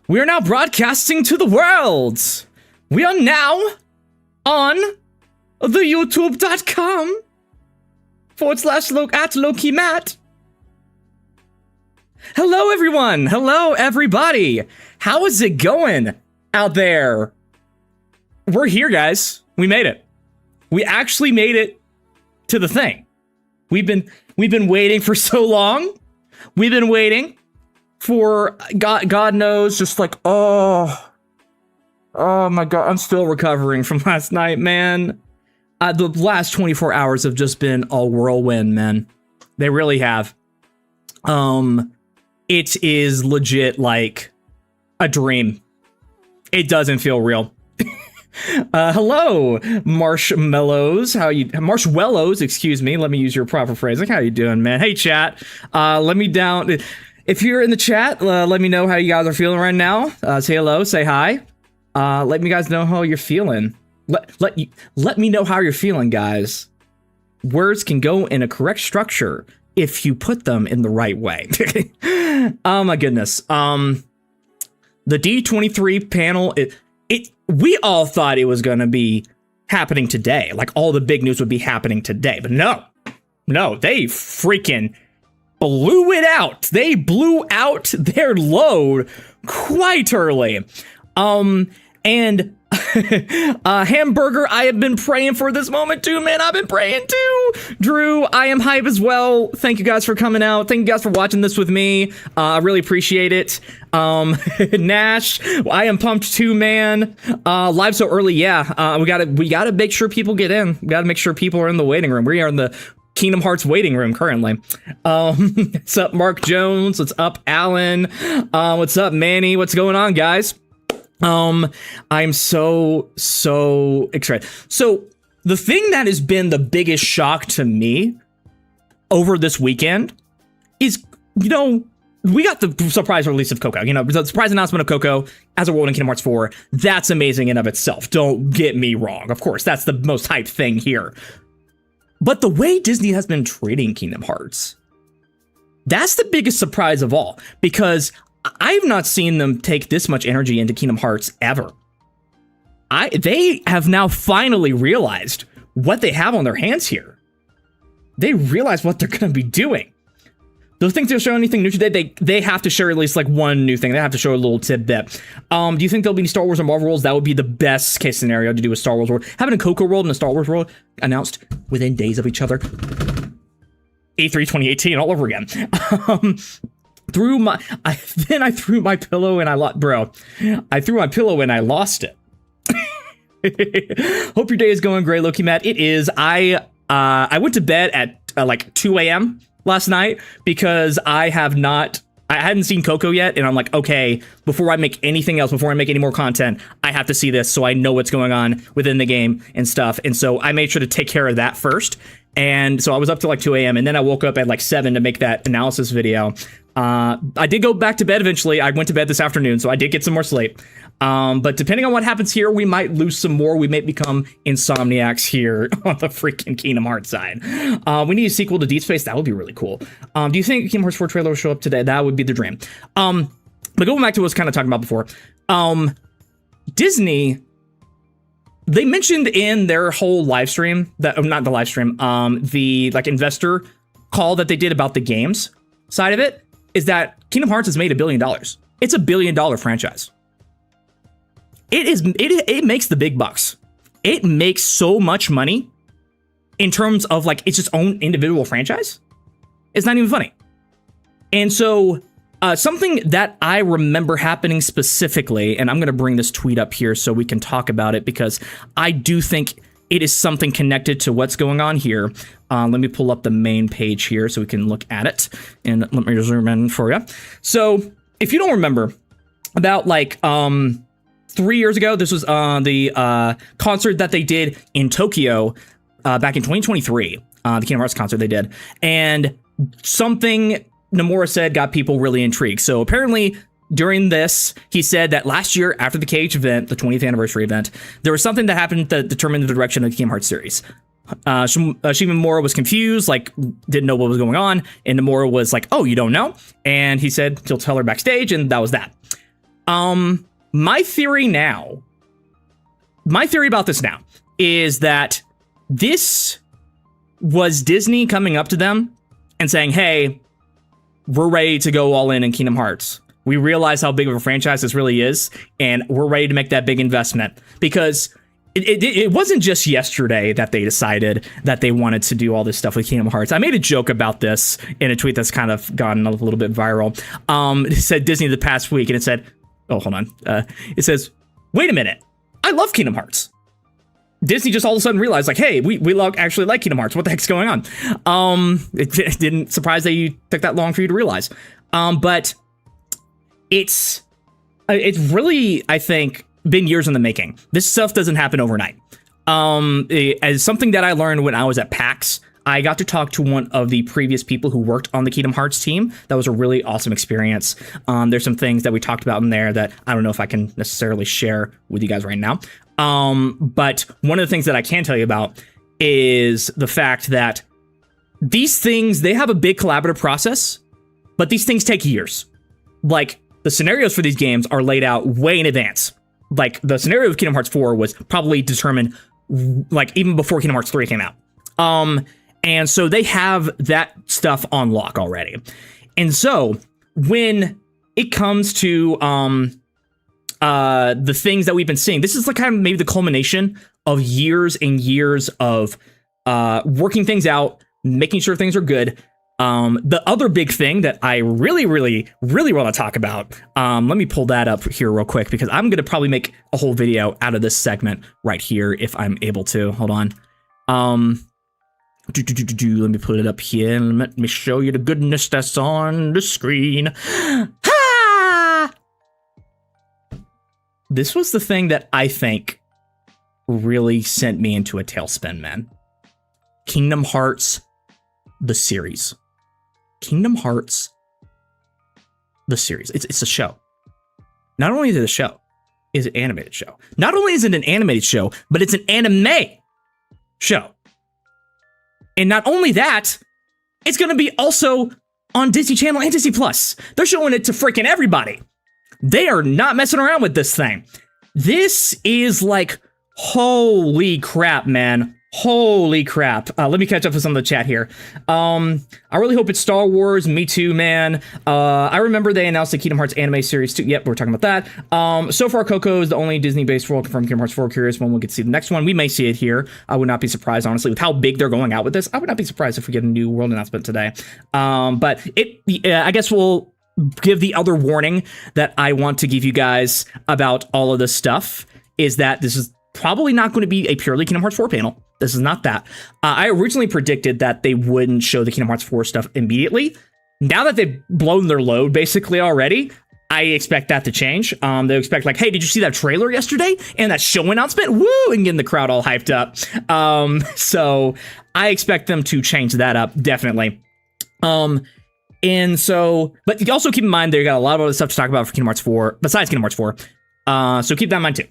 We are now broadcasting to the world. We are now on the youtube.com / lowkeymatt. Hello, everyone. Hello, everybody. How is it going out there? We're here, guys. We made it. We actually made it to the thing. We've been waiting for so long. We've been waiting for God knows, just like, oh my God, I'm still recovering from last night, man. The last 24 hours have just been a whirlwind, man. They really have. It is legit like a dream. It doesn't feel real. Hello, Marshmallows. Marshmallows, excuse me. Let me use your proper phrasing. How you doing, man? Hey, chat. Let me down. If you're in the chat, let me know how you guys are feeling right now. Say hello, say hi. Let me guys know how you're feeling. Let me know how you're feeling, guys. Words can go in a correct structure if you put them in the right way. Oh my goodness. The D23 panel, we all thought it was going to be happening today. Like all the big news would be happening today, but no, they freaking blew it out. They blew out their load quite early. And Hamburger, I have been praying for this moment too, man. I've been praying too. Drew, I am hype as well. Thank you guys for coming out. Thank you guys for watching this with me. I really appreciate it. Nash, I am pumped too, man. Live so early, yeah. We gotta make sure people get in. We gotta make sure people are in the waiting room. We are in the Kingdom Hearts waiting room currently. What's up, Mark Jones? What's up, Alan? What's up, Manny? What's going on, guys? I'm so excited. So the thing that has been the biggest shock to me over this weekend is, we got the surprise release of Coco. The surprise announcement of Coco as a world in Kingdom Hearts 4. That's amazing in of itself. Don't get me wrong. Of course, that's the most hyped thing here. But the way Disney has been treating Kingdom Hearts, that's the biggest surprise of all, because I've not seen them take this much energy into Kingdom Hearts ever. They have now finally realized what they have on their hands here. They realize what they're going to be doing. Those things they'll show anything new today, they have to share at least like one new thing. They have to show a little tidbit. Do you think there'll be any Star Wars or Marvel worlds? That would be the best case scenario to do a Star Wars world. Having a Coco world and a Star Wars world announced within days of each other. E3 2018 all over again. I threw my pillow and I threw my pillow and I lost it. Hope your day is going great, lowkeymatt. It is. I went to bed at like 2 a.m. last night because I hadn't seen Coco yet, and I'm like, okay, before I make anything else, before I make any more content, I have to see this so I know what's going on within the game and stuff. And so I made sure to take care of that first. And so I was up to like 2 a.m. and then I woke up at like 7 to make that analysis video. I did go back to bed eventually. I went to bed this afternoon, so I did get some more sleep. But depending on what happens here, we might lose some more. We may become insomniacs here on the freaking Kingdom Hearts side. We need a sequel to Deep Space. That would be really cool. Do you think Kingdom Hearts 4 trailer will show up today? That would be the dream. But going back to what I was kind of talking about before, Disney, they mentioned in their whole live stream, not the live stream, the like investor call that they did about the games side of it, is that Kingdom Hearts has made $1 billion. It's $1 billion franchise. It makes the big bucks. It makes so much money in terms of like it's its own individual franchise. It's not even funny. And so something that I remember happening specifically, and I'm going to bring this tweet up here so we can talk about it, because I do think it is something connected to what's going on here. Let me pull up the main page here so we can look at it, and let me zoom in for you. So if you don't remember, about like 3 years ago, this was the concert that they did in Tokyo back in 2023, the Kingdom Hearts concert they did, and something Nomura said got people really intrigued. So apparently during this, he said that last year after the KH event, the 20th anniversary event, there was something that happened that determined the direction of the Kingdom Hearts series. Shimomura was confused, like didn't know what was going on, and Nomura was like, "Oh, you don't know?" And he said he'll tell her backstage, and that was that. My theory about this now is that this was Disney coming up to them and saying, hey, we're ready to go all in Kingdom Hearts. We realize how big of a franchise this really is, and we're ready to make that big investment. Because it wasn't just yesterday that they decided that they wanted to do all this stuff with Kingdom Hearts. I made a joke about this in a tweet that's kind of gotten a little bit viral. It said Disney the past week, and it said, oh, hold on. It says, wait a minute. I love Kingdom Hearts. Disney just all of a sudden realized, like, hey, we actually like Kingdom Hearts. What the heck's going on? It didn't surprise that you took that long for you to realize. But it's really, I think, been years in the making. This stuff doesn't happen overnight. As something that I learned when I was at PAX, I got to talk to one of the previous people who worked on the Kingdom Hearts team. That was a really awesome experience. There's some things that we talked about in there that I don't know if I can necessarily share with you guys right now. But one of the things that I can tell you about is the fact that these things, they have a big collaborative process, but these things take years. Like, the scenarios for these games are laid out way in advance. Like, the scenario of Kingdom Hearts 4 was probably determined, like, even before Kingdom Hearts 3 came out. And so they have that stuff on lock already. And so when it comes to the things that we've been seeing, this is like kind of maybe the culmination of years and years of working things out, making sure things are good. The other big thing that I really want to talk about, let me pull that up here real quick, because I'm going to probably make a whole video out of this segment right here if I'm able to. Hold on. Let me put it up here and let me show you the goodness that's on the screen. Ha! This was the thing that I think really sent me into a tailspin, man. Kingdom Hearts, the series. Kingdom Hearts, the series. It's a show. Not only is it a show, it's an animated show. Not only is it an animated show, but it's an anime show. And not only that, it's going to be also on Disney Channel and Disney Plus. They're showing it to freaking everybody. They are not messing around with this thing. This is like, holy crap, man. Holy crap. Let me catch up with some of the chat here. I really hope it's Star Wars. Me too, man. I remember they announced the Kingdom Hearts anime series too. Yep, we're talking about that. So far, Coco is the only Disney-based world confirmed Kingdom Hearts 4. Curious when we'll get to see the next one. We may see it here. I would not be surprised, honestly, with how big they're going out with this. I would not be surprised if we get a new world announcement today. But I guess we'll give the other warning that I want to give you guys about all of this stuff is that this is probably not going to be a purely Kingdom Hearts 4 panel. This is not that. I originally predicted that they wouldn't show the Kingdom Hearts 4 stuff immediately. Now that they've blown their load basically already, I expect that to change. They expect like, hey, did you see that trailer yesterday? And that show announcement? Woo! And getting the crowd all hyped up. So I expect them to change that up, definitely. And so, but you also keep in mind, they got a lot of other stuff to talk about for Kingdom Hearts 4, besides Kingdom Hearts 4. So keep that in mind too.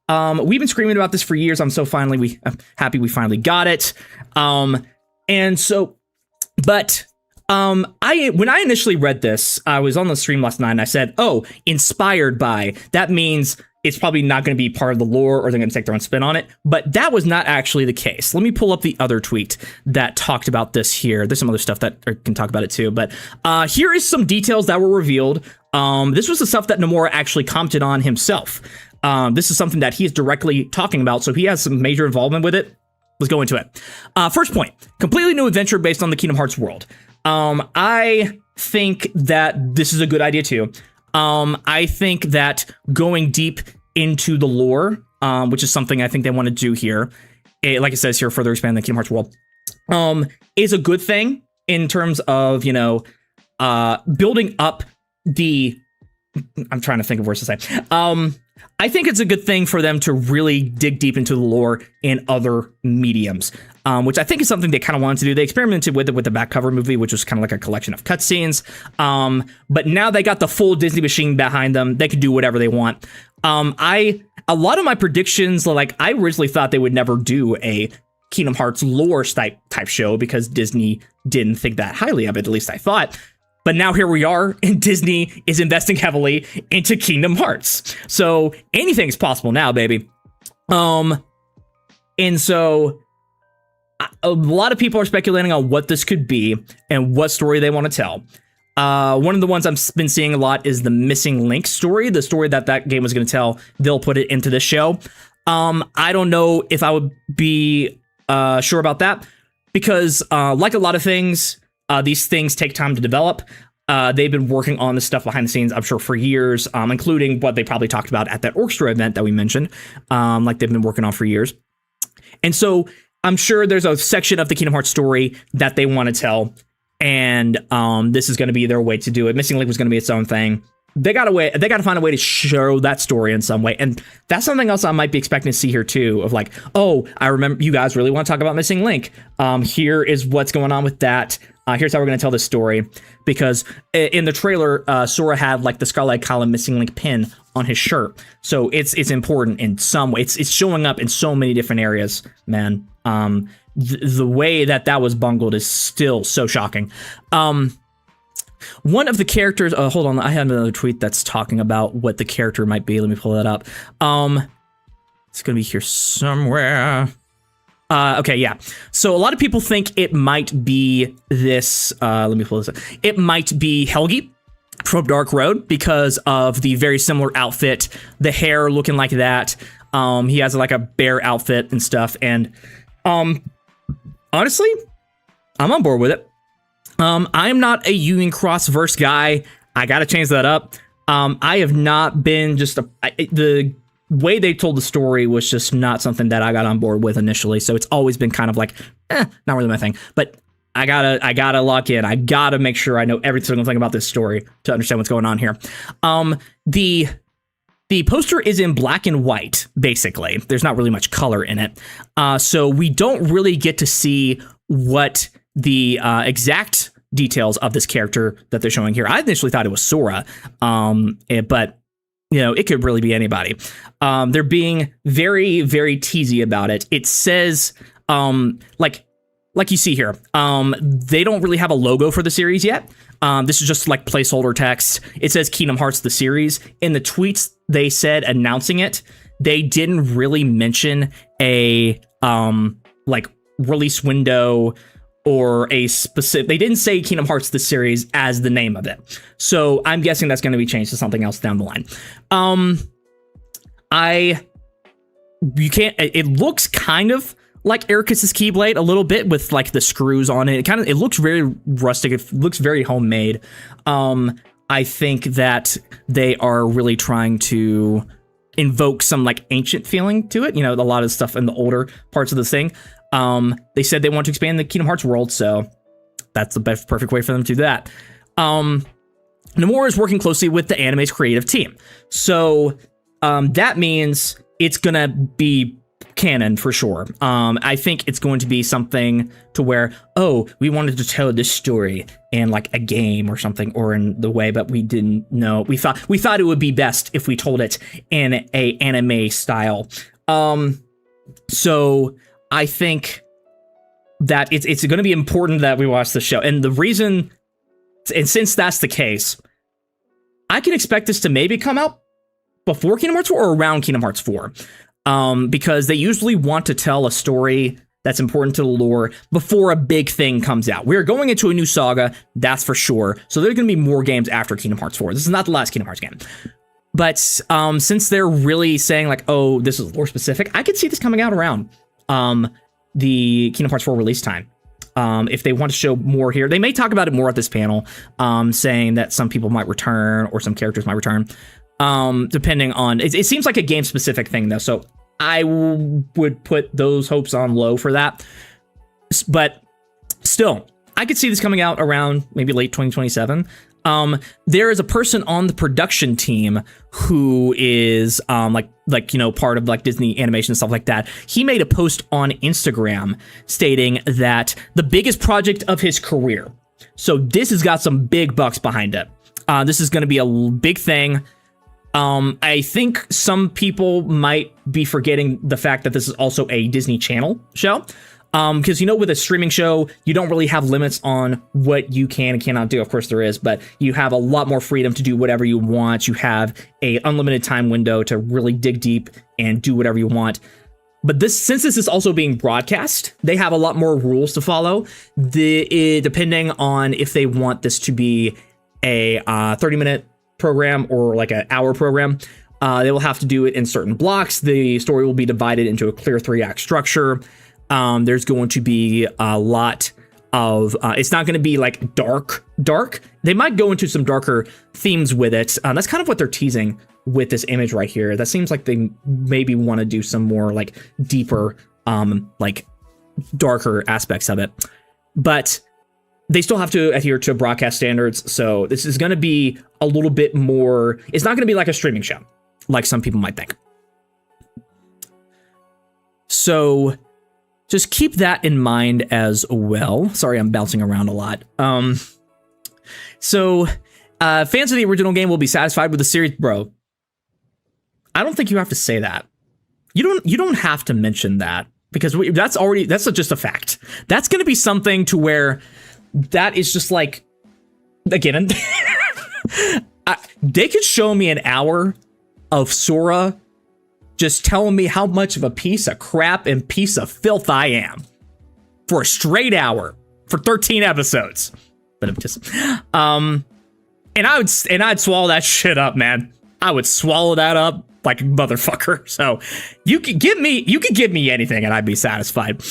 We've been screaming about this for years. I'm happy we finally got it. And so, but, when I initially read this, I was on the stream last night and I said, oh, inspired by, that means it's probably not going to be part of the lore or they're going to take their own spin on it. But that was not actually the case. Let me pull up the other tweet that talked about this here. There's some other stuff that I can talk about it too. But here is some details that were revealed. This was the stuff that Nomura actually commented on himself. This is something that he is directly talking about, so he has some major involvement with it. Let's go into it. First point, completely new adventure based on the Kingdom Hearts world. I think that this is a good idea too. I think that going deep into the lore, which is something I think they want to do here, like it says here, further expand the Kingdom Hearts world, is a good thing in terms of, building up the... I'm trying to think of words to say. I think it's a good thing for them to really dig deep into the lore in other mediums, which I think is something they kind of wanted to do. They experimented with it with the back cover movie, which was kind of like a collection of cutscenes. But now they got the full Disney machine behind them. They can do whatever they want. A lot of my predictions, like I originally thought they would never do a Kingdom Hearts lore type show because Disney didn't think that highly of it. At least I thought. But now here we are, and Disney is investing heavily into Kingdom Hearts. So anything's possible now, baby. And so a lot of people are speculating on what this could be and what story they want to tell. One of the ones I've been seeing a lot is the Missing Link story, the story that game was going to tell. They'll put it into this show. I don't know if I would be sure about that because like a lot of things, these things take time to develop. They've been working on this stuff behind the scenes, I'm sure, for years, including what they probably talked about at that Orchestra event that we mentioned, like they've been working on for years. And so I'm sure there's a section of the Kingdom Hearts story that they want to tell, and this is going to be their way to do it. Missing Link was going to be its own thing. They got to find a way to show that story in some way, and that's something else I might be expecting to see here too. Of like, oh, I remember you guys really want to talk about Missing Link. Here is what's going on with that. Here's how we're going to tell this story, because in the trailer, Sora had like the Scarlet Column Missing Link pin on his shirt, so it's important in some way. It's showing up in so many different areas, man. The way that was bungled is still so shocking. One of the characters, hold on, I had another tweet that's talking about what the character might be. Let me pull that up. It's gonna be here somewhere. Okay, yeah. So a lot of people think it might be this, let me pull this up. It might be Helgi from Dark Road because of the very similar outfit, the hair looking like that. He has like a bear outfit and stuff. And honestly, I'm on board with it. I am not a Union Crossverse guy. I gotta change that up. I have not been the way they told the story was just not something that I got on board with initially. So it's always been kind of like, not really my thing. But I gotta lock in. I gotta make sure I know every single thing about this story to understand what's going on here. The poster is in black and white, basically. There's not really much color in it. So we don't really get to see what the exact details of this character that they're showing here. I initially thought it was Sora, but you know, it could really be anybody. They're being very, very teasy about it. It says, like you see here, they don't really have a logo for the series yet. This is just like placeholder text. It says Kingdom Hearts the series. In the tweets they said announcing it, they didn't really mention a like release window or a specific. They didn't say Kingdom Hearts the series as the name of it. So I'm guessing that's going to be changed to something else down the line. It looks kind of like Ericus's Keyblade a little bit with like the screws on it. It looks very rustic. It looks very homemade. I think that they are really trying to invoke some like ancient feeling to it. You know, a lot of stuff in the older parts of this thing. They said they want to expand the Kingdom Hearts world, so that's the best perfect way for them to do that. Nomura is working closely with the anime's creative team. So that means it's gonna be canon for sure. I think it's going to be something to where, oh, we wanted to tell this story in like a game or something, or in the way, but we didn't know. We thought it would be best if we told it in a anime style. So I think that it's going to be important that we watch the show. And the reason, and since that's the case, I can expect this to maybe come out before Kingdom Hearts 4 or around Kingdom Hearts 4. Because they usually want to tell a story that's important to the lore before a big thing comes out. We're going into a new saga, that's for sure. So there's going to be more games after Kingdom Hearts 4. This is not the last Kingdom Hearts game. But since they're really saying like, oh, this is lore specific, I could see this coming out around the Kingdom Hearts 4 release time. If they want to show more here, they may talk about it more at this panel, saying that some people might return or some characters might return. Depending on, it seems like a game specific thing though. So I would put those hopes on low for that. But still, I could see this coming out around maybe late 2027. There is a person on the production team who is like you know, part of like Disney animation and stuff like that. He made a post on Instagram stating that the biggest project of his career. So this has got some big bucks behind it. This is going to be a big thing. I think some people might be forgetting the fact that this is also a Disney Channel show. Because, with a streaming show, you don't really have limits on what you can and cannot do. Of course there is, but you have a lot more freedom to do whatever you want. You have a unlimited time window to really dig deep and do whatever you want. But since this is also being broadcast, they have a lot more rules to follow, depending on if they want this to be a 30-minute program or like an hour program. They will have to do it in certain blocks. The story will be divided into a clear 3-act structure. There's going to be a lot of, it's not going to be like dark. They might go into some darker themes with it. That's kind of what they're teasing with this image right here. That seems like they maybe want to do some more like deeper, like darker aspects of it. But they still have to adhere to broadcast standards. So this is going to be a little bit more, it's not going to be like a streaming show, like some people might think. So just keep that in mind as well. Sorry, I'm bouncing around a lot. So fans of the original game will be satisfied with the series, bro. I don't think you have to say that. You don't have to mention that, because that's just a fact. That's going to be something to where that is just like, again, they could show me an hour of Sora just telling me how much of a piece of crap and piece of filth I am for a straight hour for 13 episodes. But I'm just, and I'd swallow that shit up, man. I would swallow that up like a motherfucker. So you could give me anything and I'd be satisfied.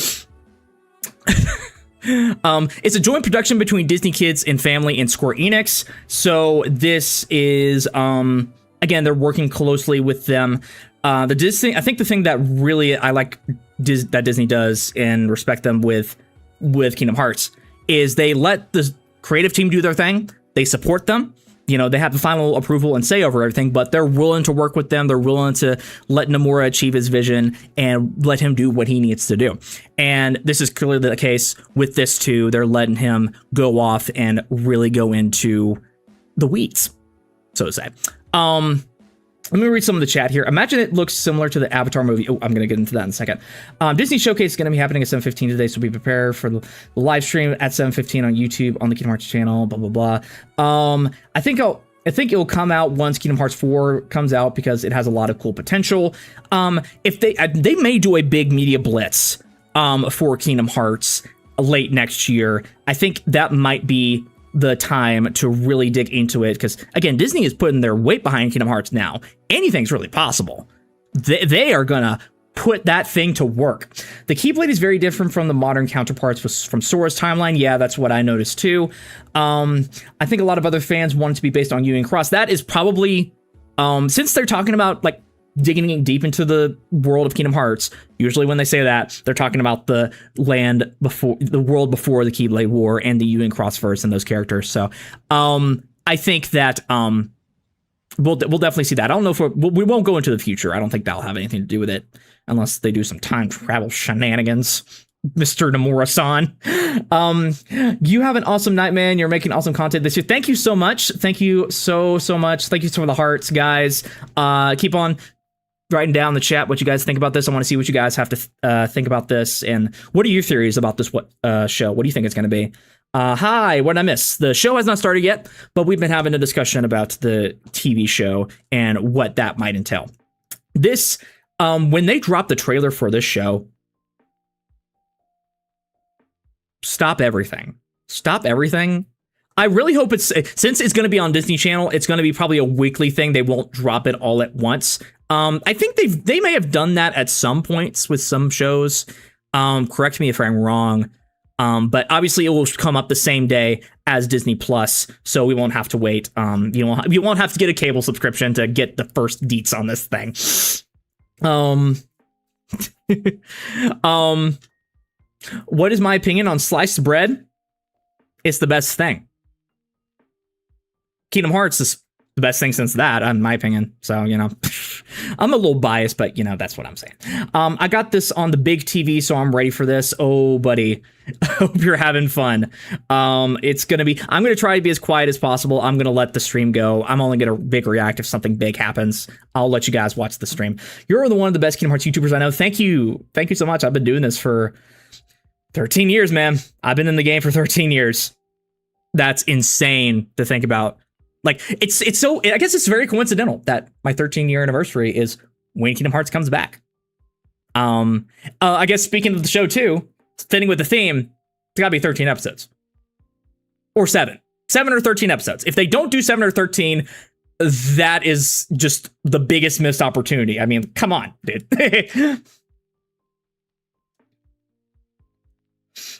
It's a joint production between Disney Kids and Family and Square Enix. So this is, again, they're working closely with them. I think the thing that really I like that Disney does and respect them with Kingdom Hearts is they let the creative team do their thing. They support them. They have the final approval and say over everything, but they're willing to work with them. They're willing to let Nomura achieve his vision and let him do what he needs to do. And this is clearly the case with this too. They're letting him go off and really go into the weeds, so to say. Let me read some of the chat here. Imagine it looks similar to the Avatar movie. Oh, I'm going to get into that in a second. Disney Showcase is going to be happening at 7:15 today, so be prepared for the live stream at 7:15 on YouTube on the Kingdom Hearts channel, blah, blah, blah. I think it'll come out once Kingdom Hearts 4 comes out because it has a lot of cool potential. If they may do a big media blitz for Kingdom Hearts late next year. I think that might be the time to really dig into it, because again, Disney is putting their weight behind Kingdom Hearts now. Anything's really possible. They are gonna put that thing to work. The Keyblade is very different from the modern counterparts from Sora's timeline. Yeah, that's what I noticed too. I think a lot of other fans want it to be based on Union Cross. That is probably since they're talking about like digging deep into the world of Kingdom Hearts. Usually when they say that, they're talking about the world before the Keyblade War and the Union Cross verse and those characters. So I think that we'll definitely see that. I don't know if we won't go into the future. I don't think that'll have anything to do with it unless they do some time travel shenanigans. Mr. Nomura-san. You have an awesome night, man. You're making awesome content this year. Thank you so much. Thank you so much. Thank you for the hearts, guys. Keep on writing down in the chat what you guys think about this. I want to see what you guys have to think about this, and what are your theories about this show? What do you think it's going to be? Hi, what did I miss? The show has not started yet, but we've been having a discussion about the TV show and what that might entail. This, when they dropped the trailer for this show, stop everything. I really hope since it's going to be on Disney Channel, it's going to be probably a weekly thing. They won't drop it all at once. I think they may have done that at some points with some shows. Correct me if I'm wrong. But obviously it will come up the same day as Disney Plus, so we won't have to wait. You won't have to get a cable subscription to get the first deets on this thing. What is my opinion on sliced bread? It's the best thing. Kingdom Hearts is the best thing since that, in my opinion. So, I'm a little biased, but, that's what I'm saying. I got this on the big TV, so I'm ready for this. Oh, buddy. I hope you're having fun. I'm going to try to be as quiet as possible. I'm going to let the stream go. I'm only going to big react if something big happens. I'll let you guys watch the stream. You're one of the best Kingdom Hearts YouTubers I know. Thank you. Thank you so much. I've been doing this for 13 years, man. I've been in the game for 13 years. That's insane to think about. Like, it's so, I guess it's very coincidental that my 13-year anniversary is when Kingdom Hearts comes back. I guess speaking of the show too, fitting with the theme, it's gotta be 13 episodes. Or 7 or 13 episodes. If they don't do 7 or 13, that is just the biggest missed opportunity. I mean, come on, dude.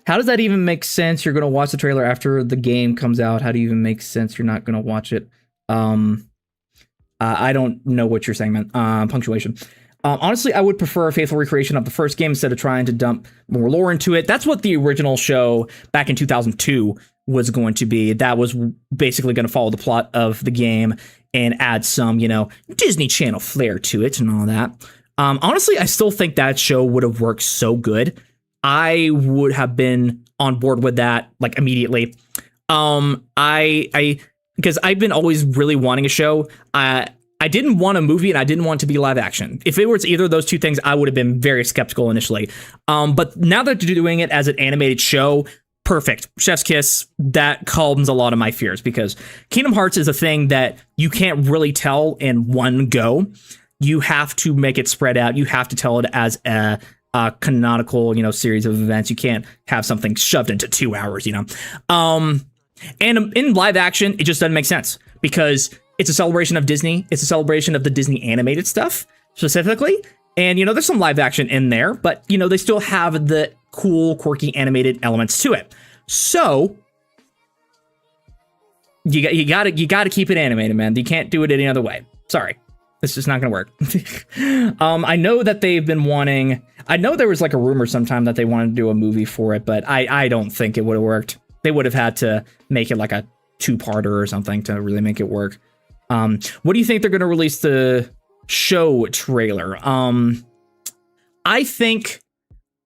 How does that even make sense? You're going to watch the trailer after the game comes out. How do you even make sense you're not going to watch it? I don't know what you're saying, man. Punctuation. Honestly, I would prefer a faithful recreation of the first game instead of trying to dump more lore into it. That's what the original show back in 2002 was going to be. That was basically going to follow the plot of the game and add some, you know, Disney Channel flair to it and all that. Honestly, I still think that show would have worked so good. I would have been on board with that like immediately. Because I've been always really wanting a show. I didn't want a movie and I didn't want it to be live action. If it was either of those two things, I would have been very skeptical initially. But now that they're doing it as an animated show, perfect. Chef's kiss. That calms a lot of my fears because Kingdom Hearts is a thing that you can't really tell in one go. You have to make it spread out. You have to tell it as a canonical, you know, series of events. You can't have something shoved into 2 hours, you know. And in live action, it just doesn't make sense because it's a celebration of Disney. It's a celebration of the Disney animated stuff specifically. And, you know, there's some live action in there, but, you know, they still have the cool, quirky animated elements to it. So you gotta keep it animated, man. You can't do it any other way. Sorry. It's just not going to work. I know that they've been wanting, I know there was like a rumor sometime that they wanted to do a movie for it, but I don't think it would have worked. They would have had to make it like a 2-parter or something to really make it work. What do you think they're going to release the show trailer? I think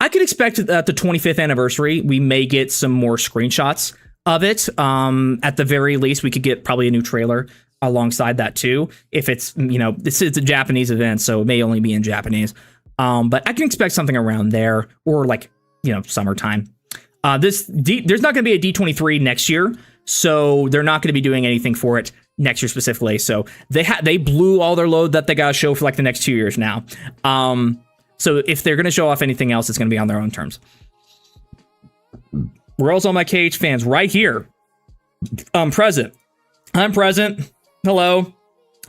I could expect at the 25th anniversary, we may get some more screenshots of it. At the very least, we could get probably a new trailer alongside that too. If it's, you know, it's a Japanese event, so it may only be in Japanese. But I can expect something around there or like, you know, summertime. There's not going to be a D23 next year, so they're not going to be doing anything for it next year specifically. So they blew all their load that they got to show for like the next 2 years now. So if they're going to show off anything else, it's going to be on their own terms. Where's all my KH fans? Right here. I'm present. Hello.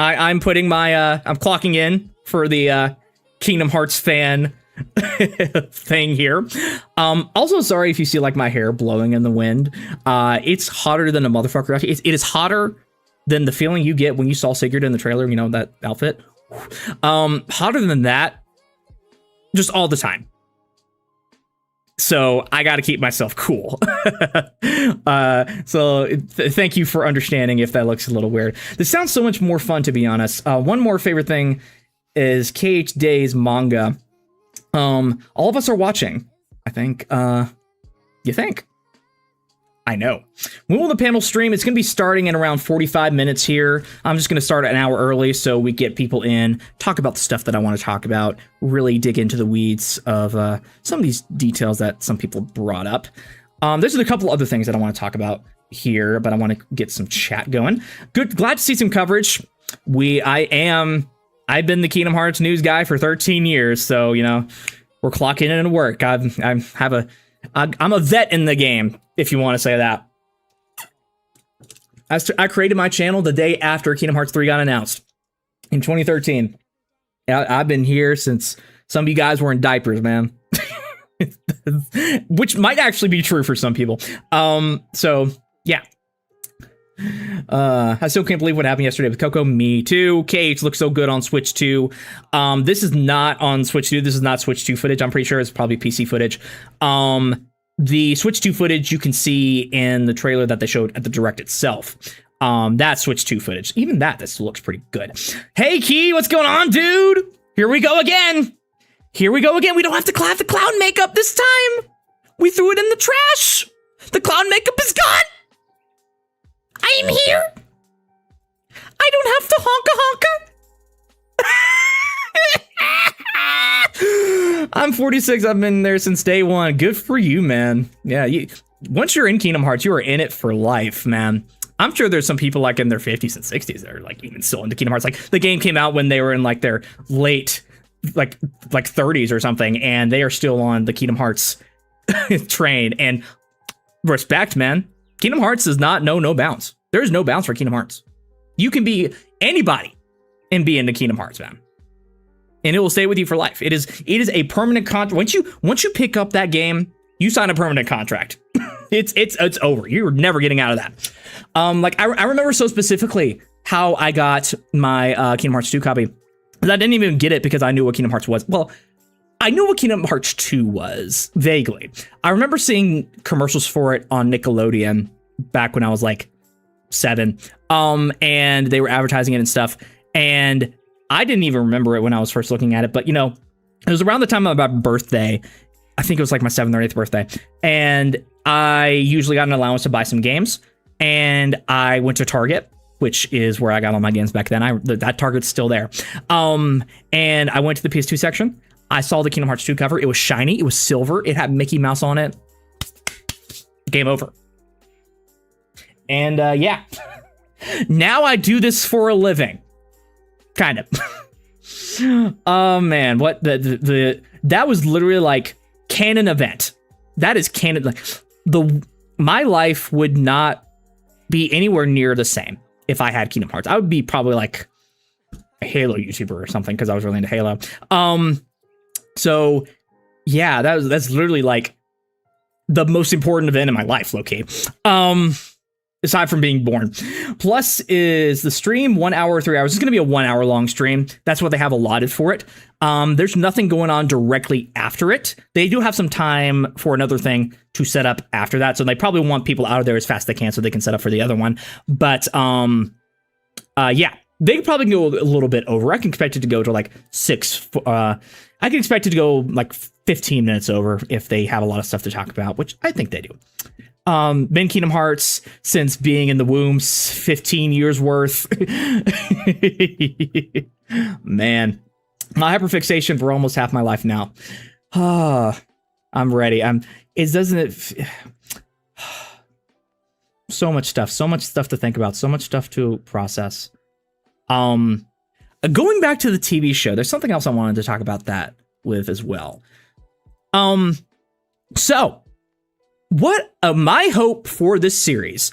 I'm putting my I'm clocking in for the Kingdom Hearts fan thing here. Also, sorry if you see like my hair blowing in the wind. It's hotter than a motherfucker. It is hotter than the feeling you get when you saw Sigurd in the trailer, you know, that outfit. Hotter than that, just all the time. So I got to keep myself cool. Thank you for understanding if that looks a little weird. This sounds so much more fun, to be honest. One more favorite thing is KH Day's manga. All of us are watching, I think. You think? I know. When will the panel stream? It's going to be starting in around 45 minutes here. I'm just going to start an hour early so we get people in, talk about the stuff that I want to talk about, really dig into the weeds of some of these details that some people brought up. There's a couple other things that I want to talk about here, but I want to get some chat going. Good, glad to see some coverage. I've been the Kingdom Hearts news guy for 13 years, so, you know, we're clocking in and work. I'm a vet in the game, if you want to say that. I created my channel the day after Kingdom Hearts 3 got announced in 2013. I've been here since some of you guys were in diapers, man. Which might actually be true for some people. So, yeah. I still can't believe what happened yesterday with Coco. Me too. KH looks so good on Switch 2. This is not on Switch 2. This is not Switch 2 footage. I'm pretty sure it's probably PC footage. The Switch 2 footage you can see in the trailer that they showed at the Direct itself. That's Switch 2 footage. Even this looks pretty good. Hey, Key, what's going on, dude? Here we go again. We don't have to have the clown makeup this time. We threw it in the trash. The clown makeup is gone. I am here. I don't have to honka honka. I'm 46. I've been there since day one. Good for you, man. Yeah, once you're in Kingdom Hearts, you are in it for life, man. I'm sure there's some people like in their 50s and 60s that are like even still into Kingdom Hearts. Like the game came out when they were in like their late like 30s or something, and they are still on the Kingdom Hearts train. And respect, man. Kingdom Hearts does not know no bounds. There's no bounds for Kingdom Hearts. You can be anybody and be into Kingdom Hearts, man. And it will stay with you for life. It is a permanent contract. Once you pick up that game, you sign a permanent contract. it's over. You're never getting out of that. Like I remember so specifically how I got my Kingdom Hearts 2 copy. I didn't even get it because I knew what Kingdom Hearts was. Well, I knew what Kingdom Hearts 2 was vaguely. I remember seeing commercials for it on Nickelodeon back when I was like 7. And they were advertising it and stuff. And I didn't even remember it when I was first looking at it, but you know, it was around the time of my birthday. I think it was like my 7th or 8th birthday. And I usually got an allowance to buy some games. And I went to Target, which is where I got all my games back then. That Target's still there. And I went to the PS2 section. I saw the Kingdom Hearts 2 cover. It was shiny. It was silver. It had Mickey Mouse on it. Game over. And yeah, now I do this for a living. Kind of. Oh man, what that was literally like canon event. That is canon. Like my life would not be anywhere near the same if I had Kingdom Hearts. I would be probably like a Halo YouTuber or something because I was really into Halo. So yeah, that's literally like the most important event in my life, low-key. Aside from being born. Plus is the stream 1 hour or 3 hours. It's going to be a 1 hour long stream. That's what they have allotted for it. There's nothing going on directly after it. They do have some time for another thing to set up after that. So they probably want people out of there as fast as they can so they can set up for the other one. But yeah, they could probably go a little bit over. I can expect it to go to like 6. I can expect it to go like 15 minutes over if they have a lot of stuff to talk about, which I think they do. Been Kingdom Hearts since being in the womb, 15 years worth. Man, my hyperfixation for almost half my life now. I'm ready. So much stuff to think about, so much stuff to process. Going back to the TV show, there's something else I wanted to talk about that with as well. So what my hope for this series,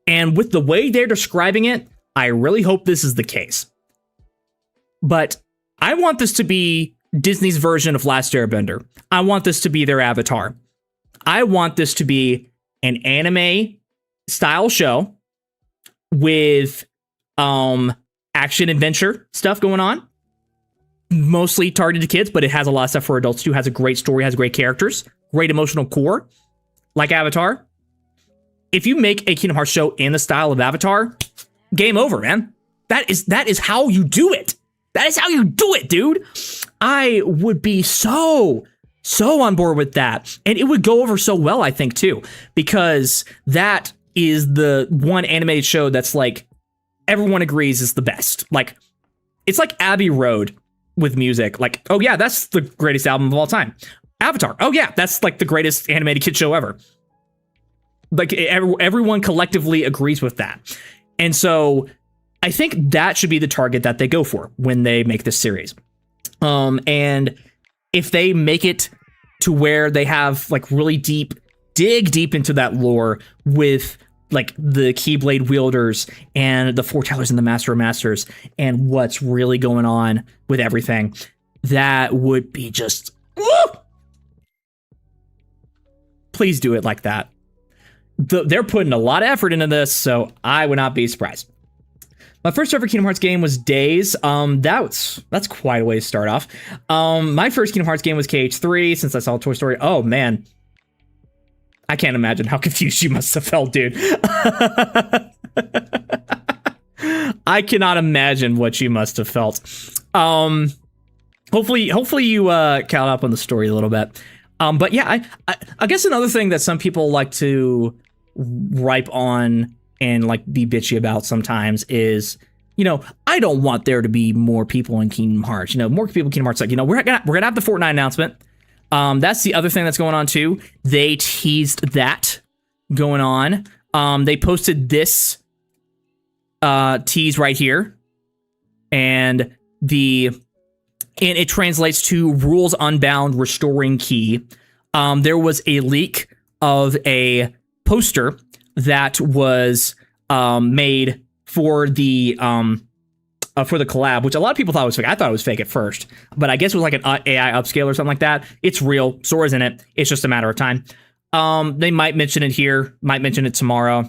and with the way they're describing it, I really hope this is the case. But I want this to be Disney's version of Last Airbender. I want this to be their Avatar. I want this to be an anime style show with action adventure stuff going on. Mostly targeted to kids, but it has a lot of stuff for adults too. Has a great story, has great characters, great emotional core. Like Avatar, if you make a Kingdom Hearts show in the style of Avatar, game over, man. That is how you do it. That is how you do it, dude. I would be so on board with that. And it would go over so well, I think, too. Because that is the one animated show that's like, everyone agrees is the best. Like, it's like Abbey Road with music. Like, oh yeah, that's the greatest album of all time. Avatar. Oh yeah, that's like the greatest animated kid show ever. Like everyone collectively agrees with that. And so I think that should be the target that they go for when they make this series. And if they make it to where they have like really dig deep into that lore with like the Keyblade wielders and the foretellers and the Master of Masters and what's really going on with everything, that would be just... Woo! Please do it like that. They're putting a lot of effort into this, so I would not be surprised. My first ever Kingdom Hearts game was Days. That's quite a way to start off. My first Kingdom Hearts game was KH3 since I saw Toy Story. Oh man, I can't imagine how confused you must have felt, dude. I cannot imagine what you must have felt. Hopefully you caught up on the story a little bit. But yeah, I guess another thing that some people like to ripe on and like be bitchy about sometimes is, you know, I don't want there to be more people in Kingdom Hearts. You know, more people in Kingdom Hearts. Like, you know, we're gonna have the Fortnite announcement. That's the other thing that's going on too. They teased that going on. They posted this tease right here, and it translates to rules unbound restoring key. There was a leak of a poster that was made for the collab, which a lot of people thought was fake. I thought it was fake at first, but I guess it was like an AI upscale or something like that. It's real. Sora's in it. It's just a matter of time. They might mention it here, might mention it tomorrow,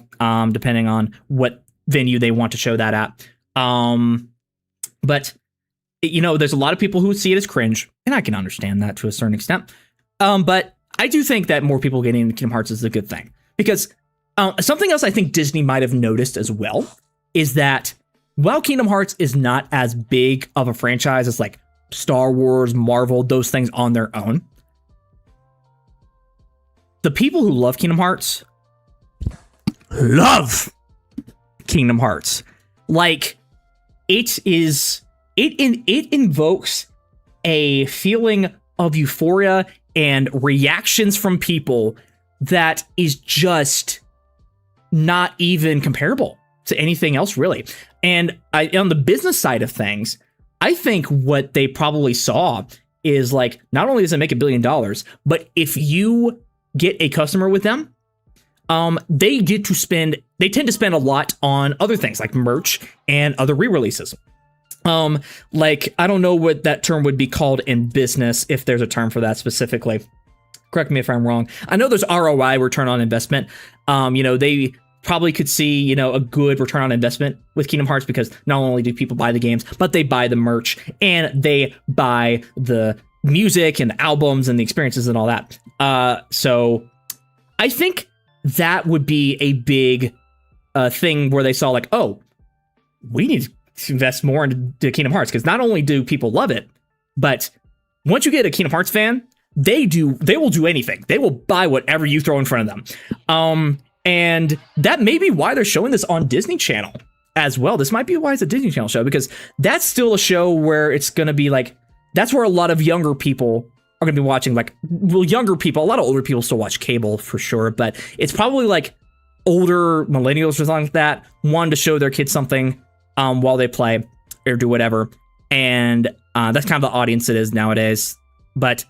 depending on what venue they want to show that at. But there's a lot of people who see it as cringe, and I can understand that to a certain extent. But I do think that more people getting into Kingdom Hearts is a good thing, because something else I think Disney might have noticed as well is that while Kingdom Hearts is not as big of a franchise as like Star Wars, Marvel, those things on their own, the people who love Kingdom Hearts love Kingdom Hearts. Like, it invokes a feeling of euphoria and reactions from people that is just not even comparable to anything else, really. And on the business side of things, I think what they probably saw is like, not only does it make $1 billion, but if you get a customer with them, they tend to spend a lot on other things like merch and other re-releases. Like, I don't know what that term would be called in business, if there's a term for that specifically. Correct me if I'm wrong. I know there's ROI, return on investment. They probably could see, a good return on investment with Kingdom Hearts, because not only do people buy the games, but they buy the merch and they buy the music and the albums and the experiences and all that. So I think that would be a big thing where they saw like, oh, we need to invest more into Kingdom Hearts, because not only do people love it, but once you get a Kingdom Hearts fan, they will do anything. They will buy whatever you throw in front of them. And that may be why they're showing this on Disney Channel as well. This might be why it's a Disney Channel show, because that's still a show where it's going to be like, that's where a lot of younger people are going to be watching. Like, well, younger people, a lot of older people still watch cable for sure, but it's probably like older millennials or something like that wanting to show their kids something while they play or do whatever. And that's kind of the audience it is nowadays. But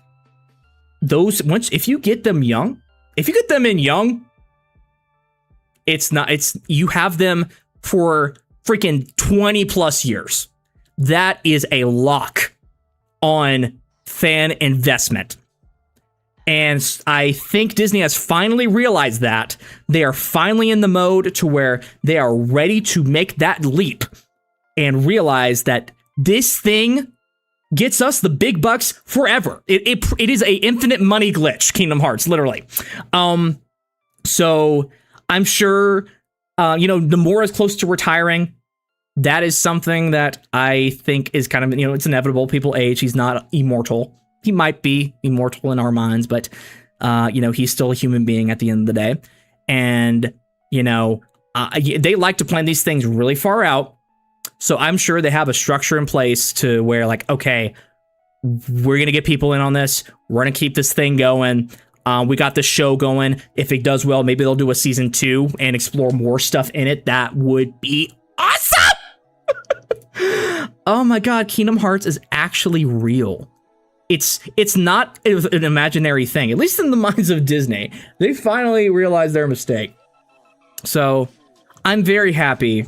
if you get them in young, you have them for freaking 20 plus years. That is a lock on fan investment. And I think Disney has finally realized that. They are finally in the mode to where they are ready to make that leap and realize that this thing gets us the big bucks forever. It is a infinite money glitch, Kingdom Hearts, literally. So I'm sure, Nomura is close to retiring. That is something that I think is kind of, it's inevitable. People age. He's not immortal. He might be immortal in our minds, but, he's still a human being at the end of the day. And, they like to plan these things really far out. So I'm sure they have a structure in place to where, like, okay, we're going to get people in on this. We're going to keep this thing going. We got the show going. If it does well, maybe they'll do a season 2 and explore more stuff in it. That would be awesome. Oh my God, Kingdom Hearts is actually real. It's not an imaginary thing, at least in the minds of Disney. They finally realized their mistake. So I'm very happy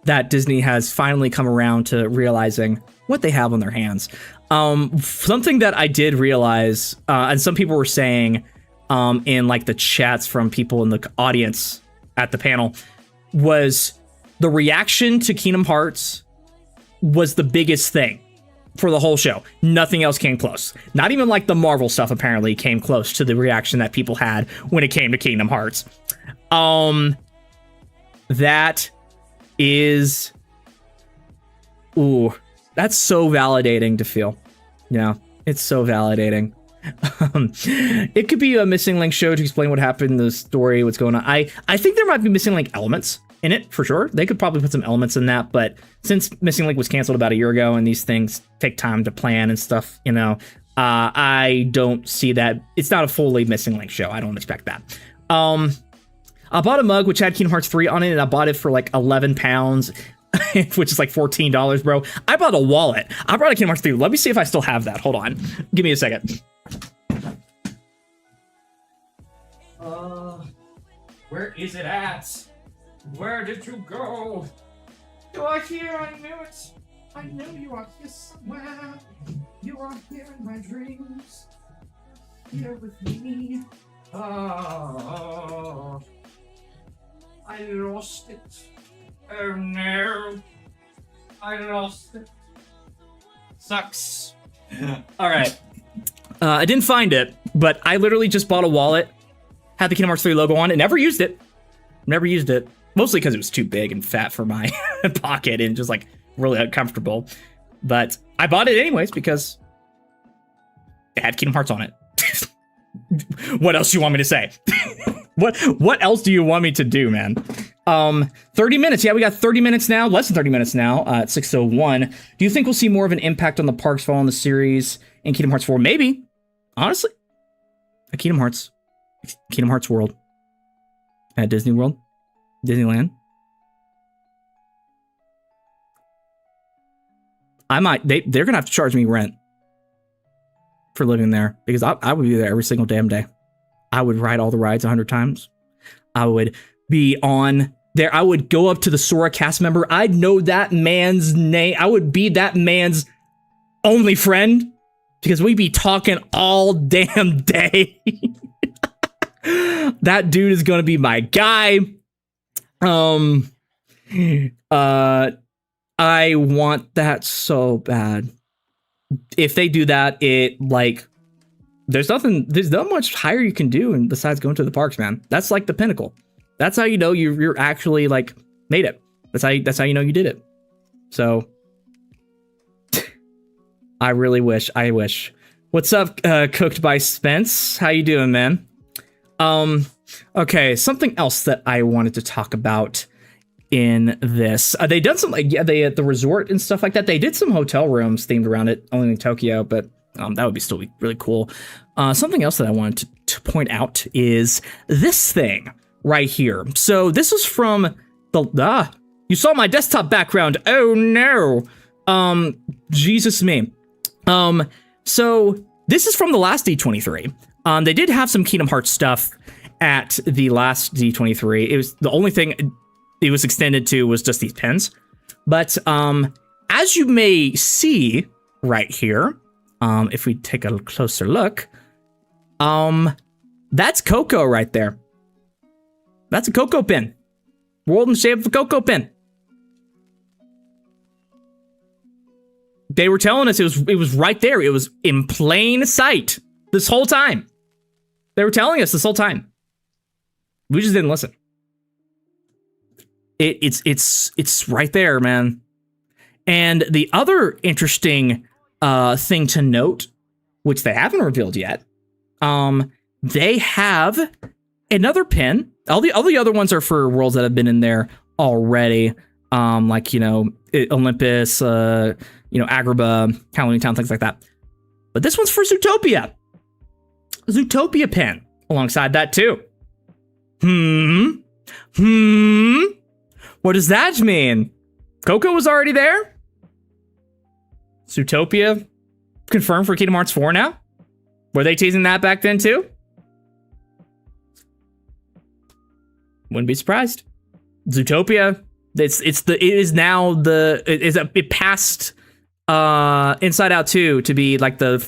that Disney has finally come around to realizing what they have on their hands. Something that I did realize, and some people were saying in like the chats from people in the audience at the panel, was the reaction to Kingdom Hearts was the biggest thing for the whole show. Nothing else came close. Not even like the Marvel stuff apparently came close to the reaction that people had when it came to Kingdom Hearts. That is, that's so validating to feel. It's so validating. It could be a missing link show to explain what happened in the story, what's going on. I think there might be missing link elements in it for sure. They could probably put some elements in that, but since Missing Link was canceled about a year ago and these things take time to plan and stuff, I don't see that. It's not a fully Missing Link show. I don't expect that. I bought a mug which had Kingdom Hearts 3 on it, and I bought it for like 11 pounds, which is like $14, bro. I bought a wallet. I brought a Kingdom Hearts 3. Let me see if I still have that. Hold on. Give me a second. Where is it at? Where did you go? You are here. I knew it. I know you are here somewhere. You are here in my dreams. Here with me. Oh, I lost it. Oh no. I lost it. Sucks. All right. I didn't find it, but I literally just bought a wallet, had the Kingdom Hearts 3 logo on it, never used it. Never used it. Mostly because it was too big and fat for my pocket and just like really uncomfortable. But I bought it anyways because it had Kingdom Hearts on it. What else do you want me to say? What else do you want me to do, man? 30 minutes. Yeah, we got 30 minutes now. Less than 30 minutes now at 6:01. Do you think we'll see more of an impact on the parks following the series in Kingdom Hearts 4? Maybe. Honestly. A Kingdom Hearts World. At Disney World. Disneyland. I might. They're going to have to charge me rent for living there, because I would be there every single damn day. I would ride all the rides 100 times. I would be on there. I would go up to the Sora cast member. I'd know that man's name. I would be that man's only friend, because we'd be talking all damn day. That dude is going to be my guy. I want that so bad. If they do that, it like there's not much higher you can do and besides going to the parks, man. That's like the pinnacle. That's how you know you're actually like made it. That's how you know you did it. So I wish. What's up, Cooked by Spence? How you doing, man? Okay, something else that I wanted to talk about in this. They done some like the resort and stuff like that. They did some hotel rooms themed around it, only in Tokyo, but that would still be really cool. Something else that I wanted to point out is this thing right here. So this is from the you saw my desktop background. Oh no. Jesus me. So this is from the last D23. They did have some Kingdom Hearts stuff at the last D23. It was the only thing it was extended to was just these pins. But as you may see right here, if we take a closer look, that's Coco right there. That's a Coco pin. World in the shape of a Coco pin. They were telling us it was right there. It was in plain sight this whole time. They were telling us this whole time. We just didn't listen. It's right there, man. And the other interesting thing to note, which they haven't revealed yet, they have another pin. All the other ones are for worlds that have been in there already, like Olympus, Agrabah, Halloween Town, things like that. But this one's for Zootopia. Zootopia pin alongside that too. What does that mean? Coco was already there? Zootopia confirmed for Kingdom Hearts 4 now? Were they teasing that back then too? Wouldn't be surprised. Zootopia, it passed Inside Out 2 to be like the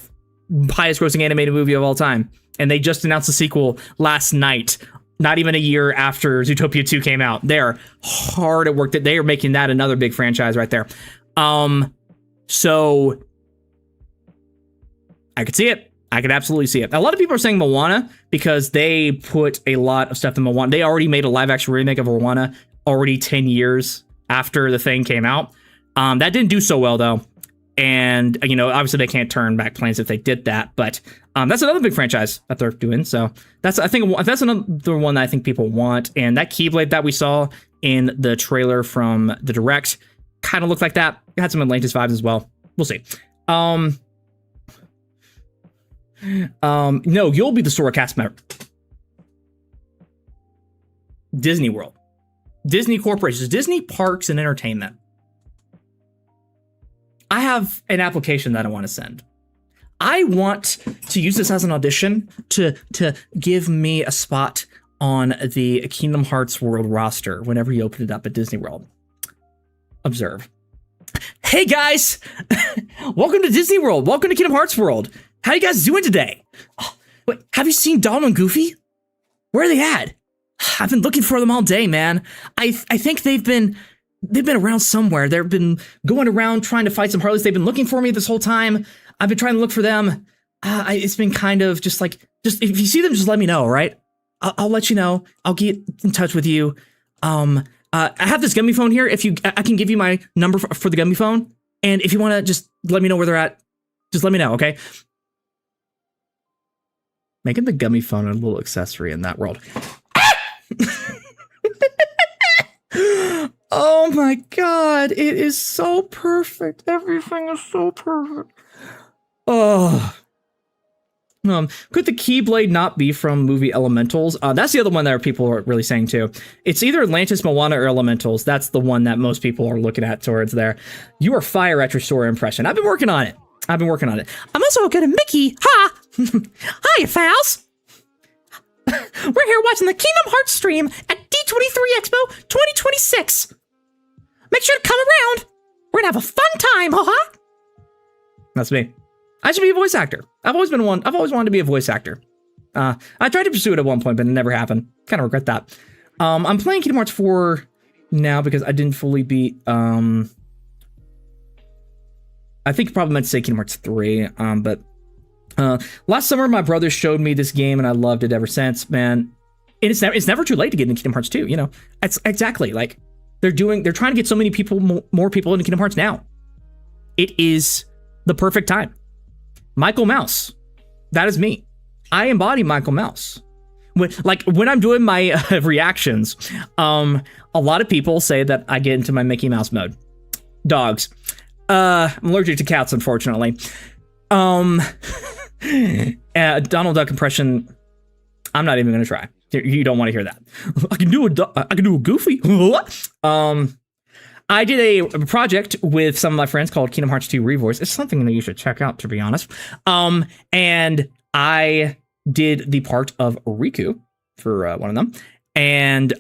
highest grossing animated movie of all time. And they just announced a sequel last night, not even a year after Zootopia 2 came out. They're hard at work. That they are making that another big franchise right there. So I could see it. I could absolutely see it. A lot of people are saying Moana because they put a lot of stuff in Moana. They already made a live action remake of Moana already 10 years after the thing came out. That didn't do so well though. And, obviously they can't turn back plans if they did that, but that's another big franchise that they're doing. So that's another one that I think people want. And that Keyblade that we saw in the trailer from the Direct kind of looked like that. It had some Atlantis vibes as well. We'll see. No, you'll be the Sora cast member. Disney World. Disney Corporations. Disney Parks and Entertainment. I have an application that I want to send. I want to use this as an audition to give me a spot on the Kingdom Hearts World roster whenever you open it up at Disney World. Observe. Hey guys! Welcome to Disney World. Welcome to Kingdom Hearts World. How you guys doing today? Oh, wait, have you seen Donald and Goofy? Where are they at? I've been looking for them all day, man. I think they've been around somewhere. They've been going around trying to fight some Harleys. They've been looking for me this whole time. I've been trying to look for them. It's been kind of just if you see them, just let me know, all right? I'll let you know. I'll get in touch with you. I have this gummy phone here. I can give you my number for the gummy phone. And if you want to just let me know where they're at, just let me know, okay? Making the gummy phone a little accessory in that world. Oh my god, it is so perfect. Everything is so perfect. Oh. Could the Keyblade not be from movie Elementals? That's the other one that people are really saying too. It's either Atlantis, Moana, or Elementals. That's the one that most people are looking at towards there. You are fire at your Sora impression. I've been working on it. I'm also good at Mickey. Ha! Hiya, Fowls. We're here watching the Kingdom Hearts stream at D23 Expo 2026. Make sure to come around. We're gonna have a fun time, haha. That's me. I should be a voice actor. I've always wanted to be a voice actor. I tried to pursue it at one point, but it never happened. Kind of regret that. I'm playing Kingdom Hearts 4 now because I didn't fully beat. I think you probably meant to say Kingdom Hearts 3. But last summer my brother showed me this game and I loved it ever since, man. And it's never too late to get into Kingdom Hearts 2. You know, it's exactly like they're trying to get so many people, more people into Kingdom Hearts now. It is the perfect time. Michael Mouse, that is me. I embody Michael Mouse. When I'm doing my reactions, a lot of people say that I get into my Mickey Mouse mode. Dogs. I'm allergic to cats, unfortunately. Donald Duck impression. I'm not even gonna try. You don't want to hear that. I can do a Goofy. I did a project with some of my friends called Kingdom Hearts 2 Revoice. It's something that you should check out, to be honest. And I did the part of Riku for one of them. And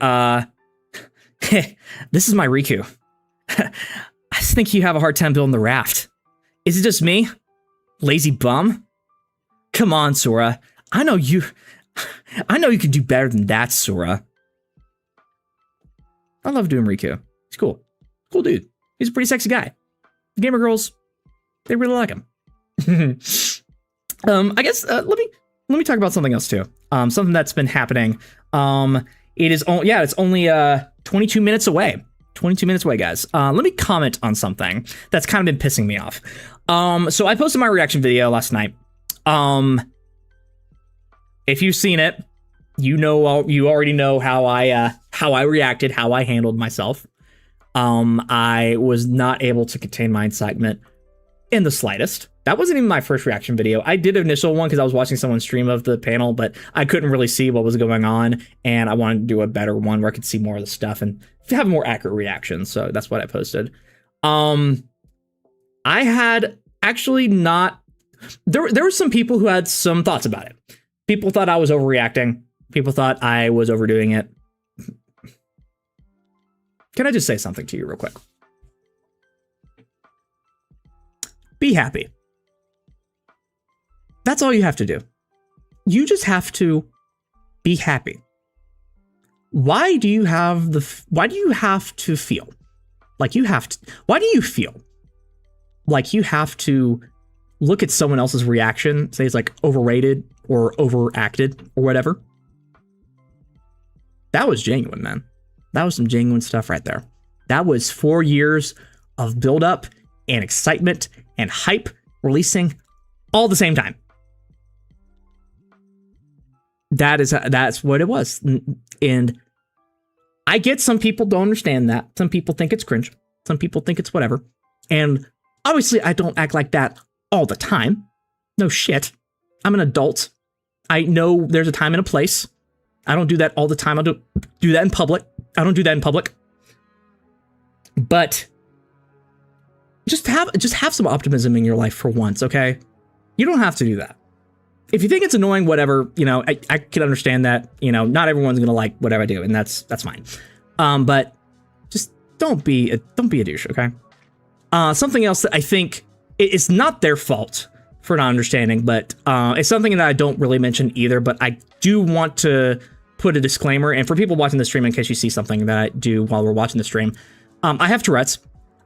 this is my Riku. I think you have a hard time building the raft. Is it just me? Lazy bum? Come on, Sora. I know you can do better than that, Sora. I love doing Riku. He's cool. Cool dude. He's a pretty sexy guy. Gamer girls, they really like him. I guess let me talk about something else too. Something that's been happening. It's only 22 minutes away. 22 minutes away, guys. Let me comment on something that's kind of been pissing me off. So I posted my reaction video last night. If you've seen it, you already know how I reacted, how I handled myself. I was not able to contain my excitement in the slightest. That wasn't even my first reaction video. I did an initial one because I was watching someone stream of the panel, but I couldn't really see what was going on, and I wanted to do a better one where I could see more of the stuff and have a more accurate reaction. So that's what I posted. I had actually not. There were some people who had some thoughts about it. People thought I was overreacting. People thought I was overdoing it. Can I just say something to you real quick? Be happy. That's all you have to do. You just have to be happy. Why do you have to feel like you have to look at someone else's reaction, say it's like overrated or overacted or whatever? That was genuine, man. That was some genuine stuff right there. That was 4 years of buildup and excitement and hype releasing all at the same time. That's what it was. And I get some people don't understand that. Some people think it's cringe. Some people think it's whatever. And obviously I don't act like that all the time. No shit. I'm an adult. I know there's a time and a place. I don't do that all the time. I don't do that in public. I don't do that in public. But just have some optimism in your life for once, okay? You don't have to do that. If you think it's annoying, whatever, you know, I can understand that. You know, not everyone's gonna like whatever I do, and that's fine. But just don't be a douche, okay? Something else that I think it's not their fault for not understanding, but it's something that I don't really mention either, but I do want to put a disclaimer, and for people watching the stream, in case you see something that I do while we're watching the stream, I have Tourette's.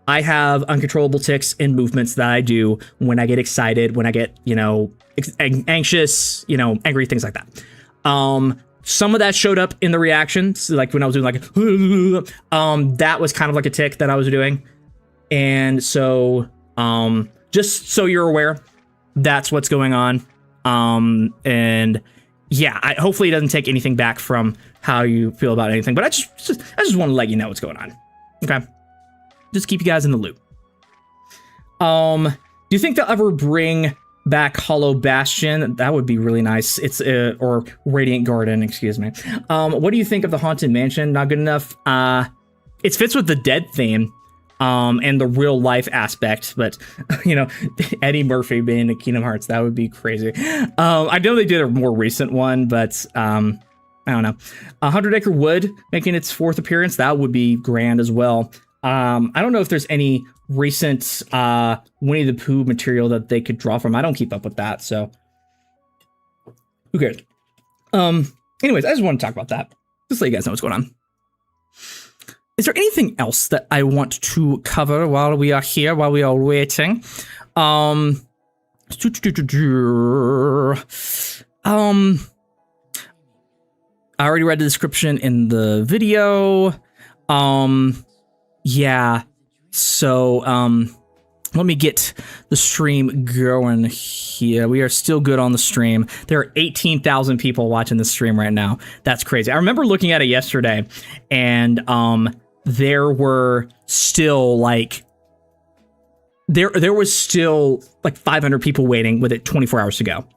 I have uncontrollable tics and movements that I do when I get excited, when I get, you know, anxious, you know, angry, things like that. Some of that showed up in the reactions, like when I was doing like, that was kind of like a tic that I was doing. And so, just so you're aware, that's what's going on. And yeah, hopefully it doesn't take anything back from how you feel about anything, but I just want to let you know what's going on. Okay. Just keep you guys in the loop. Do you think they'll ever bring back Hollow Bastion? That would be really nice. It's or Radiant Garden, excuse me. What do you think of the Haunted Mansion? Not good enough. It fits with the Dead theme, and the real life aspect, but you know, Eddie Murphy being in Kingdom Hearts, that would be crazy. I know they did a more recent one, but I don't know. 100 Acre Wood making its 4th appearance, that would be grand as well. I don't know if there's any recent Winnie the Pooh material that they could draw from. I don't keep up with that, so who cares? Anyways, I just want to talk about that. Just let you guys know what's going on. Is there anything else that I want to cover while we are here, while we are waiting? I already read the description in the video. Yeah, so let me get the stream going here. We are still good on the stream. There are 18,000 people watching the stream right now. That's crazy. I remember looking at it yesterday, and there were still like there was still like 500 people waiting with it 24 hours to go.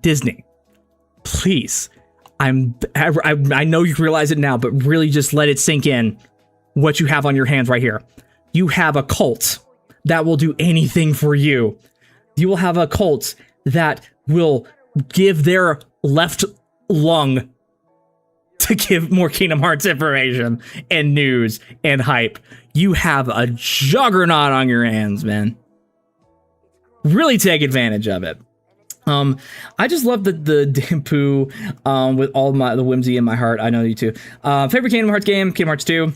Disney, please. I know you realize it now, but really just let it sink in what you have on your hands right here. You have a cult that will do anything for you. You will have a cult that will give their left lung to give more Kingdom Hearts information and news and hype. You have a juggernaut on your hands, man. Really take advantage of it. I just love the Dampu with all the whimsy in my heart. I know you too. Favorite Kingdom Hearts game, Kingdom Hearts 2.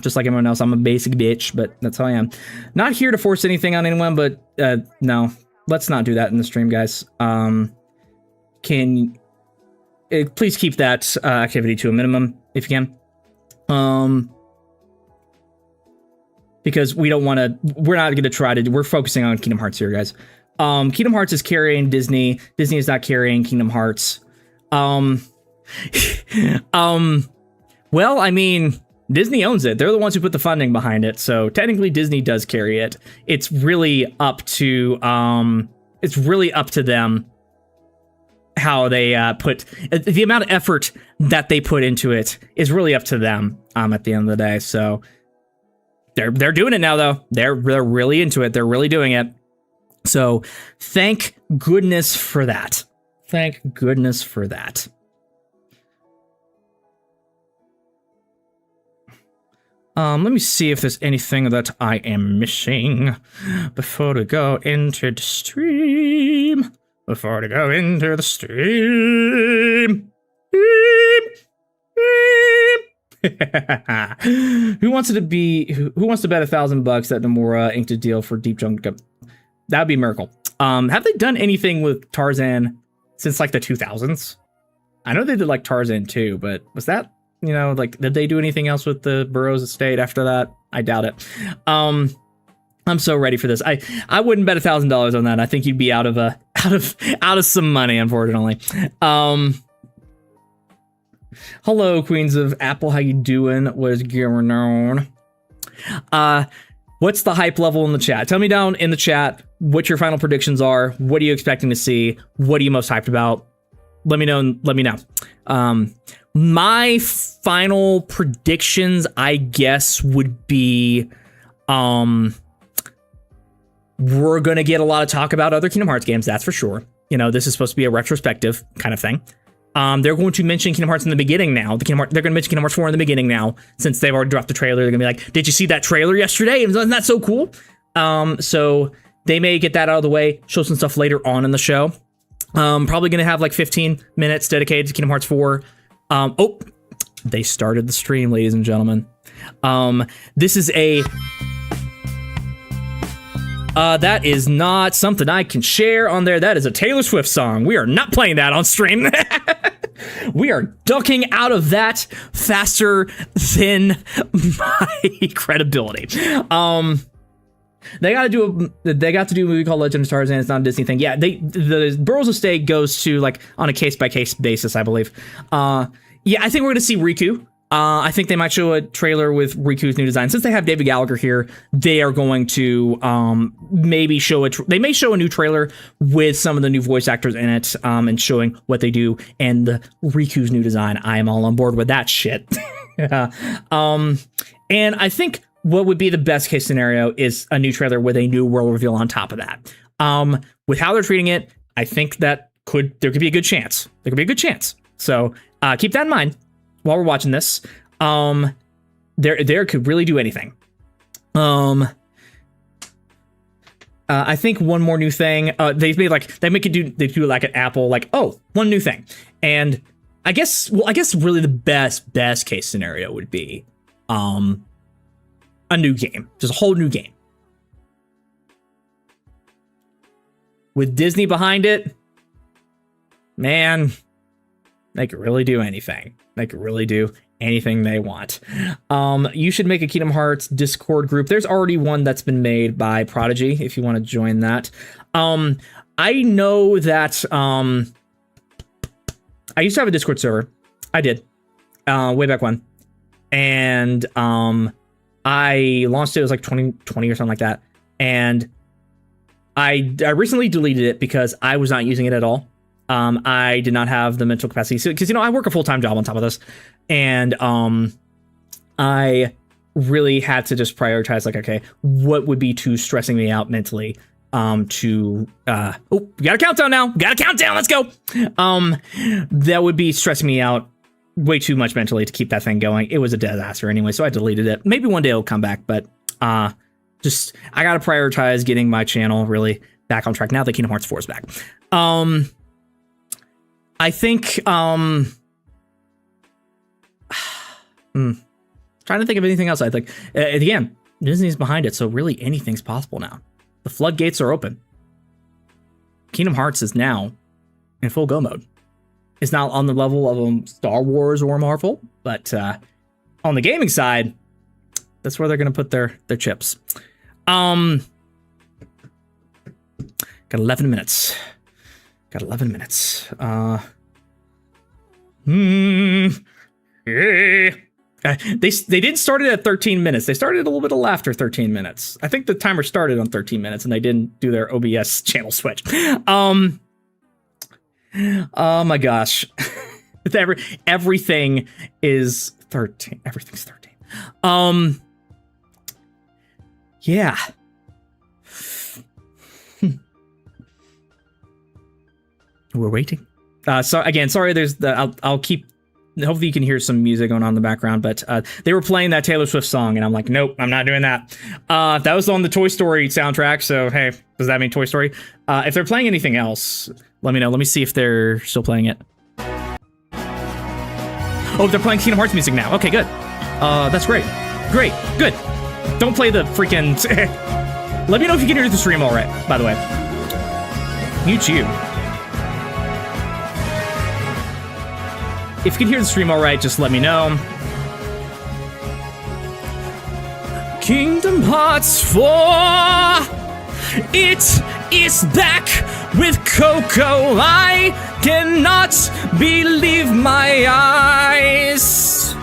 Just like everyone else, I'm a basic bitch, but that's how I am. Not here to force anything on anyone, but no, let's not do that in the stream, guys. Please keep that activity to a minimum if you can. Because we're not going to try to, we're focusing on Kingdom Hearts here, guys. Kingdom Hearts is carrying Disney. Disney is not carrying Kingdom Hearts. Well, I mean, Disney owns it. They're the ones who put the funding behind it. So technically Disney does carry it. It's really up to them how they put the amount of effort that they put into it is really up to them at the end of the day. So they're doing it now, though. They're really into it. They're really doing it. So thank goodness for that. Thank goodness for that. Let me see if there's anything that I am missing before we go into the stream. Who wants to bet $1,000 that Nomura inked a deal for Deep Jungle? That'd be a miracle. Have they done anything with Tarzan since like the 2000s? I know they did like Tarzan 2, but was that, you know, like, did they do anything else with the Burroughs estate after that? I doubt it. I'm so ready for this. I wouldn't bet $1,000 on that. I think you'd be out of some money, unfortunately. Hello, Queens of Apple. How you doing? What is going on? What's the hype level in the chat? Tell me down in the chat what your final predictions are. What are you expecting to see? What are you most hyped about? Let me know. Let me know. My final predictions, I guess, would be, we're gonna get a lot of talk about other Kingdom Hearts games. That's for sure. You know, this is supposed to be a retrospective kind of thing. They're going to mention Kingdom Hearts in the beginning now. They're going to mention Kingdom Hearts 4 in the beginning now, since they've already dropped the trailer. They're going to be like, did you see that trailer yesterday? Wasn't that so cool? So they may get that out of the way, show some stuff later on in the show. Probably going to have like 15 minutes dedicated to Kingdom Hearts 4. Oh, they started the stream, ladies and gentlemen. This is a... that is not something I can share on there. That is a Taylor Swift song. We are not playing that on stream. We are ducking out of that faster than my credibility. They got to do a movie called Legend of Tarzan. It's not a Disney thing. Yeah, the Burrows of Stay goes to like on a case-by-case basis, I believe. Yeah, I think we're going to see Riku. I think they might show a trailer with Riku's new design. Since they have David Gallagher here, they are going to maybe show they may show a new trailer with some of the new voice actors in it, and showing what they do and the Riku's new design. I am all on board with that shit. And I think what would be the best case scenario is a new trailer with a new world reveal on top of that. With how they're treating it, I think that there could be a good chance. There could be a good chance. So keep that in mind while we're watching this. There could really do anything. I think one more new thing. They do like an Apple, like, oh, one new thing. And I guess really the best case scenario would be a new game, just a whole new game with Disney behind it. Man, they could really do anything. They could really do anything they want. You should make a Kingdom Hearts Discord group. There's already one that's been made by Prodigy, if you want to join that. I know that I used to have a Discord server. I did. Way back when. And I launched it. It was like 2020 or something like that. And I recently deleted it because I was not using it at all. I did not have the mental capacity because, I work a full-time job on top of this, and I really had to just prioritize, like, okay, what would be too stressing me out mentally we got a countdown now. Got a countdown. Let's go. That would be stressing me out way too much mentally to keep that thing going. It was a disaster anyway, so I deleted it. Maybe one day it'll come back, but I gotta prioritize getting my channel really back on track now that Kingdom Hearts 4 is back. I think trying to think of anything else. I think again, Disney's behind it, so really anything's possible now. The floodgates are open. Kingdom Hearts is now in full go mode. It's not on the level of Star Wars or Marvel, but on the gaming side, that's where they're going to put their chips. Got 11 minutes. Yeah. They didn't start it at 13 minutes. They started a little bit after 13 minutes. I think the timer started on 13 minutes, and they didn't do their OBS channel switch. Oh my gosh. Everything is 13. Everything's 13. Yeah. We're waiting. So again, sorry. I'll keep. Hopefully you can hear some music going on in the background, but they were playing that Taylor Swift song, and I'm like, nope, I'm not doing that. That was on the Toy Story soundtrack, so hey, does that mean Toy Story? If they're playing anything else, let me know. Let me see if they're still playing it. Oh, they're playing Kingdom Hearts music now. Okay, good. That's great. Great, good. Don't play the freaking... Let me know if you can hear the stream all right, by the way. Mute you. If you can hear the stream all right, just let me know. Kingdom Hearts 4, it is back with Coco. I cannot believe my eyes.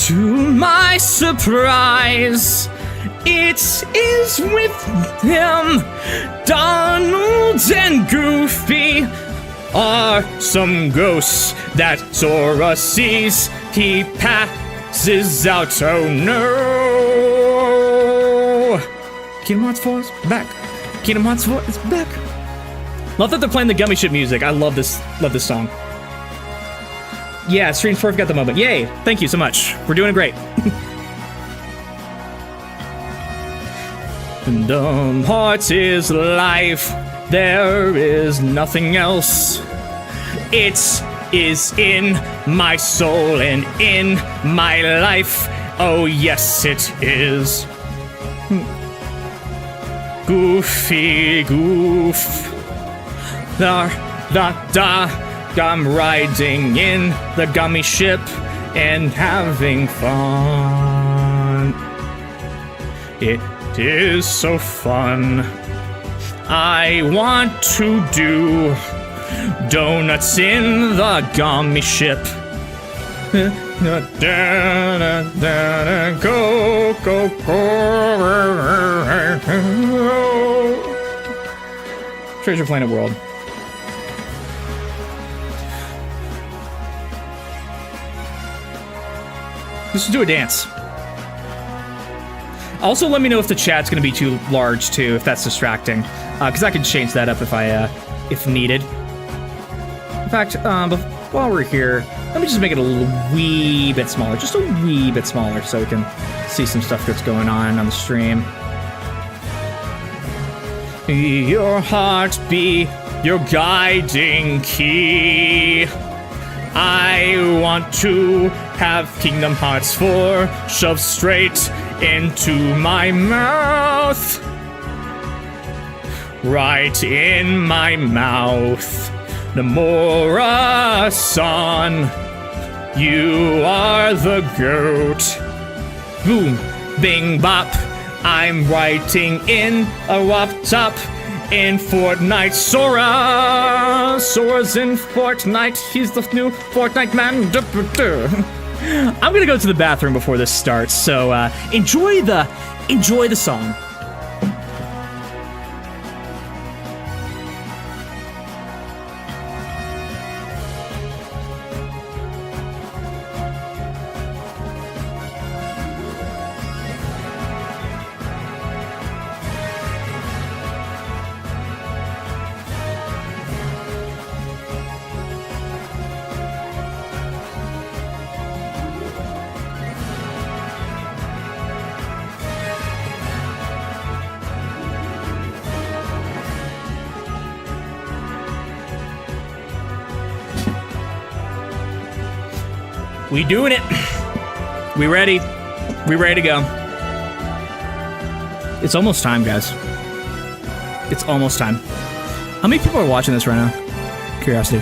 To my surprise, It is with him. Donald and Goofy are some ghosts that Sora sees. He passes out. Oh no! Kingdom Hearts 4 is back. Kingdom Hearts 4 is back. Love that they're playing the Gummy Ship music. I love this song. Yeah, Streams 4 got the moment. Yay! Thank you so much. We're doing great. Kingdom Hearts is life. There is nothing else. It is in my soul and in my life. Oh yes, it is. Goofy goof. I'm riding in the gummy ship and having fun. It is so fun. I want to do donuts in the gummy ship. Go, go, go. Treasure Planet World. Let's do a dance. Also, let me know if the chat's going to be too large, too, if that's distracting. Because I can change that up if needed. In fact, while we're here, let me just make it a wee bit smaller. Just a wee bit smaller so we can see some stuff that's going on the stream. Your heart be your guiding key. I want to have Kingdom Hearts 4 shoved straight into my mouth. Right in my mouth. Nomura-san, you are the goat. Boom, bing, bop. I'm writing in a wop top. In Fortnite, Sora! Sora's in Fortnite. He's the new Fortnite man. I'm gonna go to the bathroom before this starts, so enjoy the song. We doing it. We ready. We ready to go. It's almost time, guys. It's almost time. How many people are watching this right now? Curiosity.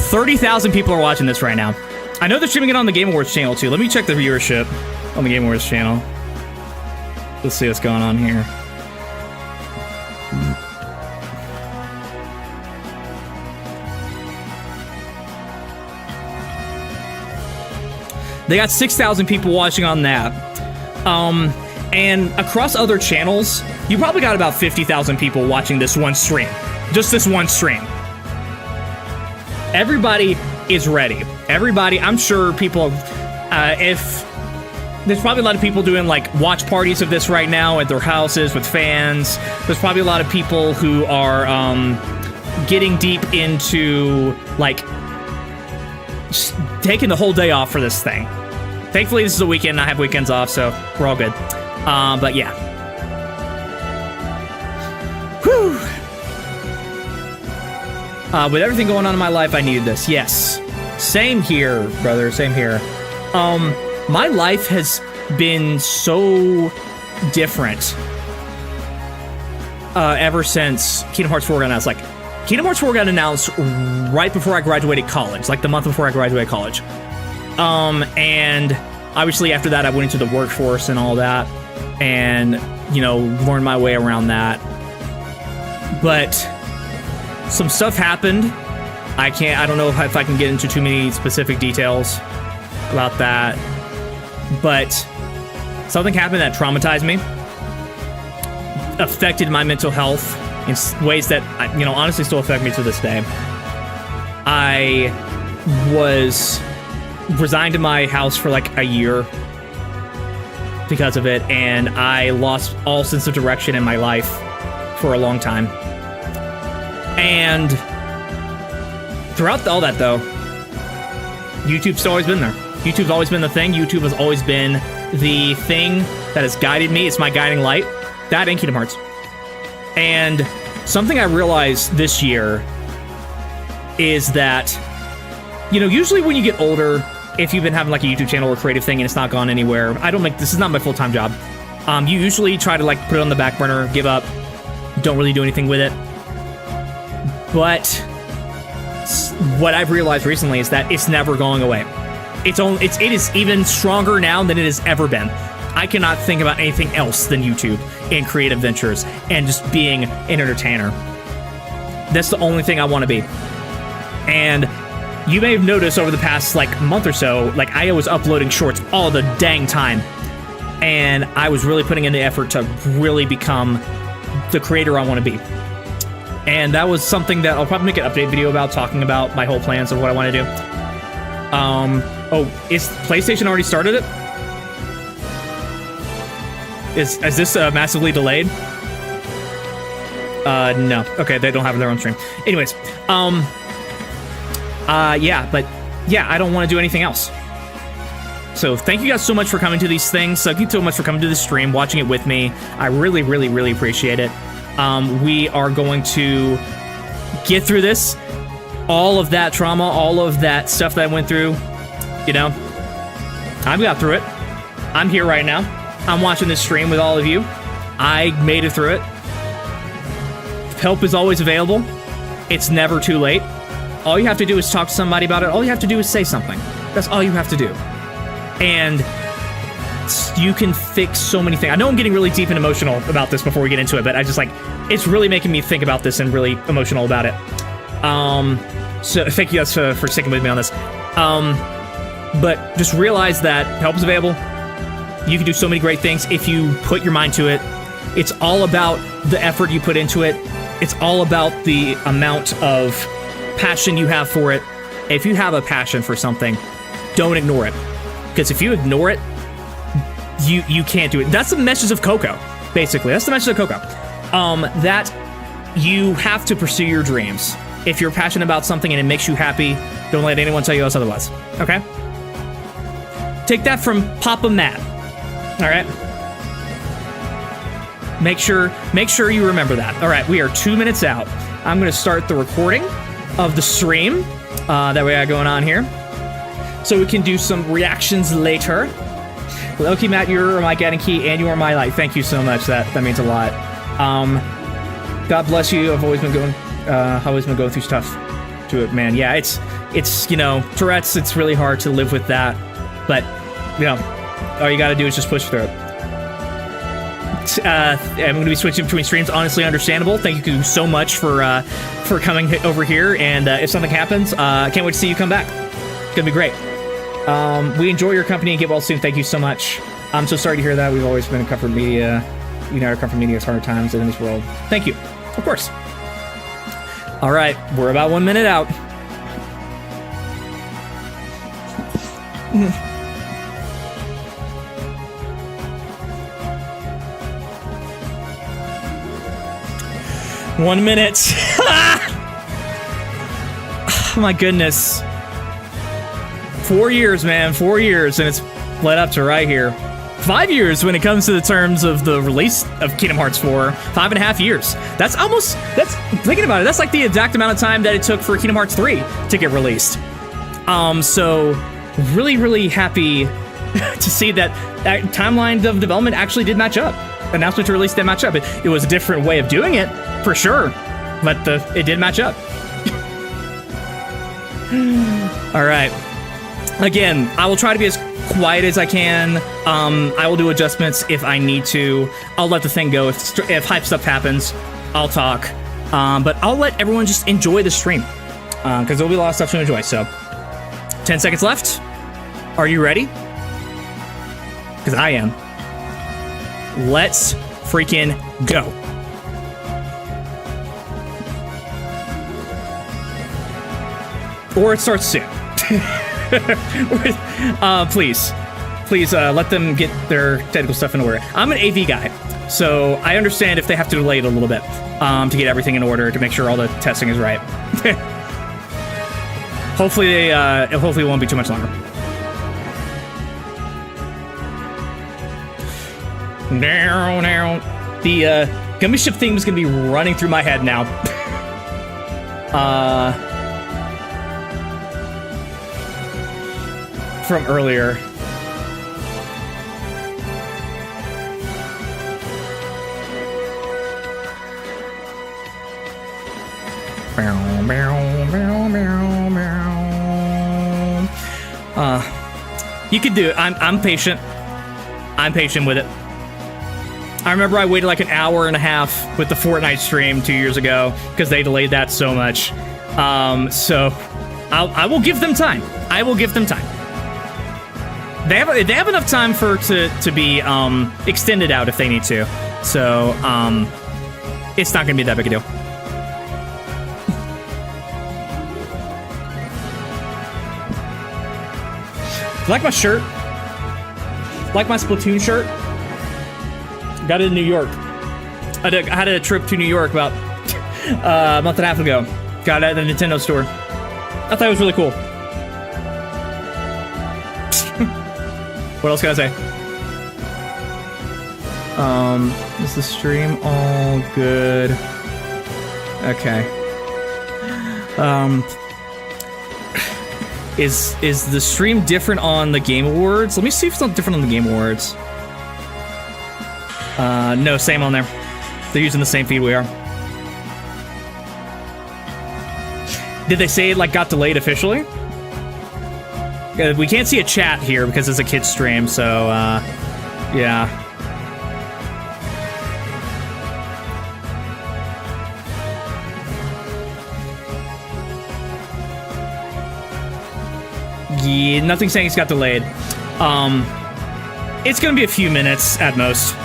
30,000 people are watching this right now. I know they're streaming it on the Game Awards channel, too. Let me check the viewership on the Game Awards channel. Let's see what's going on here. They got 6,000 people watching on that. And across other channels, you probably got about 50,000 people watching this one stream. Just this one stream. Everybody is ready. Everybody, I'm sure people, if there's probably a lot of people doing like watch parties of this right now at their houses with fans. There's probably a lot of people who are getting deep into like taking the whole day off for this thing. Thankfully, this is a weekend. I have weekends off, so we're all good. But yeah. Whew. With everything going on in my life, I needed this. Yes. Same here, brother. Same here. My life has been so different ever since Kingdom Hearts 4 got announced. Like, Kingdom Hearts 4 got announced right before I graduated college, like the month before I graduated college. And obviously after that I went into the workforce and all that and, you know, learned my way around that. But some stuff happened. I don't know if I can get into too many specific details about that. But something happened that traumatized me, affected my mental health in ways that, you know, honestly still affect me to this day. I was resigned to my house for like a year because of it, and I lost all sense of direction in my life for a long time. And throughout all that, though, YouTube's always been there. YouTube's always been the thing. YouTube has always been the thing that has guided me. It's my guiding light. That and Kingdom Hearts. And something I realized this year is that, you know, usually when you get older, if you've been having like a YouTube channel or creative thing and it's not gone anywhere, this is not my full-time job. You usually try to like put it on the back burner, give up, don't really do anything with it. But what I've realized recently is that it's never going away. It is even stronger now than it has ever been. I cannot think about anything else than YouTube in creative ventures and just being an entertainer. That's the only thing I want to be. And you may have noticed over the past like month or so, like I was uploading shorts all the dang time. And I was really putting in the effort to really become the creator I want to be. And that was something that I'll probably make an update video about, talking about my whole plans of what I want to do. Oh, is PlayStation already started it? Is this massively delayed? No. Okay, they don't have their own stream. Anyways, yeah, but yeah, I don't want to do anything else. So thank you guys so much for coming to these things. Thank you so much for coming to the stream, watching it with me. I really, really, really appreciate it. We are going to get through this. All of that trauma, all of that stuff that I went through, you know, I got through it. I'm here right now. I'm watching this stream with all of you. I made it through it. Help is always available. It's never too late. All you have to do is talk to somebody about it. All you have to do is say something. That's all you have to do. And you can fix so many things. I know I'm getting really deep and emotional about this before we get into it, but I just like, it's really making me think about this and really emotional about it. So thank you guys for sticking with me on this. But just realize that help is available. You can do so many great things if you put your mind to it. It's all about the effort you put into it. It's all about the amount of passion you have for it. If you have a passion for something, don't ignore it. Because if you ignore it, you can't do it. That's the message of Coco, basically. That's the message of Coco. That you have to pursue your dreams. If you're passionate about something and it makes you happy, don't let anyone tell you else otherwise. Okay? Take that from Papa Matt. All right? Make sure you remember that. All right, we are 2 minutes out. I'm going to start the recording of the stream that we got going on here, so we can do some reactions later. lowkeymatt, you're my guiding key, and you are my light. Thank you so much. That means a lot. God bless you. I've always been going through stuff to it, man. Yeah, it's you know, Tourette's. It's really hard to live with that, but you know, all you got to do is just push through it. I'm going to be switching between streams. Honestly, understandable. Thank you so much for coming over here. And if something happens, I can't wait to see you come back. It's going to be great. We enjoy your company and get well soon. Thank you so much. I'm so sorry to hear that. We've always been in comfort media. You know, our comfort media has hard times in this world. Thank you. Of course. All right. We're about 1 minute out. One minute. Oh my goodness. 4 years, man. 4 years, and it's led up to right here. 5 years when it comes to the terms of the release of Kingdom Hearts 4. 5.5 years. That's thinking about it, that's like the exact amount of time that it took for Kingdom Hearts 3 to get released. So really, really happy to see that timeline of development actually did match up. Announcement to release did match up. It was a different way of doing it, for sure, but it did match up. All right. Again, I will try to be as quiet as I can. I will do adjustments if I need to. I'll let the thing go. If hype stuff happens, I'll talk. But I'll let everyone just enjoy the stream, because there'll be a lot of stuff to enjoy. So, 10 seconds left. Are you ready? Because I am. Let's freaking go. Or it starts soon. Please let them get their technical stuff in order. I'm an AV guy, so I understand if they have to delay it a little bit to get everything in order to make sure all the testing is right. Hopefully it won't be too much longer. Now. The Gummy Ship theme is gonna be running through my head now. From earlier. You could do it. I'm patient. I'm patient with it. I remember I waited like an hour and a half with the Fortnite stream 2 years ago because they delayed that so much. So I will give them time. I will give them time. They have enough time for to be extended out if they need to. So it's not gonna be that big a deal. Like my shirt? Like my Splatoon shirt? Got it in New York. I had a trip to New York about a month and a half ago. Got it at the Nintendo store. I thought it was really cool. What else can I say? Is the stream all good? Okay. Is the stream different on the Game Awards? Let me see if it's not different on the Game Awards. No, same on there. They're using the same feed we are. Did they say it like got delayed officially? We can't see a chat here because it's a kid's stream, so yeah. Yeah, nothing saying it's got delayed. It's gonna be a few minutes at most.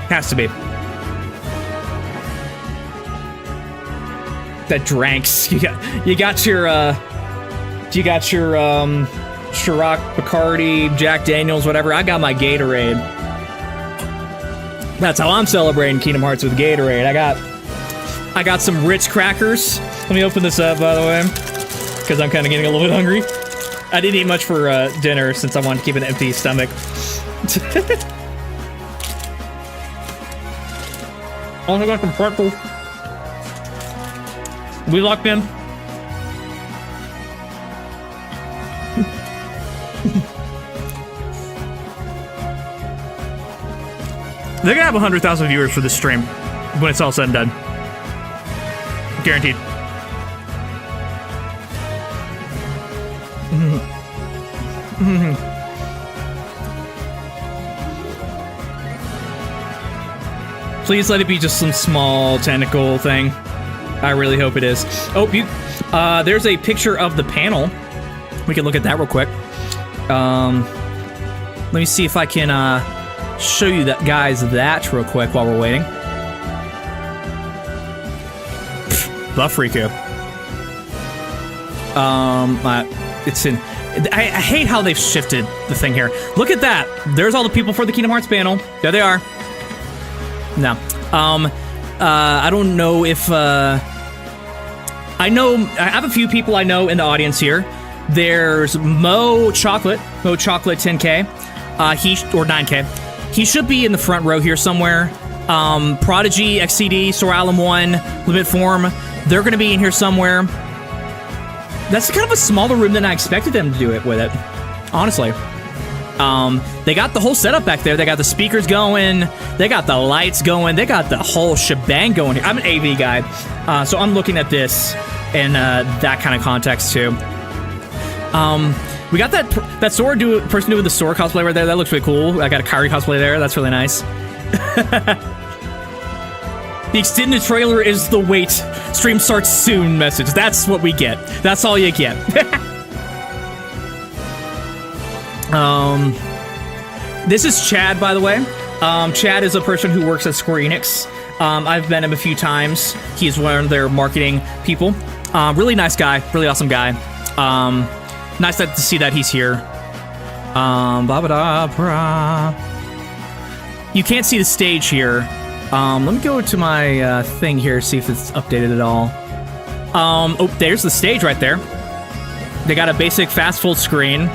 Has to be. That dranks. You got your Ciroc, Bacardi, Jack Daniels, whatever. I got my Gatorade. That's how I'm celebrating Kingdom Hearts, with Gatorade. I got some Ritz crackers. Let me open this up, by the way, because I'm kind of getting a little bit hungry. I didn't eat much for dinner since I wanted to keep an empty stomach. Also got some purple. We locked in. They're gonna have 100,000 viewers for this stream when it's all said and done. Guaranteed. Please let it be just some small technical thing. I really hope it is. Oh, there's a picture of the panel. We can look at that real quick. Let me see if I can show you that, guys, that real quick while we're waiting. Buffrico. It's in. I hate how they've shifted the thing here. Look at that. There's all the people for the Kingdom Hearts panel. There they are. No. I don't know if I have a few people I know in the audience here. There's Mo Chocolate 10K, or 9K. He should be in the front row here somewhere. Prodigy, XCD, Sor Alum 1, Limit Form, they're gonna be in here somewhere. That's kind of a smaller room than I expected them to do it with it, honestly. They got the whole setup back there. They got the speakers going. They got the lights going. They got the whole shebang going here. I'm an AV guy, so I'm looking at this in that kind of context too. We got that Sora person doing the Sora cosplay right there. That looks really cool. I got a Kairi cosplay there. That's really nice. The extended trailer is the wait. Stream starts soon message. That's what we get. That's all you get. This is Chad, by the way. Chad is a person who works at Square Enix. I've met him a few times. He's one of their marketing people. Really nice guy, really awesome guy. Nice to see that he's here. You can't see the stage here. Let me go to my thing here, see if it's updated at all. Oh, there's the stage right there. They got a basic fast full screen.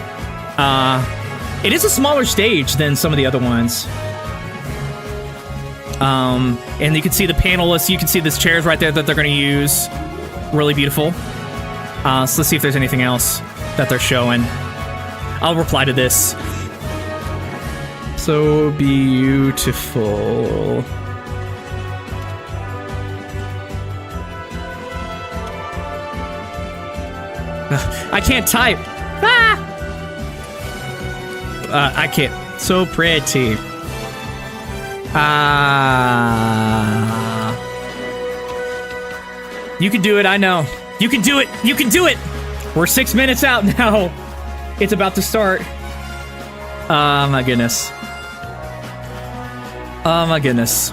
It is a smaller stage than some of the other ones. And you can see the panelists, you can see these chairs right there that they're going to use. Really beautiful. So let's see if there's anything else that they're showing. I'll reply to this. So beautiful. I can't type. Ah! I can't. So pretty. You can do it, I know. You can do it! You can do it! We're 6 minutes out now. It's about to start. Oh my goodness. Oh my goodness.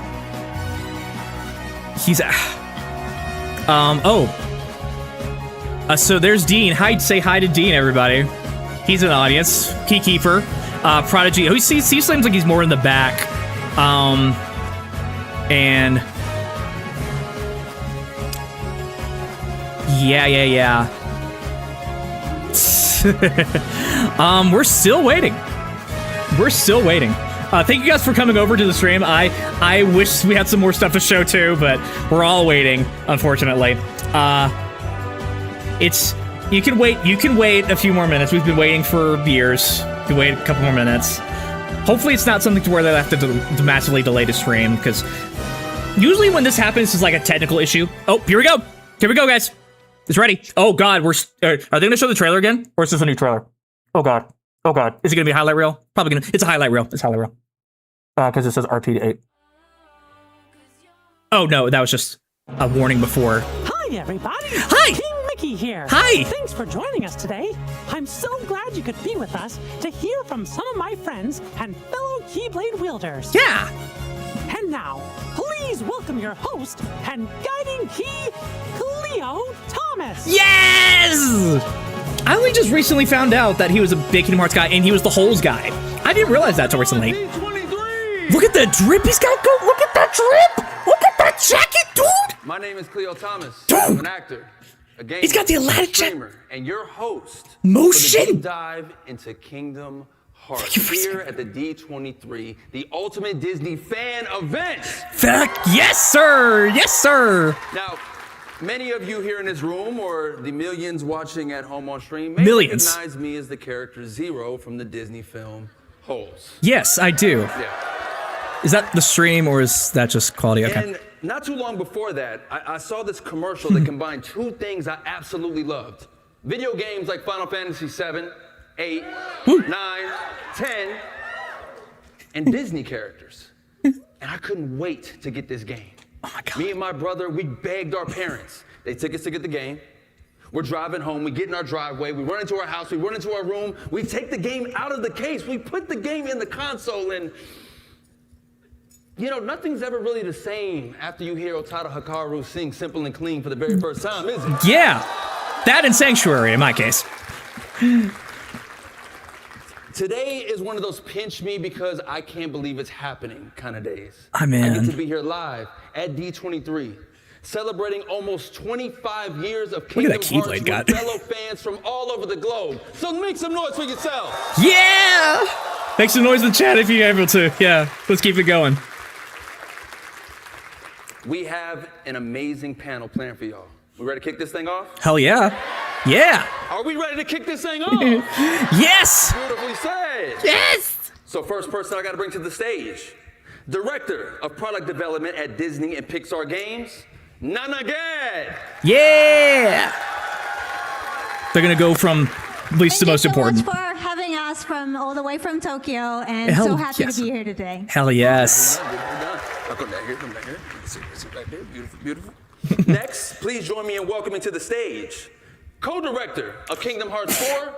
He's... so there's Dean. Say hi to Dean, everybody. He's an audience. Keykeeper. Prodigy. Oh, he seems like he's more in the back. And yeah. We're still waiting. Thank you guys for coming over to the stream. I wish we had some more stuff to show too, but we're all waiting, unfortunately. You can wait a few more minutes. We've been waiting for years. You can wait a couple more minutes. Hopefully it's not something to where they have to massively delay the stream, because usually when this happens, it's like a technical issue. Oh, here we go. Here we go, guys. It's ready. Oh, God. Are they going to show the trailer again? Or is this a new trailer? Oh, God. Oh, God. Is it going to be a highlight reel? Probably going to. It's a highlight reel. Because it says RP8. Oh, no. That was just a warning before. Hi, everybody. Hi. King Mickey here. Hi. Thanks for joining us today. I'm so glad you could be with us to hear from some of my friends and fellow Keyblade wielders. Yeah. And now, please welcome your host and guiding key, Cleo Thomas. Yes! I only just recently found out that he was a big Kingdom Hearts guy, and he was the Holes guy. I didn't realize that until recently. D23. Look at the drip he's got going. Look at that drip. Look at that jacket, dude. My name is Cleo Thomas. Dude. I'm an actor, a gamer, He's got the Aladdin streamer, and your host Motion. for the deep dive into Kingdom Hearts here at the D23, the ultimate Disney fan event. Yes, sir. Yes, sir. Now, many of you here in this room, or the millions watching at home on stream, may Millions. recognize me as the character Zero from the Disney film Holes. Yes, I do. Yeah. Is that the stream, or is that just quality? Okay. And not too long before that, I saw this commercial that combined two things I absolutely loved. Video games like Final Fantasy 7, 8, 9, 10, and Disney characters. And I couldn't wait to get this game. Oh my God. Me and my brother, we begged our parents. They took us to get the game. We're driving home, we get in our driveway, we run into our house, we run into our room, we take the game out of the case, we put the game in the console, and you know, nothing's ever really the same after you hear Otada Hikaru sing Simple and Clean for the very first time, is it? Yeah. That and Sanctuary, in my case. Today is one of those pinch me because I can't believe it's happening kind of days. I mean, I get to be here live at D23, celebrating almost 25 years of Kingdom Hearts with fellow fans from all over the globe. So make some noise for yourself. Yeah! Make some noise in the chat if you're able to. Yeah, let's keep it going. We have an amazing panel planned for y'all. We ready to kick this thing off? Hell yeah. Yeah. Are we ready to kick this thing off? Yes! Beautifully said. Yes! So first person I got to bring to the stage, Director of Product Development at Disney and Pixar Games, Nana Gad. Yeah! They're gonna go from least to most important. Thank you so much for having us from all the way from Tokyo, and so happy to be here today. Hell yes. I'll come down here, Sit right there, beautiful, beautiful. Next, please join me in welcoming to the stage, Co-Director of Kingdom Hearts 4,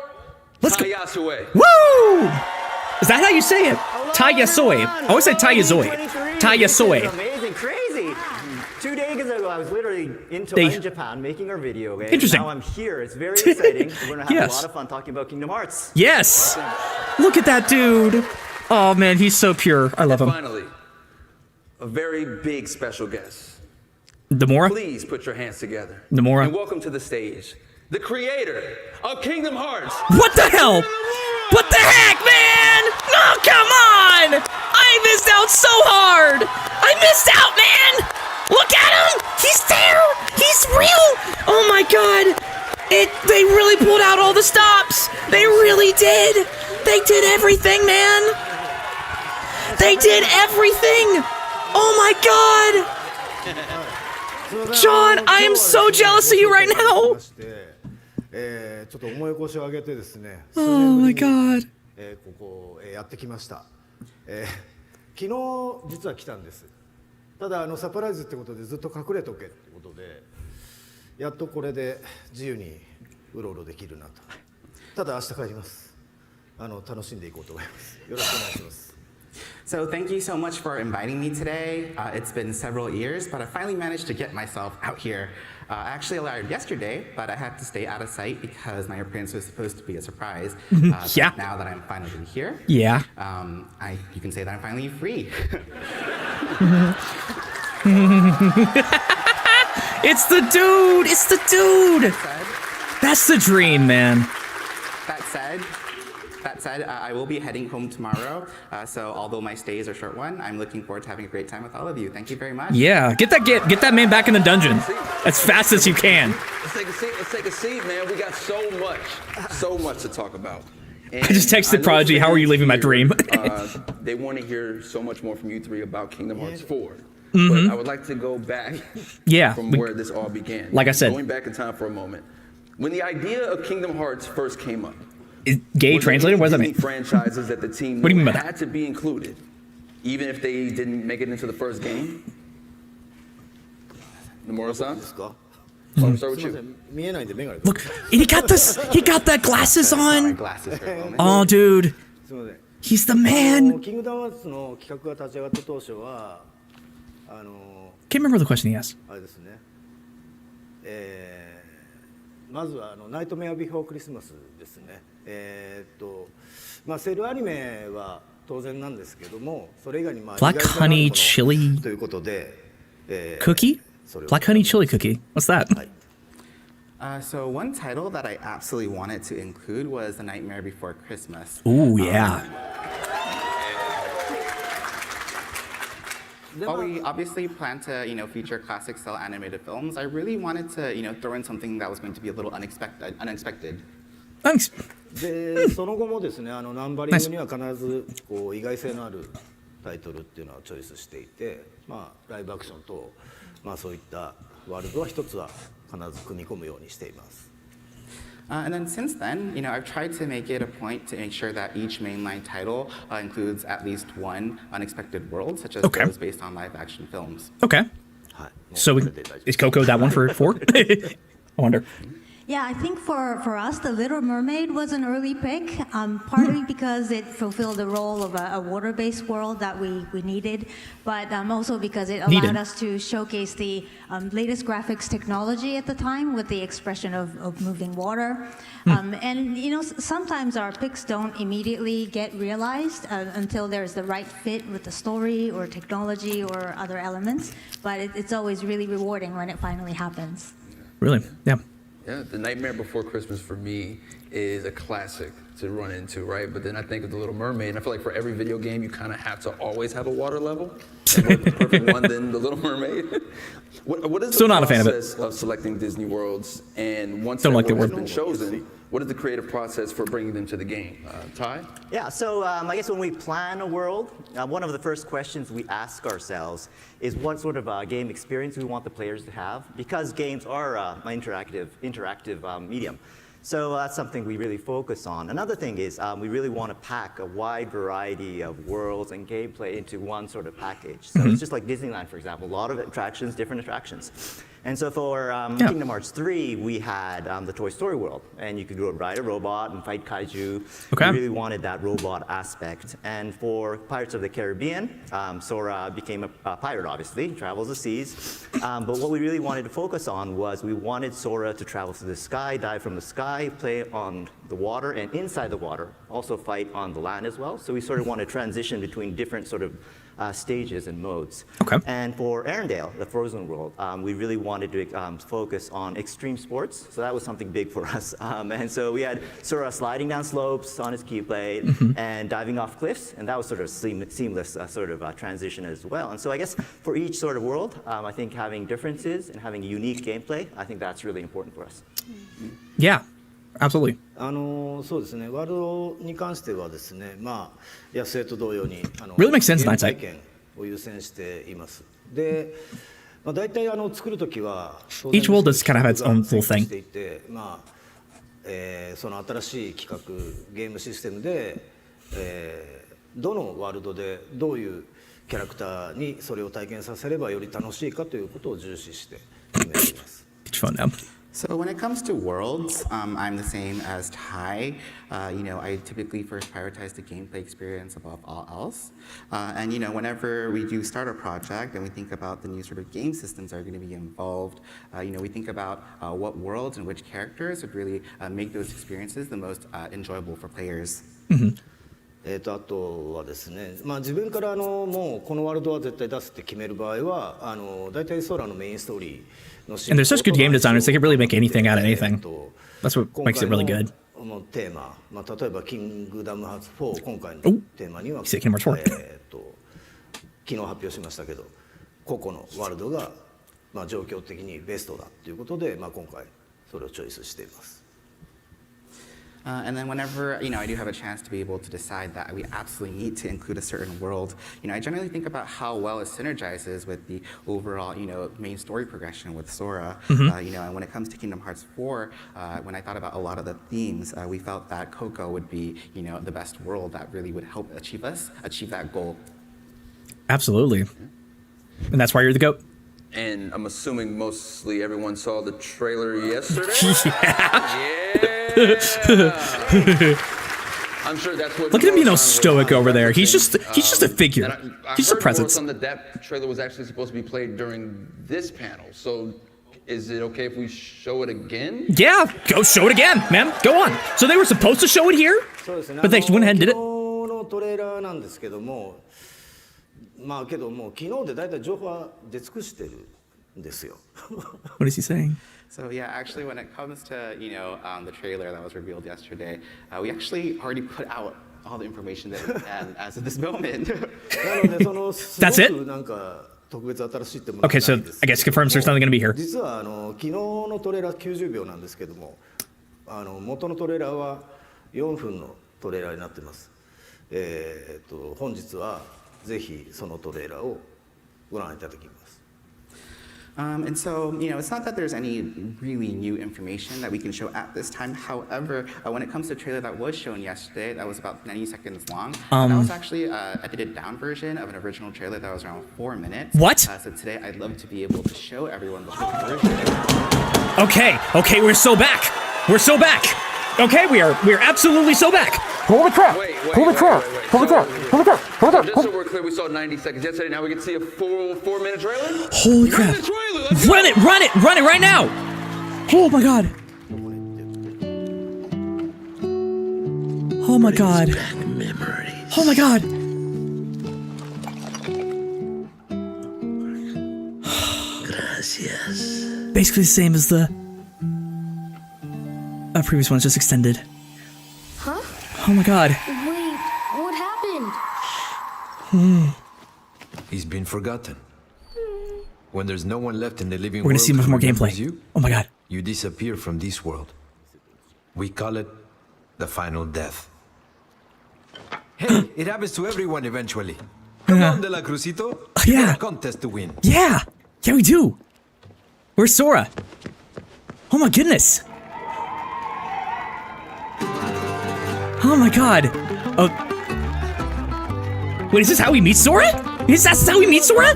Let's go. Yasue. Woo! Is that how you say it? Tayasoy. I always say Tayasoy. Tayasoy. Amazing, crazy. 2 days ago, I was literally in Japan making our video game. Interesting. Now I'm here. It's very exciting. We're going to have Yes. a lot of fun talking about Kingdom Hearts. Yes. Look at that dude. Oh, man, he's so pure. I love him. Finally, a very big special guest. Demora? Please put your hands together. Nomura. And welcome to the stage, the creator of Kingdom Hearts. What the hell? What the heck, man? No, come on! I missed out so hard! I missed out, man! Look at him! He's there! He's real! Oh my god! They really pulled out all the stops! They really did! They did everything, man! They did everything! Oh my god! John, I am so jealous of you right now! ちょっと重い腰を上げてですね。 Oh my god. ここやってきました。昨日実は来たんです。ただサプライズってことでずっと隠れとけってことで、やっとこれで自由にうろうろできるなと。ただ明日帰ります。楽しんでいこうと思います。よろしくお願いします。 So thank you so much for inviting me today. It's been several years, but I finally managed to get myself out here. I actually arrived yesterday, but I had to stay out of sight because my appearance was supposed to be a surprise. Yeah. But now that I'm finally here, Yeah. You can say that I'm finally free. It's the dude! It's the dude! That's the dream, man. That said, I will be heading home tomorrow. So although my stay is a short one, I'm looking forward to having a great time with all of you. Thank you very much. Yeah, get that man back in the dungeon as fast as you can. Let's take a seat. Let's take a seat, man. We got so much to talk about. And I just texted Prodigy, how are you leaving my dream? They want to hear so much more from you three about Kingdom Hearts 4. Mm-hmm. But I would like to go back from where this all began. Like I said. Going back in time for a moment. When the idea of Kingdom Hearts first came up, gay translator? What does that mean? Franchises that the team What do you mean by that? had to be included, even if they didn't make it into the first game. Nomura-san? I'll start with you. 見えないんで眼鏡。 Look, he got the glasses My on. glasses for a moment. Oh, dude. すみません。 He's the man. キングダムハーツの企画が立ち上がった当初は Can't remember the question he asked. あれですね。まずはナイトメアビフォークリスマスですね。まあセルアニメは当然なんですけども、それ以外にまあ Black honey chili ということで、cookie? Black honey chili cookie. What's that? So one title that I absolutely wanted to include was The Nightmare Before Christmas. Ooh, yeah. While we obviously plan to, feature classic style animated films, I really wanted to, throw in something that was going to be a little unexpected. Thanks. でその後もですね、ナンバリングには必ずこう意外性のあるタイトルっていうのはチョイスしていて、まあライブアクションとまあそういったワールドは一つは必ず組み込むようにしています。And then since then, I've tried to make it a point to make sure that each mainline title includes at least one unexpected world, such as those based on live-action films. Okay. So is Coco that one for 4? I wonder. Yeah, I think for us, The Little Mermaid was an early pick, partly because it fulfilled the role of a water-based world that we needed, but also because it allowed us to showcase the latest graphics technology at the time with the expression of moving water. And, sometimes our picks don't immediately get realized until there's the right fit with the story or technology or other elements, but it's always really rewarding when it finally happens. Really? Yeah. Yeah, The Nightmare Before Christmas for me is a classic to run into, right? But then I think of The Little Mermaid, and I feel like for every video game, you kind of have to always have a water level. And what the perfect one than The Little Mermaid? What is the process of selecting Disney worlds? And once that world has been chosen, what is the creative process for bringing them to the game? Ty? Yeah, so I guess when we plan a world, one of the first questions we ask ourselves is what sort of game experience we want the players to have, because games are an interactive medium. So that's something we really focus on. Another thing is we really want to pack a wide variety of worlds and gameplay into one sort of package. So it's just like Disneyland, for example, a lot of attractions, different attractions. And so for Kingdom Hearts 3, we had the Toy Story world, and you could go ride a robot and fight kaiju. Okay. We really wanted that robot aspect. And for Pirates of the Caribbean, Sora became a pirate, obviously, travels the seas. But what we really wanted to focus on was we wanted Sora to travel through the sky, dive from the sky, play on the water, and inside the water, also fight on the land as well. So we sort of want to transition between different sort of stages and modes. Okay. And for Arendelle, the Frozen world, we really wanted to focus on extreme sports. So that was something big for us. And so we had Sora sliding down slopes on his keyblade and diving off cliffs. And that was sort of seamless sort of transition as well. And so I guess for each sort of world, I think having differences and having unique gameplay, I think that's really important for us. Yeah, absolutely. そうですね、ワールドに関してはですね、まあ、野生と同様に、Really makes sense, ゲーム Nightside. 体験を優先しています。で、まあ、大体作るときは、 Each world does kind of have its own little して thing. いて、まあその新しい企画、ゲームシステムで、どのワールドでどういうキャラクターにそれを体験させればより楽しいかということを重視して決めています。 Get your phone down. So when it comes to worlds, I'm the same as Ty. I typically first prioritize the gameplay experience above all else. And whenever we do start a project and we think about the new sort of game systems that are going to be involved, we think about what worlds and which characters would really make those experiences the most enjoyable for players. あとはですね、まあ、自分からもうこのワールドは絶対出すって決める場合は大体ソラのメインストーリーのシーン And they're such good game designers, they can really make anything out of anything. That's what makes it really good. 今回のテーマ、まあ、例えばキングダムハーツ4、今回のテーマには、He said Kingdom Hearts 4. 昨日発表しましたけど、個々のワールドが、まあ、状況的にベストだということで、まあ、今回それをチョイスしています。And then whenever, I do have a chance to be able to decide that we absolutely need to include a certain world, I generally think about how well it synergizes with the overall, main story progression with Sora. And when it comes to Kingdom Hearts 4, when I thought about a lot of the themes, we felt that Coco would be, the best world that really would help achieve that goal. Absolutely. And that's why you're the GOAT. And I'm assuming mostly everyone saw the trailer yesterday? I'm sure that's what. Look at him being all stoic over there. He's just a figure. He's just a presence. On that trailer was actually supposed to be played during this panel. So is it okay if we show it again? Yeah, go show it again, man. Go on. So they were supposed to show it here, but they went ahead and did it. 昨日のトレーラーなんですけども、まあけどもう昨日で大体情報は出尽くしてるんですよ。What is he saying? So yeah, actually, when it comes to the trailer that was revealed yesterday, we actually already put out all the information that we can as of this moment. That's it? なんか特別新しいってものは Okay, ない so です I guess confirms there's nothing going to be here. 実は昨日のトレーラー90秒なんですけども、元のトレーラーは4分のトレーラーになってます。本日はぜひそのトレーラーをご覧いただきます。And so, it's not that there's any really new information that we can show at this time. However, when it comes to the trailer that was shown yesterday, that was about 90 seconds long. That was actually an edited down version of an original trailer that was around 4 minutes. What? So today, I'd love to be able to show everyone the full version. Okay, we're so back. We're so back. Okay, we're absolutely so back. Holy crap! Holy crap! Holy crap! Holy crap! Holy crap! Just so we're clear, we saw 90 seconds yesterday. Now we can see a full 4-minute trailer? Holy crap! Run it right now! Oh my god! Oh my god! Oh my god! Gracias. Basically the same as the previous one's just extended. Huh? Oh my god. Wait, what happened? He's been forgotten. When there's no one left in the living We're gonna world see much who more remembers gameplay. you, Oh my god. you disappear from this world. We call it the final death. Hey, it happens to everyone eventually. Come on, De La Cruzito. We yeah. got a contest to win. Yeah, we do. Where's Sora? Oh my goodness. Oh my god. Oh. Wait, is this how we meet Sora? Is that how we meet Sora?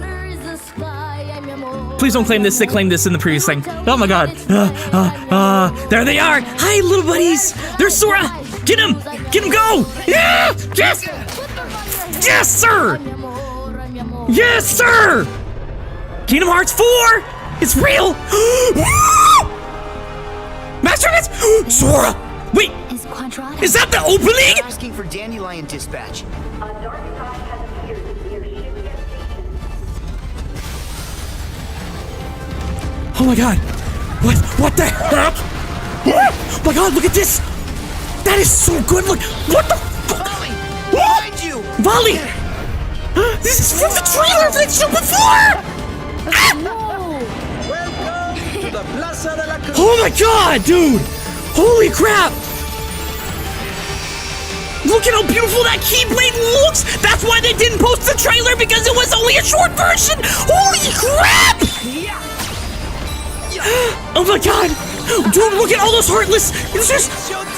Please don't claim this. They claimed this in the previous thing. Oh my god. There they are. Hi, little buddies. There's Sora. Get him. Get him, go. Yeah. Yes. Yes, sir. Yes, sir. Kingdom Hearts 4. It's real. Master Ants. Sora. Wait. Is that the opening? Asking for Dandelion dispatch. Oh my god. What the heck? Oh my god, look at this. That is so good. Look. What the fuck? Behind you. Volley. This is from the trailer of that show before. Oh my god, dude. Holy crap. Look at how beautiful that Keyblade looks! That's why they didn't post the trailer, because it was only a short version! Holy crap! Oh my god! Dude, look at all those heartless...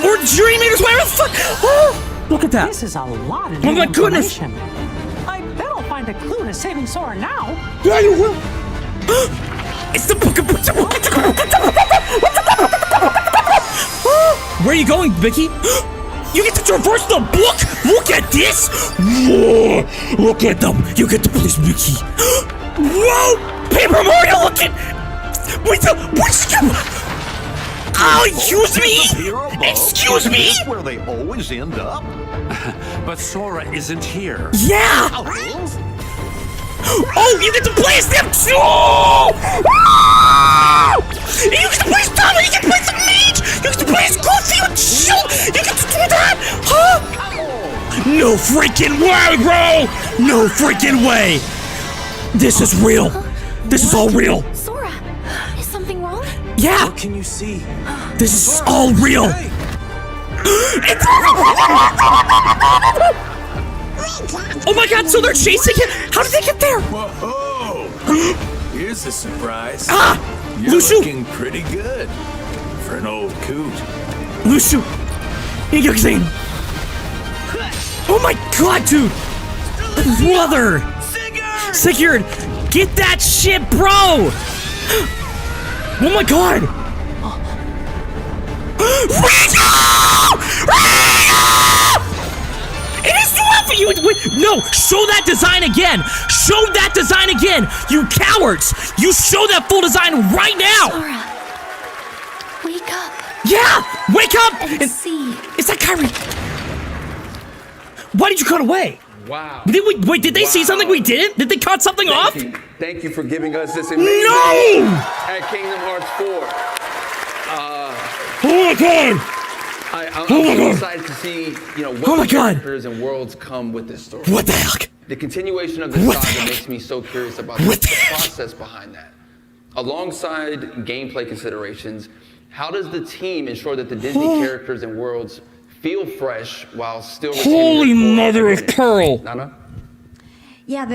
or Dreamers, whatever the fuck! Oh, look at that! This is a lot of Oh my goodness! I bet I'll find a clue to saving Sora now. Yeah, you will! It's the book of... Where are you going, Vicky? You get to traverse the book! Look at this! Whoa! Look at them! You get to place Mickey! Whoa! Paper Mario, look at... Wait, oh, excuse me! Excuse me! That's where they always end up. But Sora isn't here. Yeah! Oh, you get to place them too! You get to place Donald, you get to place the Mage! You get to place Goofy and Shield! You get to do that! Huh? No freaking way, bro! No freaking way! This is real! This is all real! Sora, is something wrong? Yeah! What can you see? This is all real! Oh my god, so they're chasing him? How did they get there? Whoa! Here's a surprise. You're Lucio! looking pretty good for an old coot. Lucio! Oh my god, dude! Brother! Sigurd! Get that shit, bro! Oh my god! It is too hard for you! No! Show that design again! Show that design again! You cowards! You show that full design right now! Sora, wake up. Yeah! Wake up! And see. Is that Kyrie? Why did you cut away? Wow. Did they see something we didn't? Did they cut something off? Thank you for giving us this amazing No! at Kingdom Hearts 4. Oh my god! I'm so excited to see, what characters and worlds come with this story. What the heck? The continuation of this saga makes me so curious about the process behind that. Alongside gameplay considerations, how does the team ensure that the Disney characters and worlds feel fresh while still retaining Holy their core mother of identity? pearl! Nana? Yeah,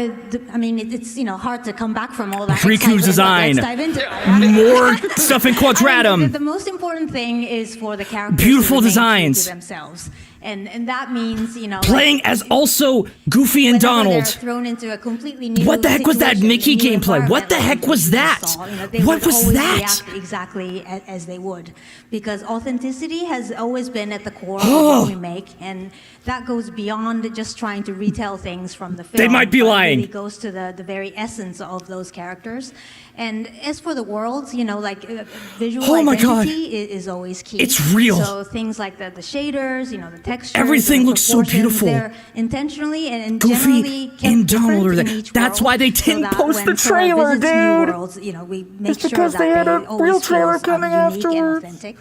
I mean, it's hard to come back from all that. Riku's design. Let's dive into it. More stuff in Quadratum. I mean, the most important thing is for the characters Beautiful to remain designs. true to themselves. And that means, Playing as also Goofy and Donald. Thrown into a completely new What the heck was that situation, Mickey new gameplay? What the heck was that? they What would was always that? react exactly as they would, because authenticity has always been at the core of Oh. what we make, and that goes beyond just trying to retell things from the film. They might be but lying. Really goes to the very essence of those characters. And as for the worlds, visual Oh my God. identity is always key. It's real. So things like the shaders, the textures, Everything the looks so proportions, beautiful. They're intentionally and Goofy generally kept and Donald are different there. in each That's world, why they so didn't that post when the Sora trailer, visits new dude. worlds, we make It's sure because that they had a always real trailer feels, coming unique afterwards. and authentic.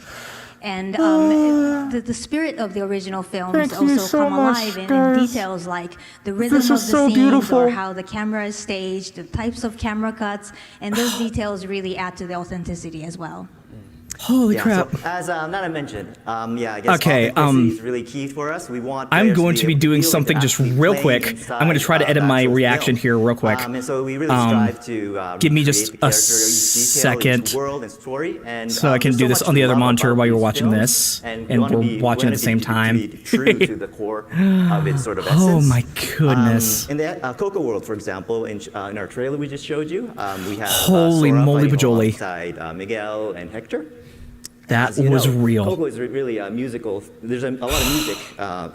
And the spirit of the original films Thank you also so come much, alive in guys. details like the rhythm This of is the so scenes beautiful. or how the camera is staged, the types of camera cuts, and those details really add to the authenticity as well. Holy crap. So as Nana mentioned, I guess okay, authenticity is really key for us. We want I'm going to be doing something just real quick. I'm going to try to edit my reaction here real quick. And so we really strive to give me just a second world and story, and so I can do this on the other monitor while you're watching this, and we're watching at the same time. True to the core of its sort of essence. Oh my goodness. In the Coco world, for example, in our trailer we just showed you, we have Holy Sora moly fighting bajoli. alongside Miguel and Hector. That was real. Coco is really a musical. There's a lot of music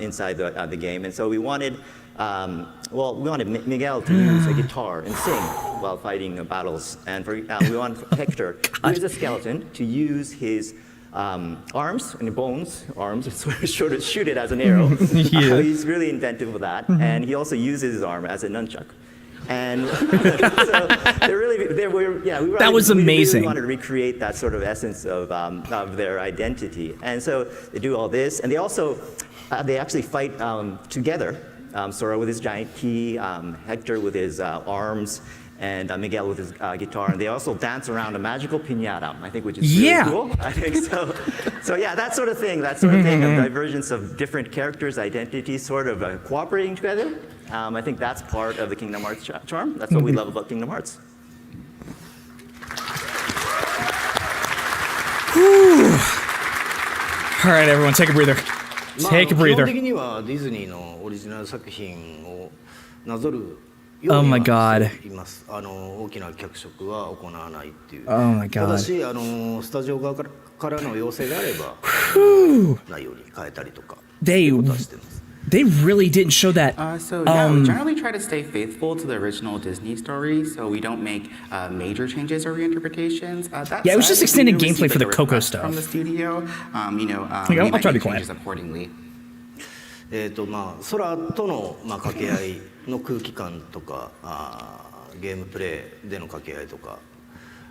inside the game, and so we wanted, Miguel to use a guitar and sing while fighting battles, and we want Hector, who is a skeleton, to use his arms and arms, sort of shoot it as an arrow. Yeah. He's really inventive with that, and he also uses his arm as a nunchuck. And so that was amazing. We wanted to recreate that sort of essence of their identity, and so they do all this, and they also they actually fight together. Sora with his giant key, Hector with his arms, and Miguel with his guitar, and they also dance around a magical piñata, I think, which is really cool. I think so. So yeah, that sort of thing, of divergence of different characters' identities, sort of cooperating together. I think that's part of the Kingdom Hearts charm. That's what we love about Kingdom Hearts. All right, everyone, take a breather. Take a breather. Oh my god. Oh my god. They really didn't show that. We generally try to stay faithful to the original Disney story, so we don't make major changes or reinterpretations. It was just extended gameplay for the Coco stuff. From the studio, I'll try to be quiet. Accordingly. 空との掛け合いの空気感とかゲームプレイでの掛け合いとか、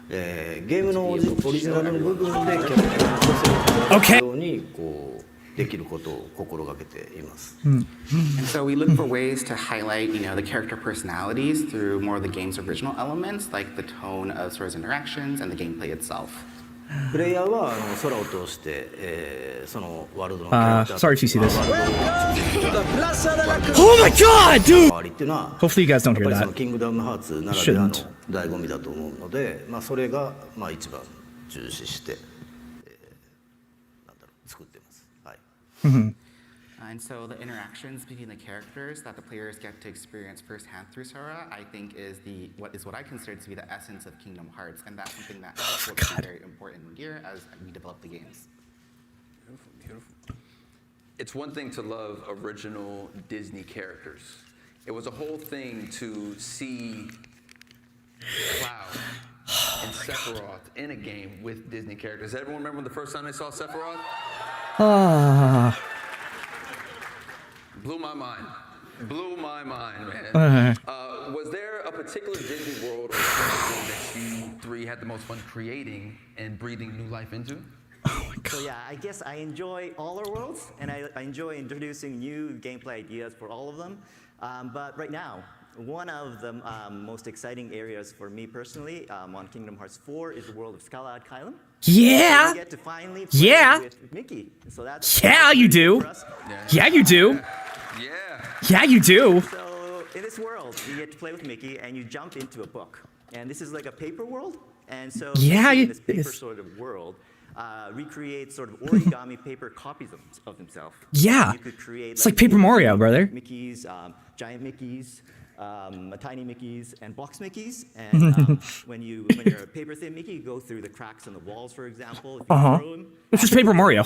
ゲームのオリジナルの部分でキャラクターの個性をようにこうできることを心がけています。And so we look for ways to highlight, the character personalities through more of the game's original elements, like the tone of Sora's interactions and the gameplay itself. プレイヤーは空を通して、そのワールドのキャラクター sorry if you see this. Oh my god, dude! Hopefully you guys don't hear やっぱりそ that. のキングダムハーツならではの醍醐味だと思うので、それが一番重視して、作ってます。はい。And so the interactions between the characters that the players get to experience firsthand through Sora, I think is what I consider to be the essence of Kingdom Hearts, and that's something that will be very important here as we develop the games. Beautiful. It's one thing to love original Disney characters. It was a whole thing to see Cloud and Sephiroth in a game with Disney characters. Does everyone remember the first time they saw Sephiroth? Blew my mind. Blew my mind, man. Was there a particular Disney world or character that you three had the most fun creating and breathing new life into? Oh my god. So yeah, I guess I enjoy all our worlds, and I enjoy introducing new gameplay ideas for all of them. But right now, one of the most exciting areas for me personally on Kingdom Hearts 4 is the world of Scarlet Island. Yeah. We get to finally play with Mickey. So that's you do. Yeah, you do. Yeah, you do. So in this world, you get to play with Mickey, and you jump into a book. And this is like a paper world. And so in this paper sort of world, recreate sort of origami paper copies of himself. Yeah. You could create it's like Paper Mario, brother. Mickeys, giant Mickeys, tiny Mickeys, and box Mickeys. And when you're a paper thin Mickey, you go through the cracks in the walls, for example. If you throw them, it's just Paper Mario.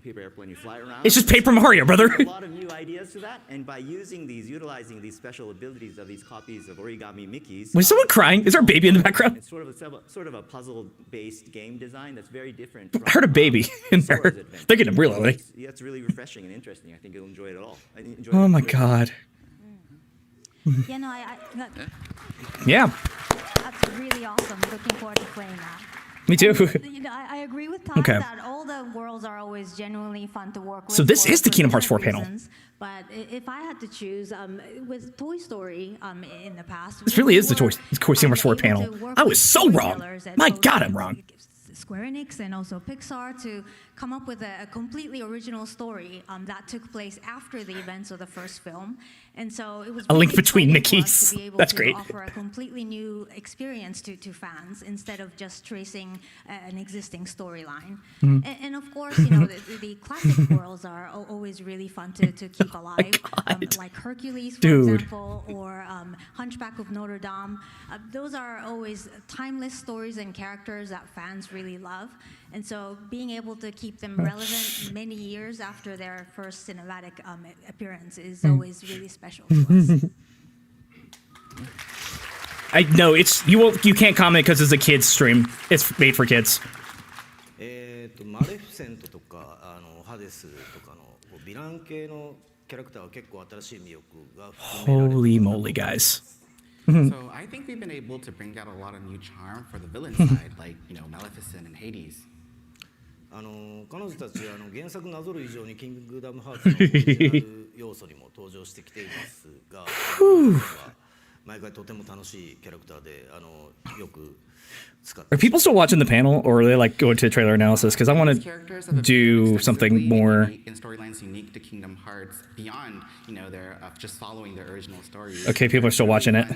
Paper airplane, you fly around. It's just Paper Mario, brother. A lot of new ideas to that, and by utilizing these special abilities of these copies of origami Mickeys. Was someone crying? Is there a baby in the background? It's sort of a puzzle-based game design that's very different. I heard a baby in there. They're getting real early. Yeah, it's really refreshing and interesting. I think you'll enjoy it all. Oh my god. Yeah, Yeah. That's really awesome. Looking forward to playing that. Me too. I agree with Todd that all the worlds are always genuinely fun to work with. So this is the Kingdom Hearts 4 panel. But if I had to choose, with Toy Story in the past, this really is the Kingdom Hearts 4 panel. I was so wrong. My god, I'm wrong. Square Enix and also Pixar to come up with a completely original story that took place after the events of the first film. And so it was A really link between exciting for us Mickeys. to be able That's to great. offer a completely new experience to fans instead of just tracing an existing storyline. And of course, the classic worlds are always really fun to keep alive, like Hercules, for example, or Hunchback of Notre Dame. Those are always timeless stories and characters that fans really love. And so being able to keep them relevant many years after their first cinematic appearance is always really special to us. I know you can't comment because it's a kids stream. It's made for kids. マレフィセントとかハデスとかのヴィラン系のキャラクターは結構新しい魅力が含められてる。 Holy moly, guys. So I think we've been able to bring out a lot of new charm for the villain side, like, Maleficent and Hades. 彼女たち原作なぞる以上にキングダムハーツのオリジナル要素にも登場してきていますが、毎回とても楽しいキャラクターでよく使って。 Are people still watching the panel, or are they like going to trailer analysis? Because I want to do something more. In storylines unique to Kingdom Hearts beyond, their just following their original stories. Okay, people are still watching it.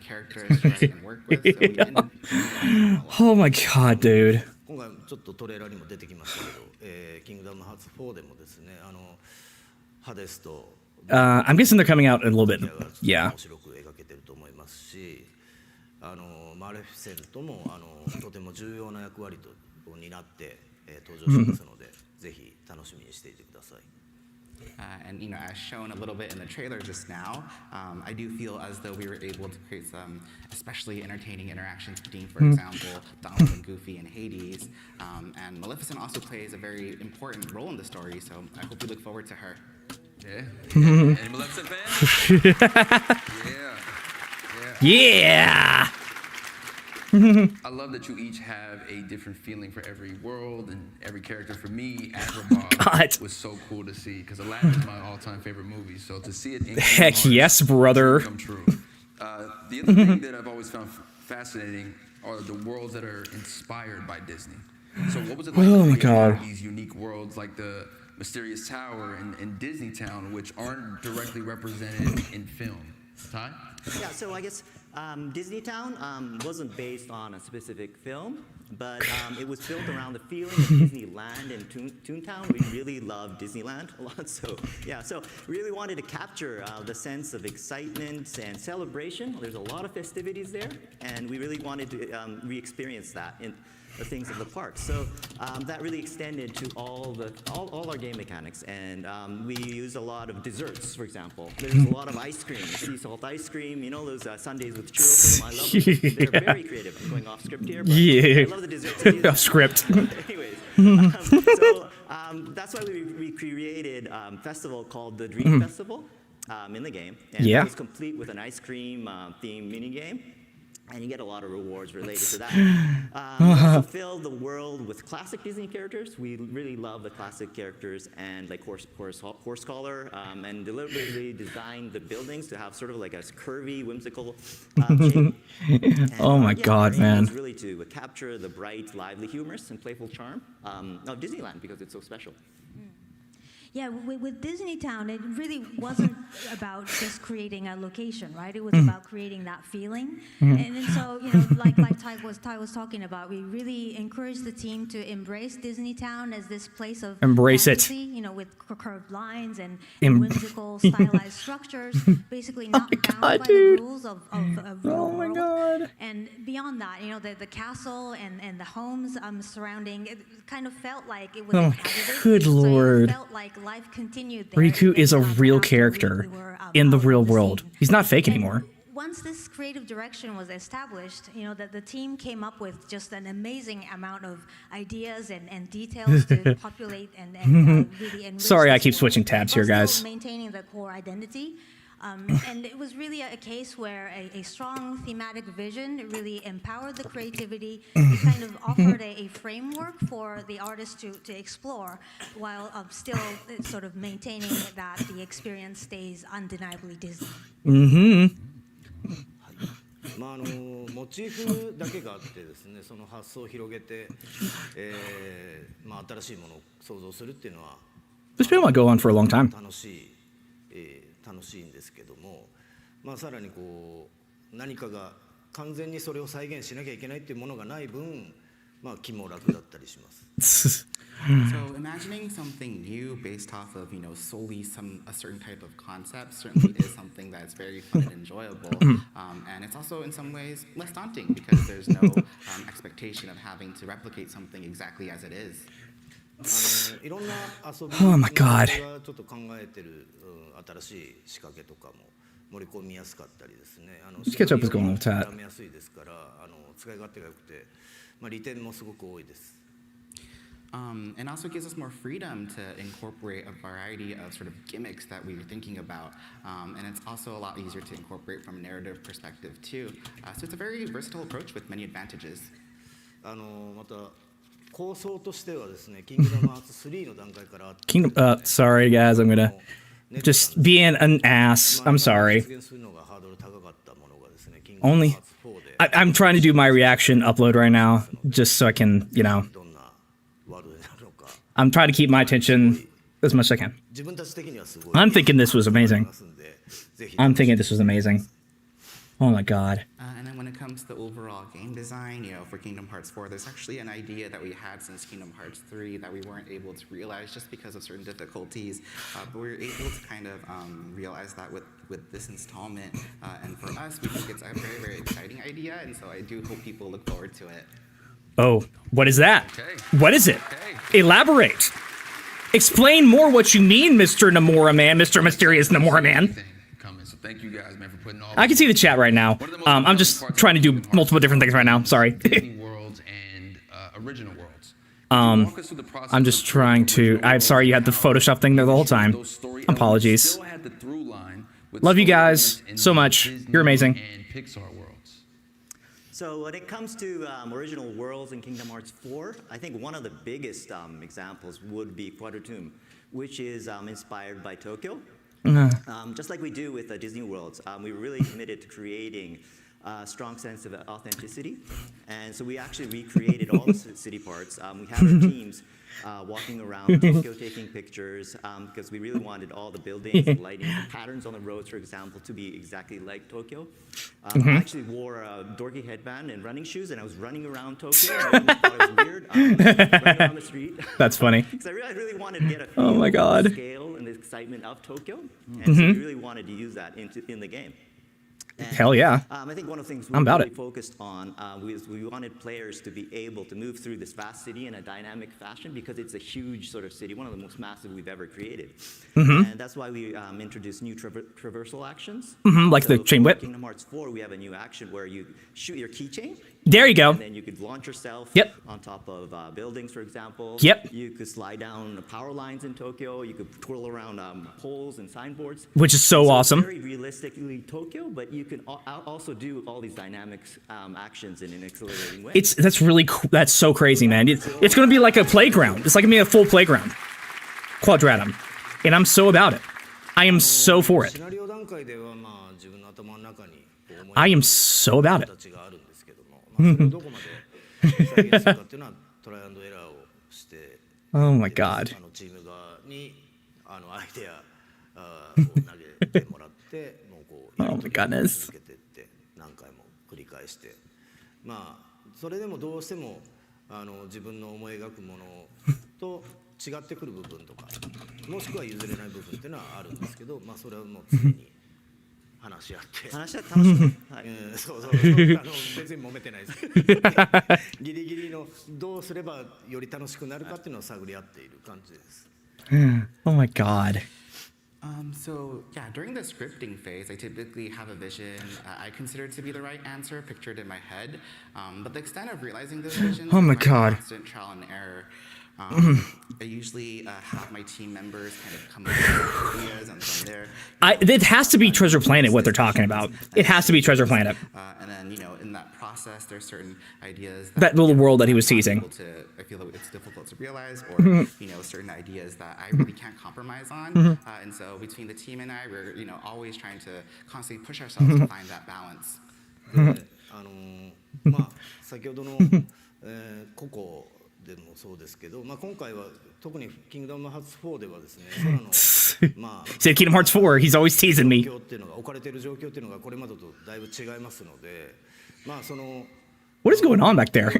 Characters to write and work with. So Oh my god, dude. 今回ちょっとトレーラーにも出てきましたけど、キングダムハーツ4でもですね、ハデスと I'm guessing they're coming out in a little bit. Yeah. 面白く描けてると思いますし、マレフィセントもとても重要な役割を担って登場しますので、ぜひ楽しみにしていてください。 And as shown a little bit in the trailer just now, I do feel as though we were able to create some especially entertaining interactions between, for example, Donald and Goofy and Hades. And Maleficent also plays a very important role in the story, so I hope you look forward to her. Yeah. Any Maleficent fans? Yeah. Yeah. I love that you each have a different feeling for every world and every character. For me, Agrabah was so cool to see because Aladdin is my all-time favorite movie. So to see it in Heck yes, brother. come true. The other thing that I've always found fascinating are the worlds that are inspired by Disney. So what was it like Oh my creating God. these unique worlds like the Mysterious Tower in Disney Town, which aren't directly represented in film? Ty? Yeah, so I guess Disney Town wasn't based on a specific film, but it was built around the feeling of Disneyland and Toontown. We really love Disneyland a lot, so yeah, so we really wanted to capture the sense of excitement and celebration. There's a lot of festivities there, and we really wanted to re-experience that in the things of the park. So that really extended to all our game mechanics, and we use a lot of desserts, for example. There's a lot of ice cream, sea salt ice cream. Those sundaes with churro cream. I love them. They're very creative. I'm going off script here, but I love the desserts. Off script. Anyways, so that's why we created a festival called the Dream Festival in the game, and it was complete with an ice cream themed mini game. And you get a lot of rewards related to that. We also fill the world with classic Disney characters. We really love the classic characters and like Horse Collar, and deliberately designed the buildings to have sort of like a curvy, whimsical shape. And, oh my God, man! It's really to capture the bright, lively, humorous, and playful charm of Disneyland because it's so special. Yeah, with Disney Town, it really wasn't about just creating a location, right? It was about creating that feeling. And then so, like Ty was talking about, we really encouraged the team to embrace Disney Town as this place of fantasy, with curved lines and whimsical, stylized structures, basically not bound by the rules of real world. God. And beyond that, the castle and the homes surrounding, it kind of felt like it was inhabited. Good Lord. So it felt like life continued there. Riku is a real character in the real world. He's not fake anymore. Once this creative direction was established, that the team came up with just an amazing amount of ideas and details to populate and really enrich. Sorry, I keep switching tabs here, guys. Maintaining the core identity. And it was really a case where a strong thematic vision really empowered the creativity. It kind of offered a framework for the artist to explore while still sort of maintaining that the experience stays undeniably Disney. まあモチーフだけがあってですね、その発想を広げて、まあ新しいものを創造するっていうのは This video might go on for a long time. 楽しいんですけども、まあさらにこう何かが完全にそれを再現しなきゃいけないっていうものがない分、まあ気も楽だったりします。So imagining something new based off of, solely a certain type of concept certainly is something that's very fun and enjoyable. And it's also in some ways less daunting because there's no expectation of having to replicate something exactly as it is. いろんな遊び Oh my god. がちょっと考えてる新しい仕掛けとかも盛り込みやすかったりですね。Let's catch up what's going on with that. 絡みやすいですから、使い勝手が良くて、まあ利点もすごく多いです。And also gives us more freedom to incorporate a variety of sort of gimmicks that we were thinking about. And it's also a lot easier to incorporate from a narrative perspective too. So it's a very versatile approach with many advantages. また構想としてはですね、キングダムハーツ3の段階からあって、sorry guys, I'm gonna just be an ass. I'm sorry. Only I'm trying to do my reaction upload right now, just so I can, I'm trying to keep my attention as much as I can. I'm thinking this was amazing. Oh my god. And then when it comes to the overall game design, for Kingdom Hearts 4, there's actually an idea that we had since Kingdom Hearts 3 that we weren't able to realize just because of certain difficulties. But we were able to kind of realize that with this installment. And for us, we think it's a very, very exciting idea. And so I do hope people look forward to it. Oh, what is that? Okay. What is it? Okay. Elaborate. Explain more what you mean, Mr. Namora Man, Mr. Mysterious Namora Man. So thank you guys, man, for putting all I can see the chat right now. I'm just trying to do multiple different things right now. Sorry. worlds and original worlds. I'm just trying to. I'm sorry you had the Photoshop thing there the whole time. Apologies. Love you guys so much. You're amazing. So when it comes to original worlds in Kingdom Hearts 4, I think one of the biggest examples would be Quadratum, which is inspired by Tokyo. Just like we do with Disney Worlds, we were really committed to creating a strong sense of authenticity. And so we actually recreated all the city parts. We had our teams walking around Tokyo taking pictures because we really wanted all the buildings, the lighting, the patterns on the roads, for example, to be exactly like Tokyo. I actually wore a dorky headband and running shoes, and I was running around Tokyo. And I thought it was weird, running around the street. That's funny. Because I really wanted to get a feel of the scale and the excitement of Tokyo. And so we really wanted to use that in the game. And, hell yeah. I think one of the things we really focused on was we wanted players to be able to move through this vast city in a dynamic fashion because it's a huge sort of city, one of the most massive we've ever created. And that's why we introduced new traversal actions. Like the chain whip. In Kingdom Hearts 4, we have a new action where you shoot your keychain. There you go. And then you could launch yourself on top of buildings, for example. You could slide down the power lines in Tokyo. You could twirl around poles and signboards. Which is so awesome. Very realistically Tokyo, but you can also do all these dynamic actions in an accelerating way. That's really cool. That's so crazy, man. It's going to be like a playground. It's like going to be a full playground. Quadratum. And I'm so about it. I am so for it. I am so about it. Oh my god. Oh my goodness. まあそれでもどうしても自分の思い描くものと違ってくる部分とか、もしくは譲れない部分っていうのはあるんですけど、まあそれはもう常に話し合って楽しい、そう別に揉めてないです。ギリギリのどうすればより楽しくなるかっていうのを探り合っている感じです。Oh my god. So yeah, during the scripting phase, I typically have a vision I consider to be the right answer pictured in my head. But the extent of realizing this vision is constant trial and error. I usually have my team members kind of come up with ideas, and from there, it has to be Treasure Planet what they're talking about. It has to be Treasure Planet. And then in that process, there's certain ideas that little world that he was teasing. I feel that it's difficult to realize, or certain ideas that I really can't compromise on. And so between the team and I, we're always trying to constantly push ourselves to find that balance. まあ先ほどのココでもそうですけど、まあ今回は特にキングダムハーツ4ではですね、空のまあ Said Kingdom Hearts 4. He's always teasing me. 状況っていうのが置かれている状況っていうのがこれまでとだいぶ違いますので、まあその What is going on back there?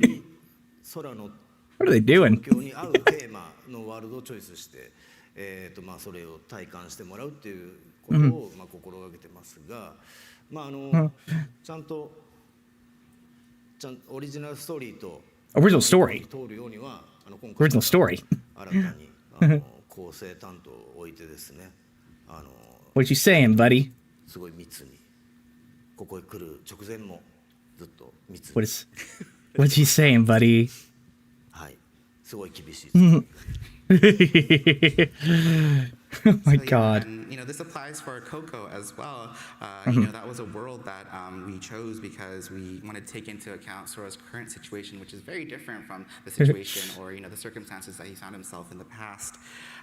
空の What are they doing? 状況に合うテーマのワールドをチョイスして、まあそれを体感してもらうっていうことをまあ心がけてますが、まあちゃんとオリジナルストーリーと Original story. 通るようには今回 Original story. 新たに構成担当を置いてですね、What you saying, buddy? すごい密にここへ来る直前もずっと密に What you saying, buddy? はいすごい厳しい。Oh my So, yeah, god. and, you know, this applies for Coco as well. You know, that was a world that we chose because we wanted to take into account Sora's current situation, which is very different from the situation or, you know, the circumstances that he found himself in the past.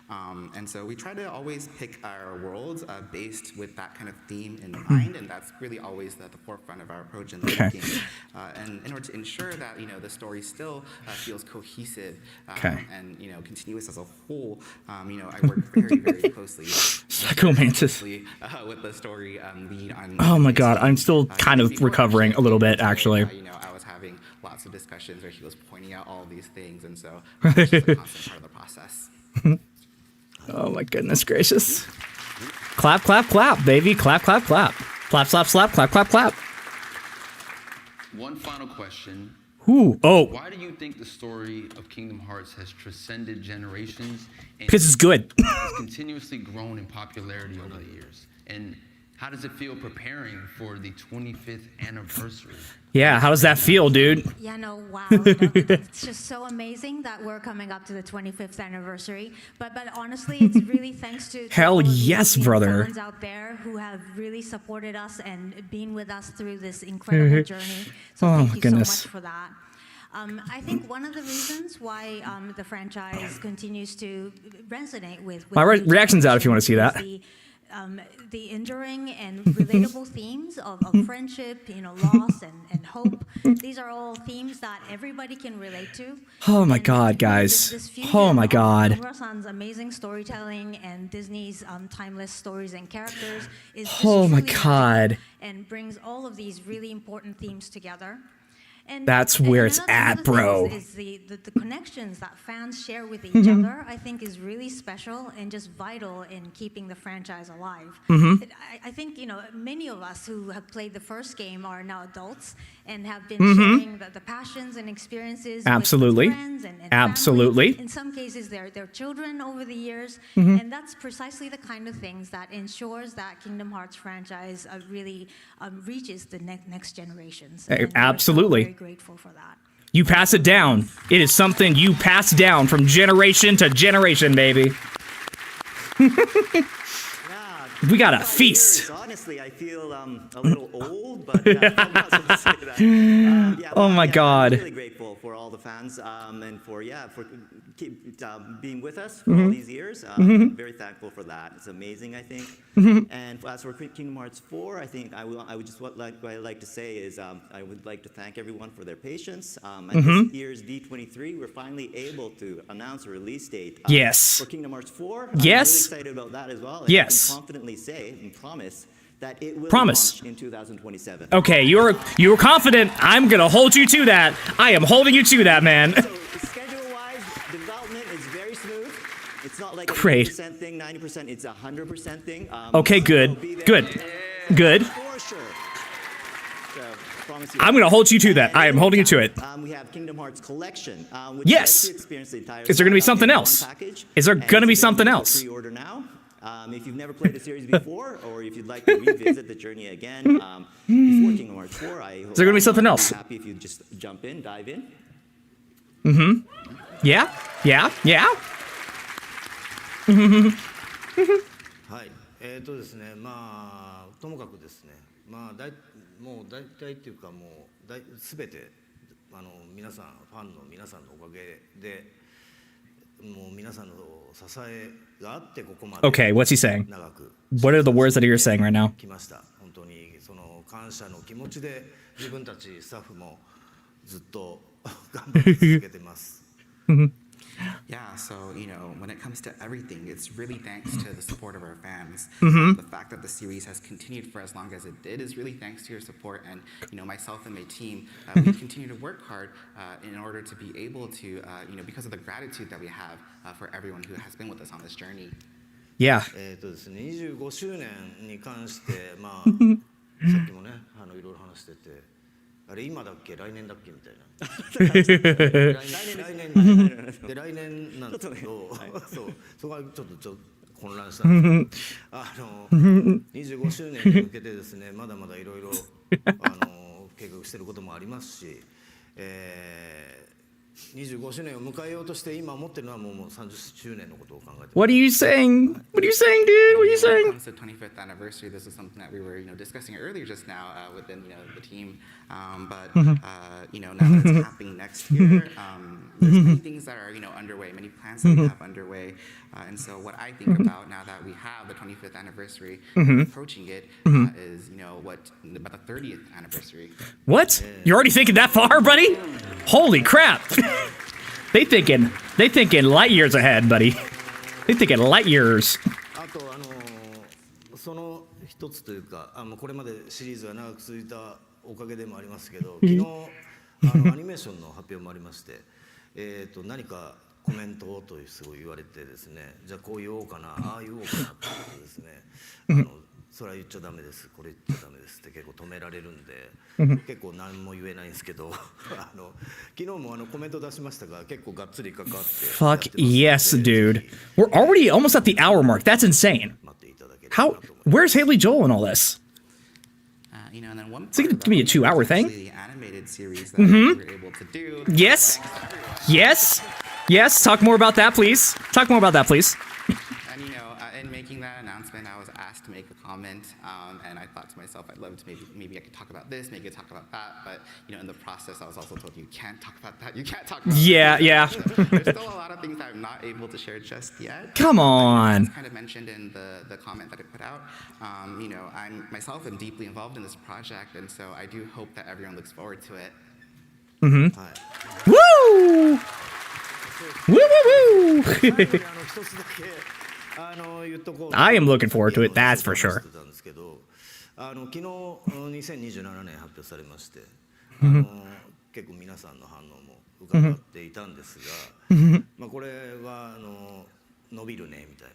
And so we try to always pick our worlds based with that kind of theme in mind, and that's really always at the forefront of our approach in the game. And in order to ensure that, you know, the story still feels cohesive and, you know, continuous as a whole, you know, I work very, very closely with the story lead on. Oh my god, I'm still kind of recovering a little bit, actually. You know, I was having lots of discussions where he was pointing out all these things, and so it's just a constant part of the process. Oh my goodness gracious. Clap, clap, clap, baby. Clap, clap, clap. Clap, slap, slap, clap, clap, clap. One final question. Ooh, oh. Why do you think the story of Kingdom Hearts has transcended generations and Because it's good. has continuously grown in popularity over the years? And how does it feel preparing for the 25th anniversary? Yeah, how does that feel, dude? Yeah, no, wow. It's just so amazing that we're coming up to the 25th anniversary. But honestly, it's really thanks to Hell all of yes, you brother. fans out there who have really supported us and been with us through this incredible journey. So Oh, thank you goodness. so much for that. I think one of the reasons why the franchise continues to resonate with My reaction's out if you want to see that. The enduring and relatable themes of friendship, you know, loss and hope. These are all themes that everybody can relate to. Oh my god, guys. This fusion Oh my god. of Nomura-san's amazing storytelling and Disney's timeless stories and characters is just Oh my truly god. and brings all of these really important themes together. And That's where it's at, bro. Is the connections that fans share with each other, I think, is really special and just vital in keeping the franchise alive. I think, you know, many of us who have played the first game are now adults and have been sharing the passions and experiences Absolutely. with friends and Absolutely. family. In some cases, their children over the years. And that's precisely the kind of things that ensures that Kingdom Hearts franchise really reaches the next generations. And Absolutely. we're very grateful for that. You pass it down. It is something you pass down from generation to generation, baby. We got a feast. Honestly, I feel a little old, but I'm not supposed to say that. Oh my god. I'm really grateful for all the fans and for keep being with us for all these years. I'm very thankful for that. It's amazing, I think. And as for Kingdom Hearts 4, I think I would just what I'd like to say is I would like to thank everyone for their patience. At this year's D23, we're finally able to announce a release date Yes. for Kingdom Hearts 4. Yes. I'm really excited about that as well. Yes. I can confidently say and promise that it will Promise. launch in 2027. Okay, you were confident. I'm gonna hold you to that. I am holding you to that, man. So schedule-wise, development is very smooth. It's not like a Great. 80% thing, 90%. It's a 100% thing. Okay, good. Good. Good. For sure. So, promise you. I'm gonna hold you to that. I am holding you to it. We have Kingdom Hearts Collection, which Yes. lets you experience the entire Is there gonna be saga something in one else? package. Is there And gonna be it's something available else? for Pre-order now. If you've never played the series before, or if you'd like to revisit the journey again before Kingdom Hearts 4, Is there gonna be something else? I'd be happy if you just jump in, dive in. Yeah? Yeah? Yeah? はいですね、まあともかくですね、まあもう大体っていうかもうすべて皆さんファンの皆さんのおかげで Okay, what's he saying? What are the words that you're saying right now? Yeah, so, you know, when it comes to everything, it's really thanks to the support of our fans. The fact that the series has continued for as long as it did is really thanks to your support. And, you know, myself and my team, we continue to work hard in order to be able to, you know, because of the gratitude that we have for everyone who has been with us on this journey. Yeah. 25周年に関して、まあ、さっきもね、いろいろ話してて、あれ今だっけ来年だっけみたいな。来年なんですけど、そうそこはちょっと混乱したんですけど、25周年に向けてですね、まだまだいろいろ計画していることもありますし、25周年を迎えようとして今思ってるのはもう30周年のことを考えてます。What are you saying? What are you saying, dude? What are you saying? When it comes to 25th anniversary, this is something that we were, you know, discussing earlier just now within, you know, the team. But you know, now that it's happening next year, there's many things that are, you know, underway, many plans that we have underway. And so what I think about now that we have the 25th anniversary approaching it is, you know, about the 30th anniversary. What? You're already thinking that far, buddy? Holy crap! They thinking light years ahead, buddy. They thinking light years. あとその一つというか、これまでシリーズが長く続いたおかげでもありますけど、昨日アニメーションの発表もありまして、何かコメントをとすごい言われてですね、じゃあこう言おうかな、ああ言おうかなってことですね。それは言っちゃダメです、これ言っちゃダメですって結構止められるんで、結構何も言えないんですけど、昨日もコメント出しましたが、結構がっつり関わって。Fuck yes, dude. We're already almost at the hour mark. That's insane. How? Where's Haley Joel in all this? You know, and then one Is it gonna give me a 2-hour thing? the animated series that we were able to do. Yes. Yes. Yes. Talk more about that, please. Talk more about that, please. And you know, in making that announcement, I was asked to make a comment, and I thought to myself, I'd love to maybe I could talk about this, maybe I could talk about that, but you know, in the process, I was also told you can't talk about that, you can't talk about Yeah, that. yeah. There's still a lot of things that I'm not able to share just yet. Come on. As kind of mentioned in the comment that I put out, you know, I'm myself am deeply involved in this project, and so I do hope that everyone looks forward to it. Woo! Woo, woo, woo! I am looking forward to it, that's for sure. 昨日2027年発表されまして、結構皆さんの反応も伺っていたんですが、まあこれは伸びるねみたい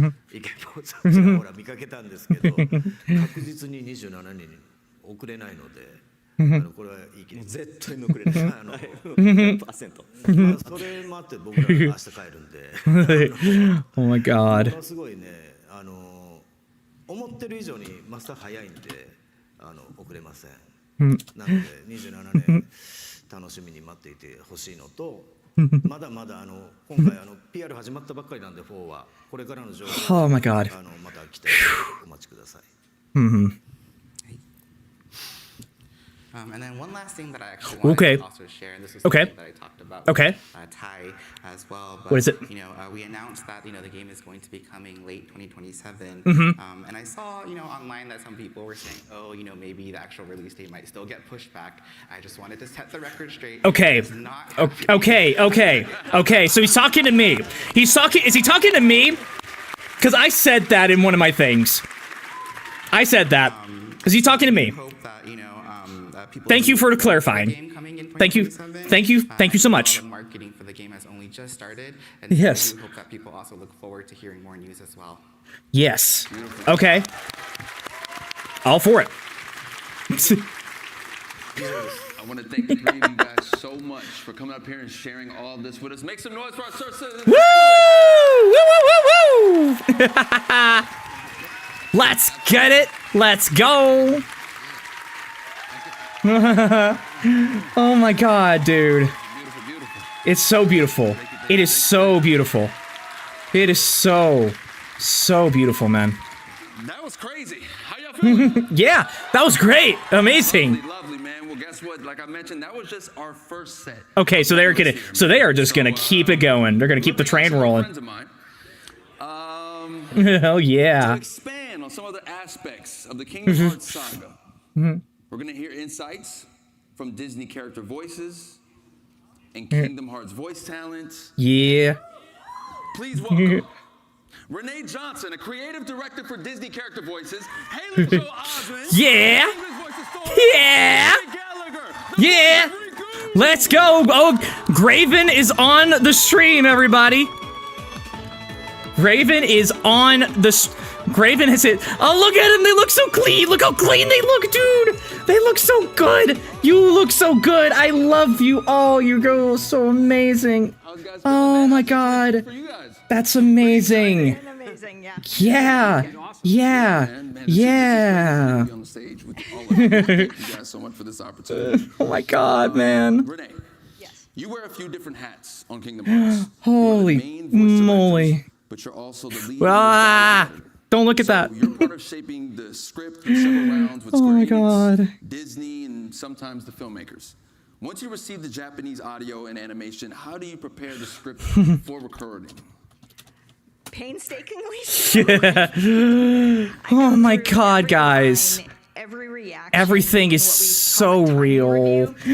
な意見もちらほら見かけたんですけど、確実に27年に遅れないので。これは言い切り絶対に遅れない。100%。それもあって僕ら明日帰るんで。Oh my god. ものすごいね、思ってる以上にマスター早いんで、遅れません。なので27年楽しみに待っていてほしいのと、まだまだ今回PR 始まったばっかりなんで4はこれからの情報 Oh my god. また期待お待ちください。And then one last thing that I actually wanted to also share, and this is something that I talked about with Ty as well. But, what is it? You know, we announced that, you know, the game is going to be coming late 2027. And I saw, you know, online that some people were saying, oh, you know, maybe the actual release date might still get pushed back. I just wanted to set the record straight. Okay. Okay. So he's talking to me. Is he talking to me? Because I said that in one of my things. I said that. Is he talking to me? Thank you for clarifying. Thank you so much. Marketing for the game has only just started, and yes. I hope that people also look forward to hearing more news as well. Yes. Okay. All for it. I want to thank the three of you guys so much for coming up here and sharing all of this with us. Make some noise for our citizens. Woo! Woo! Let's get it. Let's go. Oh my god, dude. It's so beautiful. It is so beautiful. It is so beautiful, man. That was crazy. How y'all feeling? Yeah, that was great. Amazing. Lovely, man. Well, guess what, like I mentioned, that was just our first set. Okay, so they are just gonna keep it going. They're gonna keep the train rolling. Friends of mine. Hell yeah. To expand on some other aspects of the Kingdom Hearts saga, we're gonna hear insights from Disney character voices and Kingdom Hearts voice talent. Yeah. Please welcome Renee Johnson, a creative director for Disney character voices. Haley Joel Osment. Yeah. Yeah. Yeah. Let's go. Oh, Graven is on the stream, everybody. Graven is on the... Graven has hit... Oh, look at them. They look so clean. Look how clean they look, dude. They look so good. You look so good. I love you. Oh, you go so amazing. Oh, my God. That's amazing. Yeah. Yeah. Yeah. Thank you guys so much for this opportunity. Oh, my God, man. Renee, you wear a few different hats on Kingdom Hearts. Holy moly. But you're also the lead. Don't look at that. You're part of shaping the script through several rounds with Oh my Square Enix, God. Disney, and sometimes the filmmakers. Once you receive the Japanese audio and animation, how do you prepare the script for recording? Painstakingly. Oh my God, guys. Everything is so real. Which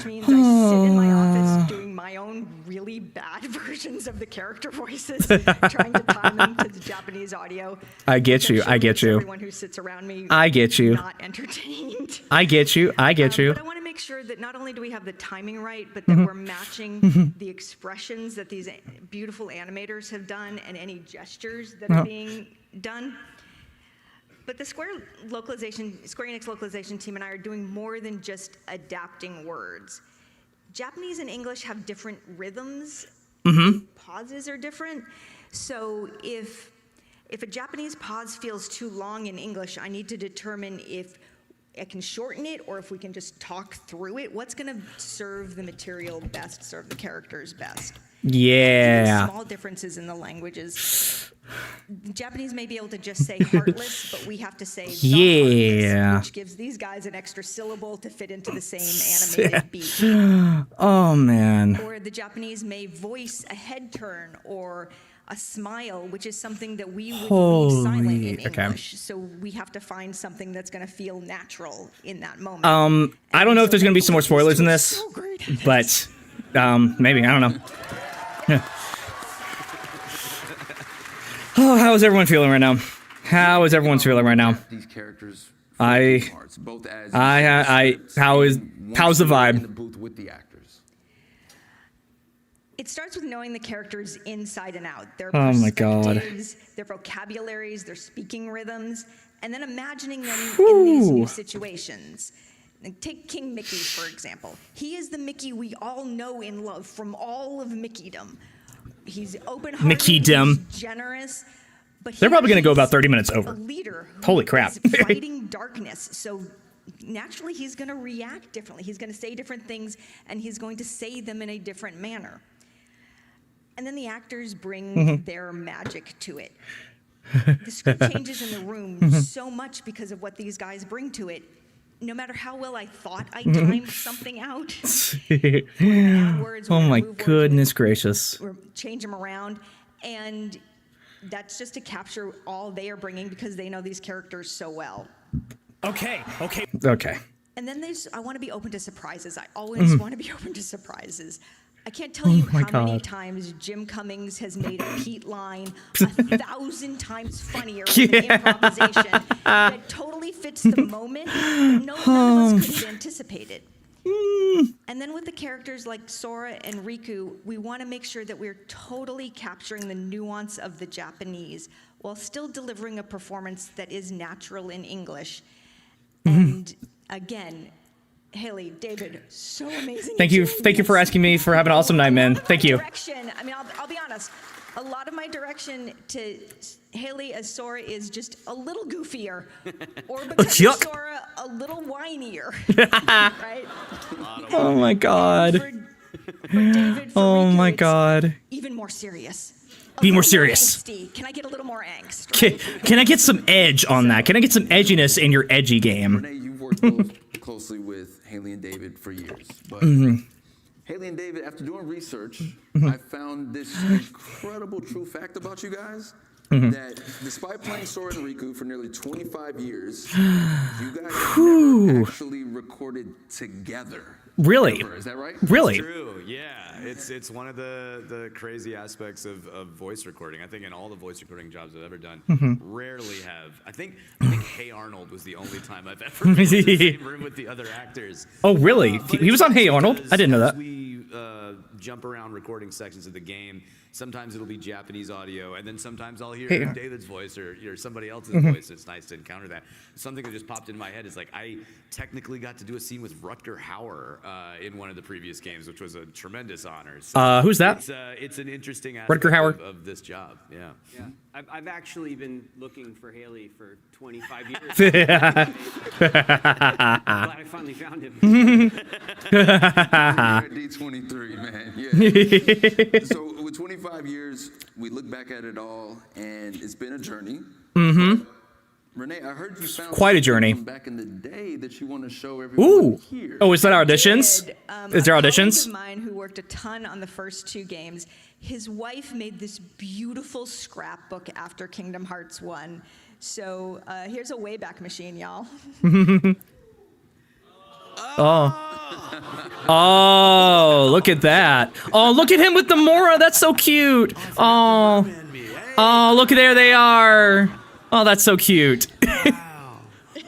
means I sit in my office doing my own really bad versions of the character voices, trying to time them to the Japanese audio. I get you. I get you. Everyone who sits around me, I get you. Not entertained. I get you. I get you. But I want to make sure that not only do we have the timing right, but that we're matching the expressions that these beautiful animators have done and any gestures that are being done. But the Square Enix localization team and I are doing more than just adapting words. Japanese and English have different rhythms. Pauses are different. So if a Japanese pause feels too long in English, I need to determine if I can shorten it or if we can just talk through it. What's going to serve the material best, serve the characters best? Yeah. Small differences in the languages. The Japanese may be able to just say heartless, but we have to say the heartless, which gives these guys an extra syllable to fit into the same animated beat. Oh, man. Or the Japanese may voice a head turn or a smile, which is something that we would leave silent in English. So we have to find something that's going to feel natural in that moment. I don't know if there's going to be some more spoilers in this, but maybe. I don't know. Oh, how is everyone feeling right now? How is everyone feeling right now? These characters. How's the vibe? In the booth with the actors. It starts with knowing the characters inside and out. Their perspectives, their vocabularies, their speaking rhythms, and then imagining them in these new situations. Take King Mickey, for example. He is the Mickey we all know and love from all of Mickeydom. He's open-hearted, he's generous, but they're probably going to go about 30 minutes over. A leader. Holy crap. Fighting darkness. So naturally, he's going to react differently. He's going to say different things, and he's going to say them in a different manner. And then the actors bring their magic to it. The script changes in the room so much because of what these guys bring to it. No matter how well I thought I timed something out, oh my goodness gracious. Or change them around, and that's just to capture all they are bringing because they know these characters so well. Okay. And then I want to be open to surprises. I always want to be open to surprises. I can't tell you how many times Jim Cummings has made a Pete line 1,000 times funnier with an improvisation that totally fits the moment, but none of us could have anticipated. And then with the characters like Sora and Riku, we want to make sure that we're totally capturing the nuance of the Japanese while still delivering a performance that is natural in English. And again, Haley, David, so amazing. Thank you for asking me for having an awesome night, man. Thank you. I mean, I'll be honest. A lot of my direction to Haley as Sora is just a little goofier, or because of Sora a little whinier, right? Oh my God. For David, oh my God. Even more serious. Be more serious. Can I get a little more angst? Right? Can I get some edge on that? Can I get some edginess in your edgy game? Renee, you've worked closely with Haley and David for years, but Haley and David, after doing research, I found this incredible true fact about you guys. That despite playing Sora and Riku for nearly 25 years, you guys have never actually recorded together. Really? Ever. Is that right? Really? It's true. Yeah, it's one of the crazy aspects of voice recording. I think in all the voice recording jobs I've ever done, rarely have. I think Hey Arnold was the only time I've ever been in the same room with the other actors. Oh, really? He was on Hey Arnold? I didn't know that. We jump around recording sections of the game. Sometimes it'll be Japanese audio, and then sometimes I'll hear David's voice or somebody else's voice. It's nice to encounter that. Something that just popped into my head is like I technically got to do a scene with Rutger Hauer in one of the previous games, which was a tremendous honor. So who's that? It's an interesting aspect Rutger Hauer of this job. Yeah. I've actually been looking for Haley for 25 years. Glad I finally found him. D23, man. Yeah. So with 25 years, we look back at it all, and it's been a journey. Renee, I heard you found quite a journey from back in the day that you want to show everyone here. Oh, is that auditions? Is there auditions? A colleague of mine who worked a ton on the first 2 games, his wife made this beautiful scrapbook after Kingdom Hearts 1. So here's a Wayback Machine, y'all. Oh, look at that. Oh, look at him with the Mora. That's so cute. Oh, look, there they are. Oh, that's so cute.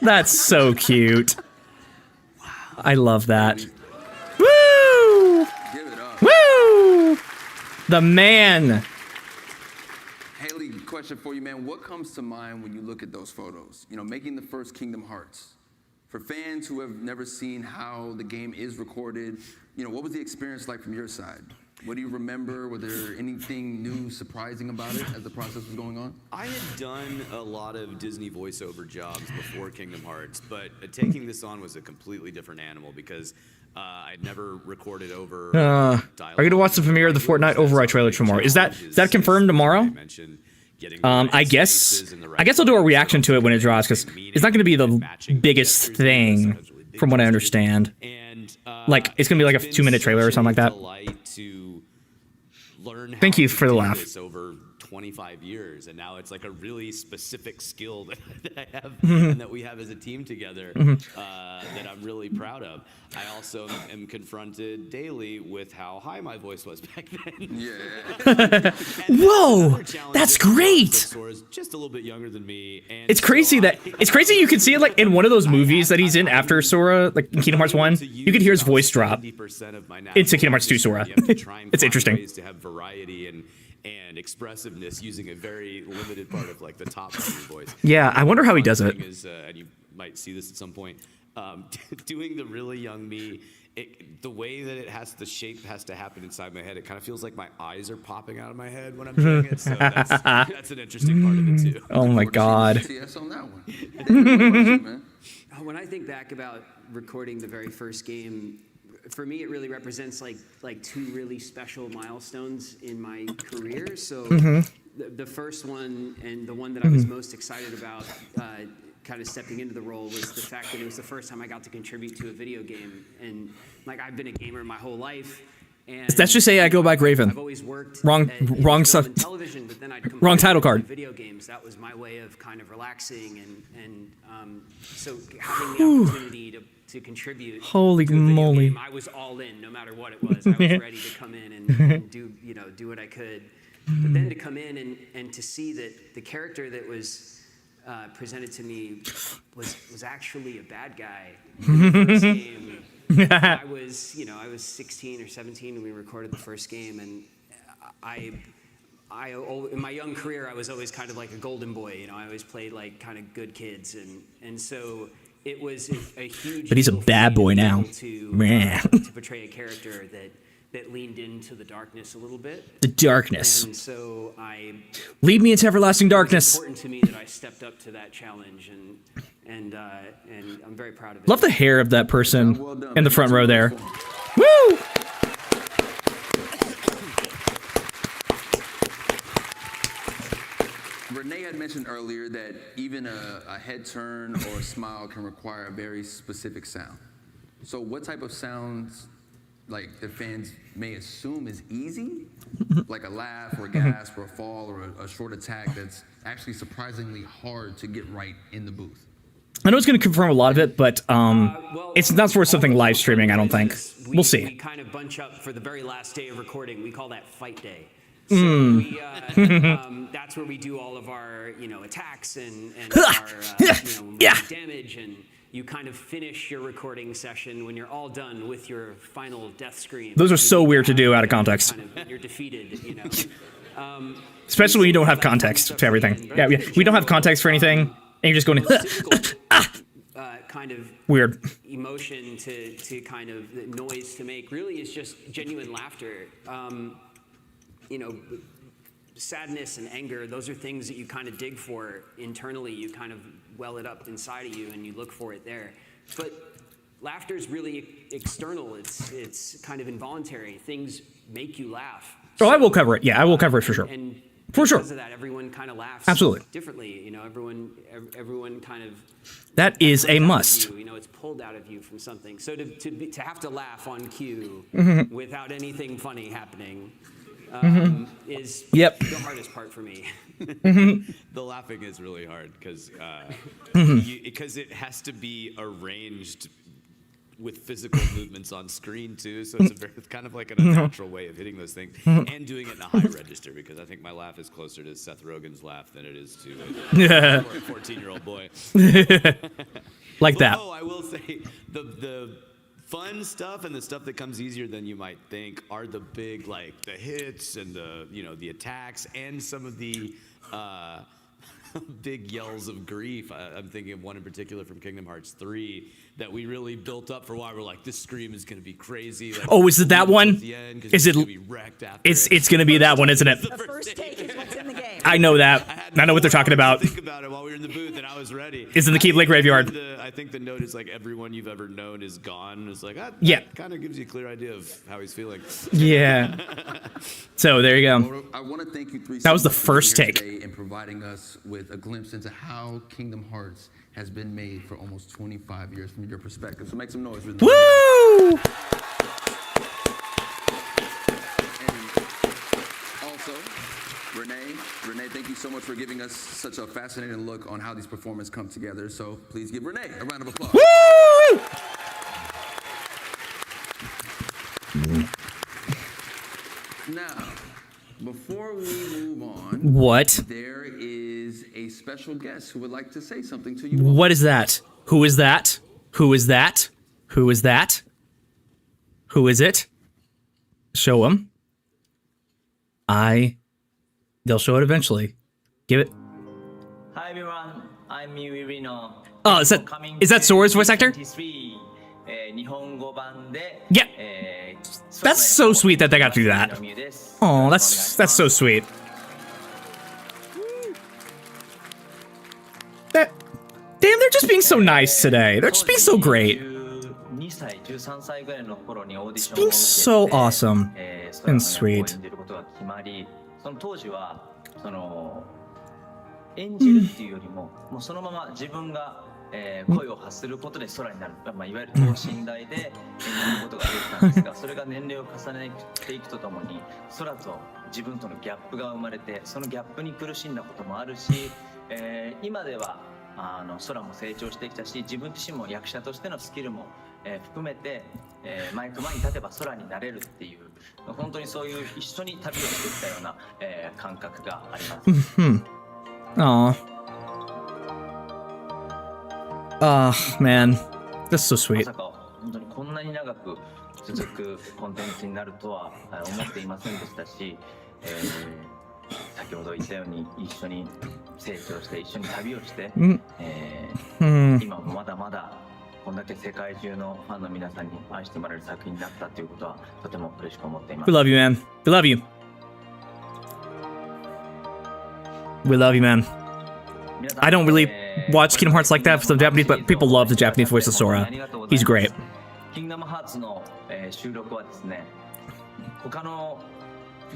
That's so cute. I love that. Woo! Give it up. Woo! The man. Haley, question for you, man. What comes to mind when you look at those photos? You know, making the first Kingdom Hearts. For fans who have never seen how the game is recorded, you know, what was the experience like from your side? What do you remember? Was there anything new, surprising about it as the process was going on? I had done a lot of Disney voiceover jobs before Kingdom Hearts, but taking this on was a completely different animal because I'd never recorded over Are you going to watch the premiere of the Fortnite Override trailer tomorrow? Is that confirmed tomorrow? I guess I'll do a reaction to it when it drops because it's not going to be the biggest thing, from what I understand. Like it's going to be like a 2-minute trailer or something like that. Thank you for the laugh. Over 25 years, and now it's like a really specific skill that I have and that we have as a team together that I'm really proud of. I also am confronted daily with how high my voice was back then. Whoa, that's great. Sora's just a little bit younger than me, and it's crazy you could see it like in one of those movies that he's in after Sora, like in Kingdom Hearts 1. You could hear his voice drop into Kingdom Hearts 2 Sora. It's interesting. Ways to have variety and expressiveness using a very limited part of like the top of your voice. Yeah, I wonder how he does it. And you might see this at some point. Doing the really young me, the way that the shape has to happen inside my head, it kind of feels like my eyes are popping out of my head when I'm doing it. So that's an interesting part of it too. Oh my God. On that one. When I think back about recording the very first game, for me, it really represents like 2 really special milestones in my career. So the first one and the one that I was most excited about kind of stepping into the role was the fact that it was the first time I got to contribute to a video game. And like I've been a gamer my whole life. And let's just say I go back Raven. I've always worked wrong television, but then I'd come wrong title card. Video games, that was my way of kind of relaxing and so having the opportunity to contribute. Holy moly! Game, I was all in, no matter what it was. I was ready to come in and do what I could. But then to come in and to see that the character that was presented to me was actually a bad guy in the first game. I was 16 or 17 when we recorded the first game, and I in my young career I was always kind of like a golden boy. You know, I always played like kind of good kids, and so it was a huge. But he's a bad boy now. To portray a character that leaned into the darkness a little bit. The darkness. And so lead me into everlasting darkness. It's important to me that I stepped up to that challenge, and I'm very proud of it. Love the hair of that person in the front row there. Woo! Renee had mentioned earlier that even a head turn or a smile can require a very specific sound. So what type of sounds like the fans may assume is easy, like a laugh or a gasp or a fall or a short attack that's actually surprisingly hard to get right in the booth? I know it's going to confirm a lot of it, but it's not for something live streaming, I don't think. We'll see. We kind of bunch up for the very last day of recording. We call that fight day. So that's where we do all of our, attacks and our, damage, and you kind of finish your recording session when you're all done with your final death scream. Those are so weird to do out of context. You're defeated, Especially when you don't have context to everything. Yeah, we don't have context for anything, and you're just going kind of weird emotion to kind of the noise to make really is just genuine laughter. Sadness and anger, those are things that you kind of dig for internally. You kind of well it up inside of you and you look for it there. But laughter is really external. It's kind of involuntary. Things make you laugh. Oh, I will cover it. Yeah, I will cover it for sure. And for sure. Because of that, everyone kind of laughs absolutely differently. Everyone kind of. That is a must. It's pulled out of you from something. So to have to laugh on cue without anything funny happening is the hardest part for me. The laughing is really hard because it has to be arranged with physical movements on screen too, so it's kind of like an unnatural way of hitting those things and doing it in a high register, because I think my laugh is closer to Seth Rogen's laugh than it is to a 14-year-old boy. Like that. Oh, I will say the fun stuff and the stuff that comes easier than you might think are the big, like the hits and the attacks and some of the big yells of grief. I'm thinking of one in particular from Kingdom Hearts 3 that we really built up for a while. We're like, this scream is going to be crazy. Like, oh, is it that one? Is it? It's going to be that one, isn't it? The first take is what's in the game. I know that. I know what they're talking about. Think about it while we were in the booth, and I was ready. It's in the Keep Lake Graveyard. I think the note is like everyone you've ever known is gone. It's like that kind of gives you a clear idea of how he's feeling. Yeah. So there you go. I want to thank you three. That was the first take. In providing us with a glimpse into how Kingdom Hearts has been made for almost 25 years from your perspective. So make some noise with me. Woo! And also, Renee, thank you so much for giving us such a fascinating look on how these performances come together. So please give Renee a round of applause. Woo! Now, before we move on, there is a special guest who would like to say something to you. What is that? Who is that? Who is that? Who is that? Who is it? Show him. They'll show it eventually. Give it. Hi everyone, I'm Miwirino. Oh, is that Sora's voice actor? Yeah. That's so sweet that they got to do that. Oh, that's so sweet. Damn, they're just being so nice today. They're just being so great. Just being so awesome and sweet. 演じるっていうよりも、もうそのまま自分が声を発することで空になる、いわゆる等身大で演じることができたんですが、それが年齢を重ねていくとともに、空と自分とのギャップが生まれて、そのギャップに苦しんだこともあるし、今では空も成長してきたし、自分自身も役者としてのスキルも含めて、マイク前に立てば空になれるっていう、本当にそういう一緒に旅をしてきたような感覚があります。Aw. Oh, man. That's so sweet. まさか本当にこんなに長く続くコンテンツになるとは思っていませんでしたし、先ほど言ったように一緒に成長して一緒に旅をして、今もまだまだこんだけ世界中のファンの皆さんに愛してもらえる作品になったということはとても嬉しく思っています。 We love you, man. We love you. We love you, man. I don't really watch Kingdom Hearts like that for the Japanese, but people love the Japanese voice of Sora. He's great. Kingdom Hearts の収録はですね、他の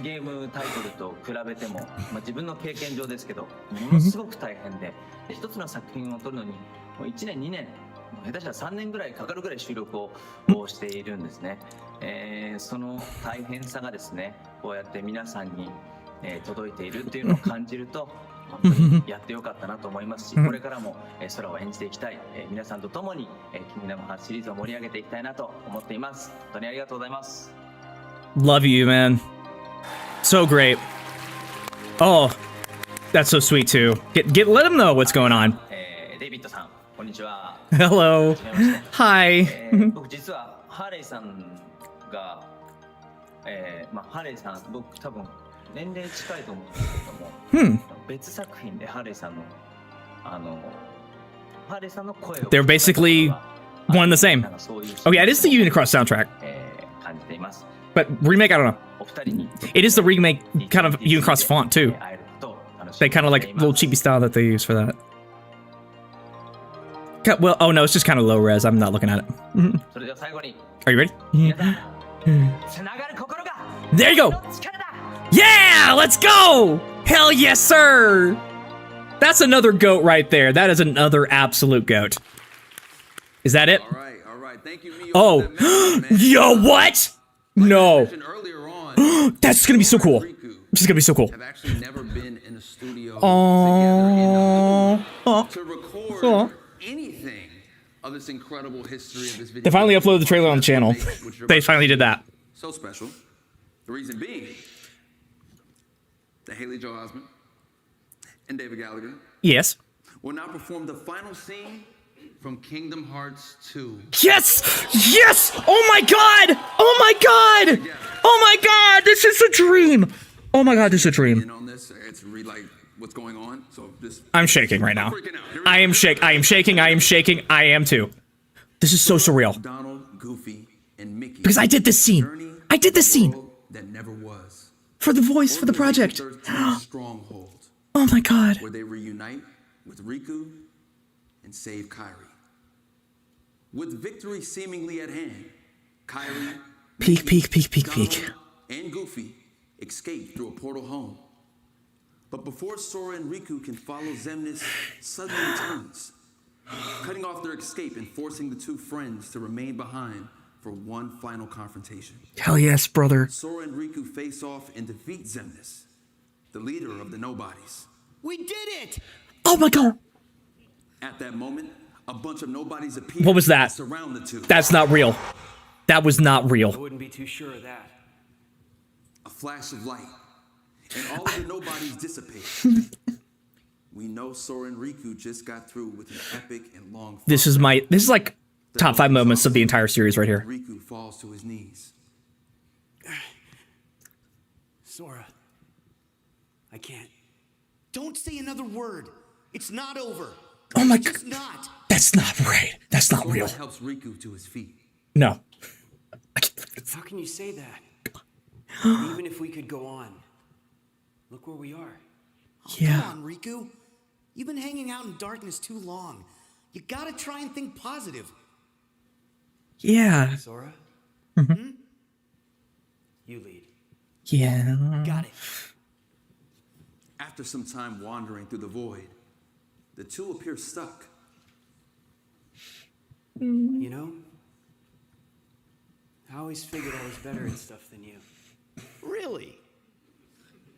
ゲームタイトルと比べても、自分の経験上ですけど、ものすごく大変で、一つの作品を撮るのにもう1年2年下手したら3年ぐらいかかるぐらい収録をしているんですね。その大変さがですね、こうやって皆さんに、届いているっていうのを感じると、本当にやってよかったなと思いますし、これからも、空を演じていきたい、皆さんと共に、キングダムハーツシリーズを盛り上げていきたいなと思っています。本当にありがとうございます。Love you, man. So great. Oh, that's so sweet too. Let him know what's going on. デイビッドさん、こんにちは。Hello. Hi. 僕実はハーレイさんが、ハーレイさん、僕多分年齢近いと思うんですけども、別作品でハーレイさんのハーレイさんの声を They're basically one and the same. Oh yeah, it is the Unicross soundtrack. 感じています。But remake, I don't know. It is the remake kind of Unicross font too. They kind of like little cheapy style that they use for that. Well, oh no, it's just kind of low res. I'm not looking at it. Are you ready? There you go. Yeah, let's go. Hell yes, sir. That's another goat right there. That is another absolute goat. Is that it? All right. Thank you, Mio. Oh, yo, what? No. That's gonna be so cool. This is gonna be so cool. Have actually never been in a studio to record anything of this incredible history of this video. They finally uploaded the trailer on the channel. They finally did that. So special. The reason being that Haley Joel Osment and David Gallagher Yes. will now perform the final scene from Kingdom Hearts 2. Yes! Yes! Oh my god! Oh my god! Oh my god! This is a dream! Oh my god, this is a dream. On this, it's really like what's going on. So this I'm shaking right now. I am shaking. I am too. This is so surreal. Donald, Goofy, and Mickey. Because I did this scene. I did this scene. That never was. For the voice for the project. Stronghold. Oh my god. Where they reunite with Riku and save Kairi. With victory seemingly at hand, Kairi, Peek. and Goofy escape through a portal home. But before Sora and Riku can follow Xemnas suddenly returns, cutting off their escape and forcing the two friends to remain behind for one final confrontation. Hell yes, brother. Sora and Riku face off and defeat Xemnas, the leader of the Nobodies. We did it! Oh my god. At that moment, a bunch of nobodies appear. What was that? Surround the two. That's not real. That was not real. I wouldn't be too sure of that. A flash of light, and all of the nobodies dissipate. We know Sora and Riku just got through with an epic and long fight. This is like top 5 moments of the entire series right here. Riku falls to his knees. Sora, I can't. Don't say another word. It's not over. Oh my god. It's not. That's not right. That's not real. Sora helps Riku to his feet. No. How can you say that? Even if we could go on, look where we are. Yeah. Come on, Riku. You've been hanging out in darkness too long. You gotta try and think positive. Yeah. Sora? You lead. Yeah. Got it. After some time wandering through the void, the two appear stuck. You know, I always figured I was better at stuff than you. Really?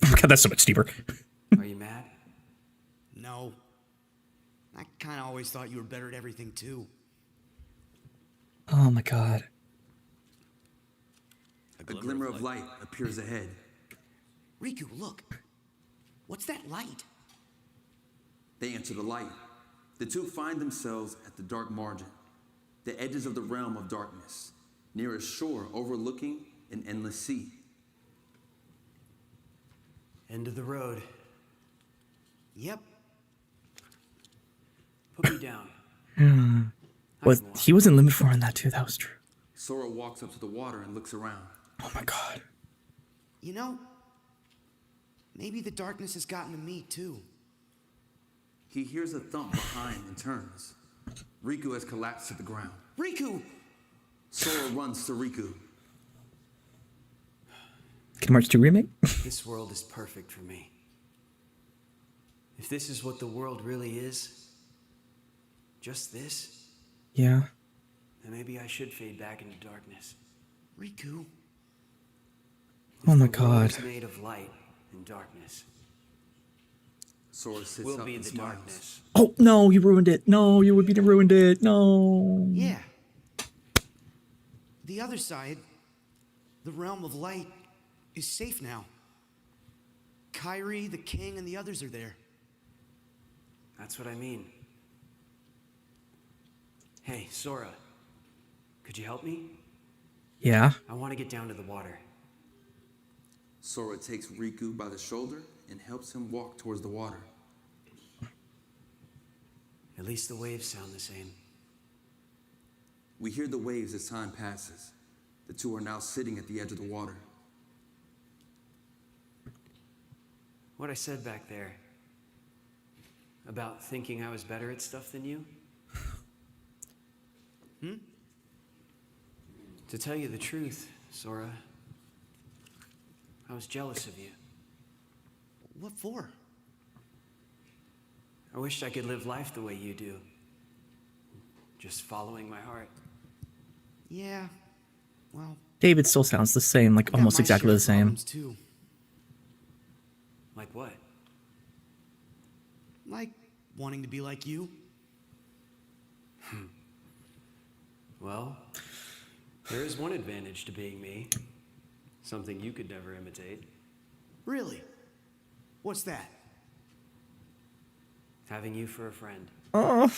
Oh my god, that's so much deeper. Are you mad? No. I kinda always thought you were better at everything too. Oh my god. A glimmer of light appears ahead. Riku, look. What's that light? They enter the light. The two find themselves at the dark margin, the edges of the realm of darkness, near a shore overlooking an endless sea. End of the road. Yep. Put me down. He was in Limit 4 on that too. That was true. Sora walks up to the water and looks around. Oh my god. You know, maybe the darkness has gotten to me too. He hears a thump behind and turns. Riku has collapsed to the ground. Riku! Sora runs to Riku. Kingdom Hearts 2 remake? This world is perfect for me. If this is what the world really is, just this, Yeah. Then maybe I should fade back into darkness. Riku. Oh my The world god. is made of light and darkness. Sora sits We'll up be and the smiles. darkness. Oh no, you ruined it. No, you would be ruined it. No. Yeah. The other side, the realm of light, is safe now. Kyrie, the king, and the others are there. That's what I mean. Hey, Sora. Could you help me? Yeah. I want to get down to the water. Sora takes Riku by the shoulder and helps him walk towards the water. At least the waves sound the same. We hear the waves as time passes. The two are now sitting at the edge of the water. What I said back there about thinking I was better at stuff than you? To tell you the truth, Sora, I was jealous of you. What for? I wished I could live life the way you do. Just following my heart. Yeah, well, David still sounds the same, like I got almost my exactly share the of same. problems, too. Like what? Like wanting to be like you. Well, there is one advantage to being me. Something you could never imitate. Really? What's that? Having you for a friend. Oh.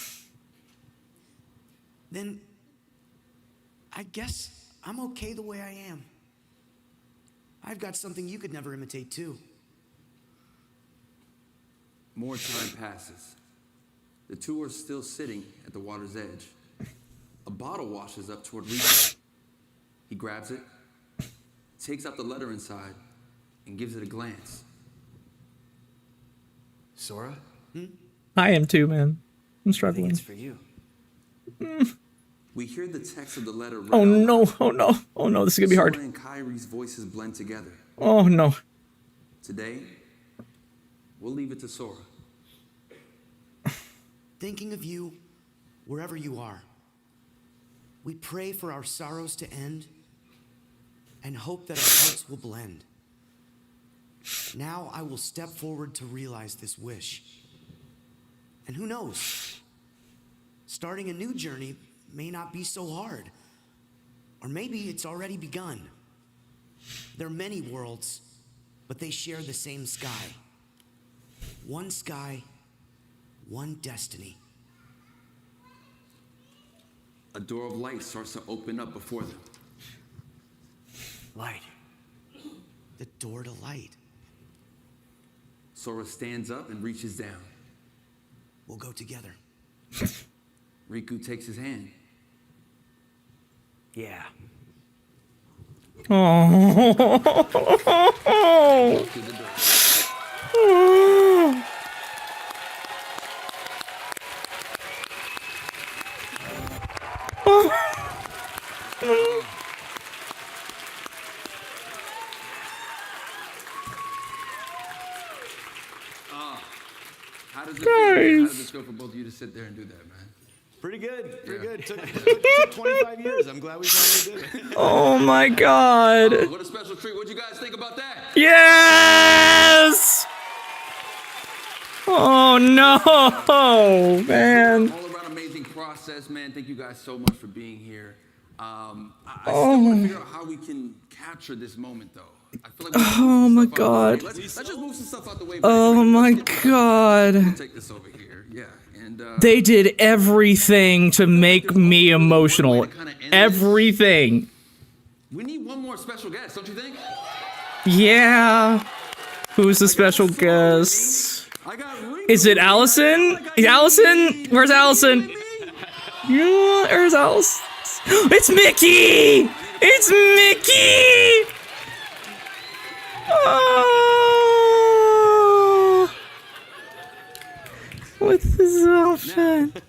Then I guess I'm okay the way I am. I've got something you could never imitate too. More time passes. The two are still sitting at the water's edge. A bottle washes up toward Riku. He grabs it, takes out the letter inside, and gives it a glance. Sora? I am too, man. I'm I think struggling. it's for you. We hear the text of the letter read Oh out no, loud. oh no, oh no, this is gonna be hard. Sora and Kyrie's voices blend together. Oh no. Today, we'll leave it to Sora. Thinking of you wherever you are. We pray for our sorrows to end and hope that our hearts will blend. Now I will step forward to realize this wish. And who knows? Starting a new journey may not be so hard. Or maybe it's already begun. There are many worlds, but they share the same sky. One sky, one destiny. A door of light starts to open up before them. Light. The door to light. Sora stands up and reaches down. We'll go together. Riku takes his hand. Yeah. Oh. Walk through the door. How does it go for both of you to sit there and do that, man? Pretty good, pretty good. Took 25 years. I'm glad we finally did it. Oh my god. What a special treat. What'd you guys think about that? Yes! Oh no, man. All around amazing process, man. Thank you guys so much for being here. I still want to figure out how we can capture this moment, though. I feel like oh my god. Let's just move some stuff out the way. Oh my god. Take this over here. Yeah. And they did everything to make me emotional. Everything. We need one more special guest, don't you think? Yeah. Who's the special guest? Is it Allison? Allison? Where's Allison? Yeah, where's Allison? It's Mickey! It's Mickey! Oh, with his outfit.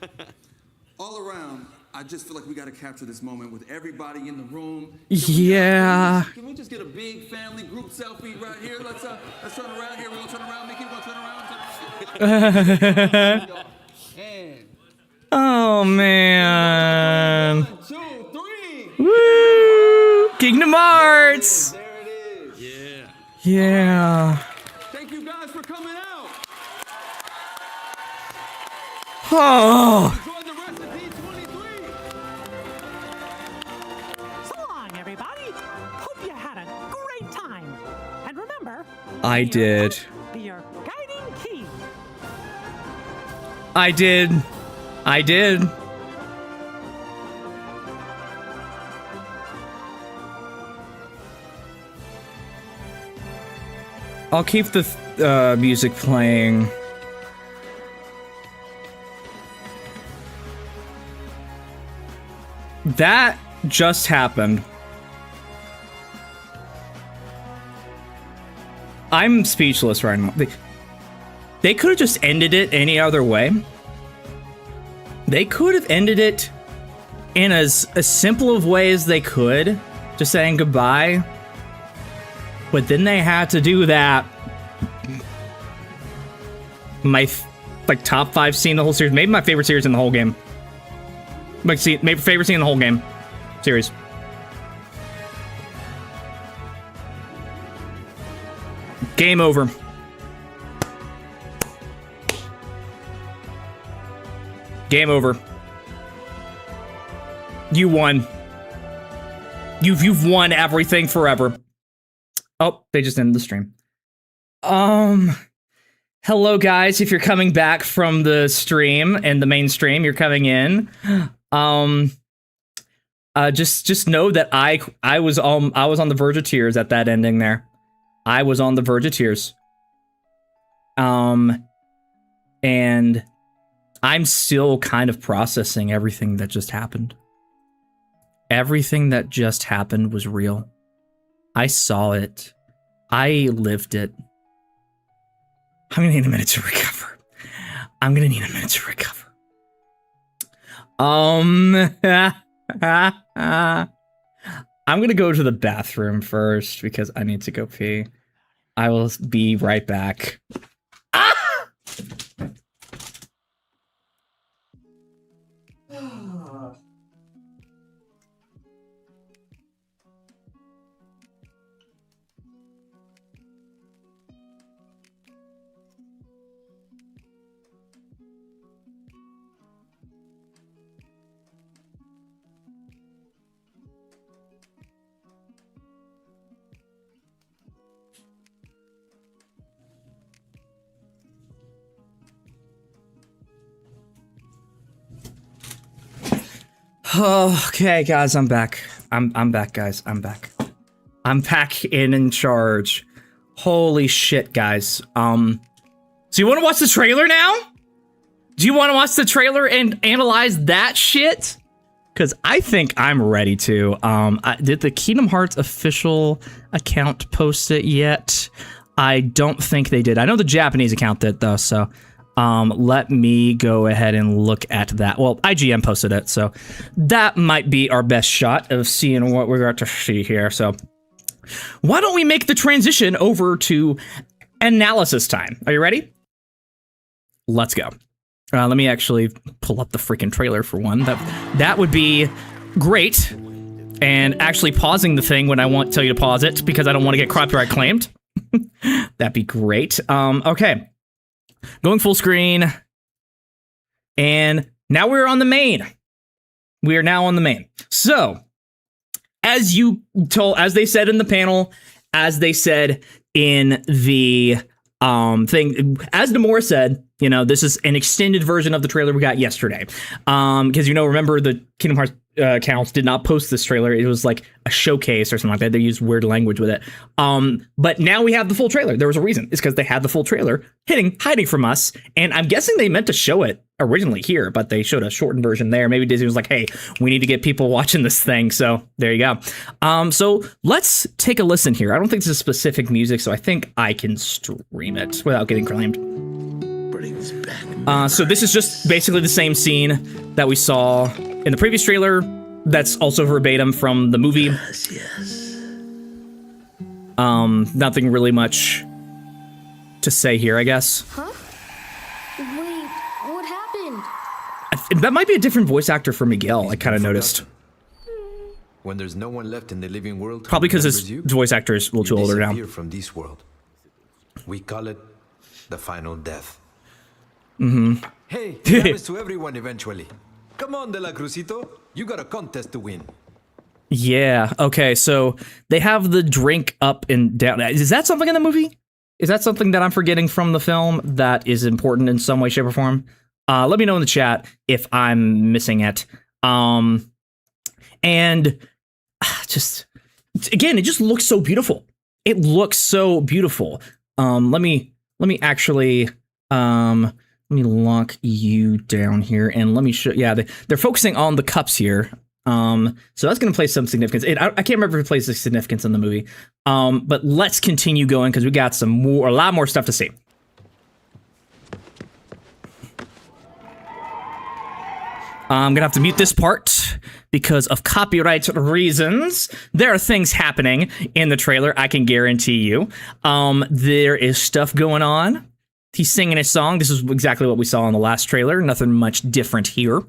All around, I just feel like we got to capture this moment with everybody in the room. Yeah. Can we just get a big family group selfie right here? Let's turn around here. We're gonna turn around. Mickey, we're gonna turn around. And Oh man. 1, 2, 3. Woo! Kingdom Hearts. There it is. Yeah. Thank you guys for coming out. Oh. Enjoy the rest of D23. So long, everybody. Hope you had a great time. And remember, I did. be your guiding key. I did. I'll keep the music playing. That just happened. I'm speechless right now. They could have just ended it any other way. They could have ended it in as simple of way as they could, just saying goodbye. But then they had to do that. My top 5 scene in the whole series, maybe my favorite series in the whole game. Maybe favorite scene in the whole game series. Game over. Game over. You won. You've won everything forever. Oh, they just ended the stream. Hello guys, if you're coming back from the stream and the main stream, you're coming in. Just know that I was on the verge of tears at that ending there. I was on the verge of tears. And I'm still kind of processing everything that just happened. Everything that just happened was real. I saw it. I lived it. I'm gonna need a minute to recover. I'm gonna go to the bathroom first because I need to go pee. I will be right back. Okay, guys, I'm back. I'm back, guys. I'm back. I'm back in charge. Holy shit, guys. So you want to watch the trailer now? Do you want to watch the trailer and analyze that shit? Because I think I'm ready to. Did the Kingdom Hearts official account post it yet? I don't think they did. I know the Japanese account did, though, so let me go ahead and look at that. Well, IGN posted it, so that might be our best shot of seeing what we're going to see here. So why don't we make the transition over to analysis time? Are you ready? Let's go. Let me actually pull up the freaking trailer for one. That would be great. And actually pausing the thing when I want to tell you to pause it because I don't want to get copyright claimed. That'd be great. Okay. Going full screen. And now we're on the main. We are now on the main. So, as they said in the panel, as they said in the thing, as Nomura said, this is an extended version of the trailer we got yesterday. Because, remember the Kingdom Hearts accounts did not post this trailer. It was like a showcase or something like that. They used weird language with it. But now we have the full trailer. There was a reason. It's because they had the full trailer hiding from us. And I'm guessing they meant to show it originally here, but they showed a shortened version there. Maybe Disney was like, hey, we need to get people watching this thing. So there you go. So let's take a listen here. I don't think this is specific music, so I think I can stream it without getting claimed. So this is just basically the same scene that we saw in the previous trailer. That's also verbatim from the movie. Yes. Nothing really much to say here, I guess. Huh? Wait, what happened? That might be a different voice actor for Miguel. I kind of noticed. When there's no one left in the living world, probably because his voice actor is a little too older now. From this world. We call it the final death. Mm-hmm. Hey, it happens to everyone eventually. Come on, De La Cruzito. You got a contest to win. Yeah. Okay. So they have the drink up and down. Is that something in the movie? Is that something that I'm forgetting from the film that is important in some way, shape, or form? Let me know in the chat if I'm missing it. And just again, it just looks so beautiful. It looks so beautiful. Let me actually let me lock you down here and let me show. Yeah, they're focusing on the cups here. So that's going to play some significance. I can't remember if it plays the significance in the movie. But let's continue going because we got a lot more stuff to see. I'm gonna have to mute this part because of copyright reasons. There are things happening in the trailer, I can guarantee you. There is stuff going on. He's singing his song. This is exactly what we saw in the last trailer. Nothing much different here.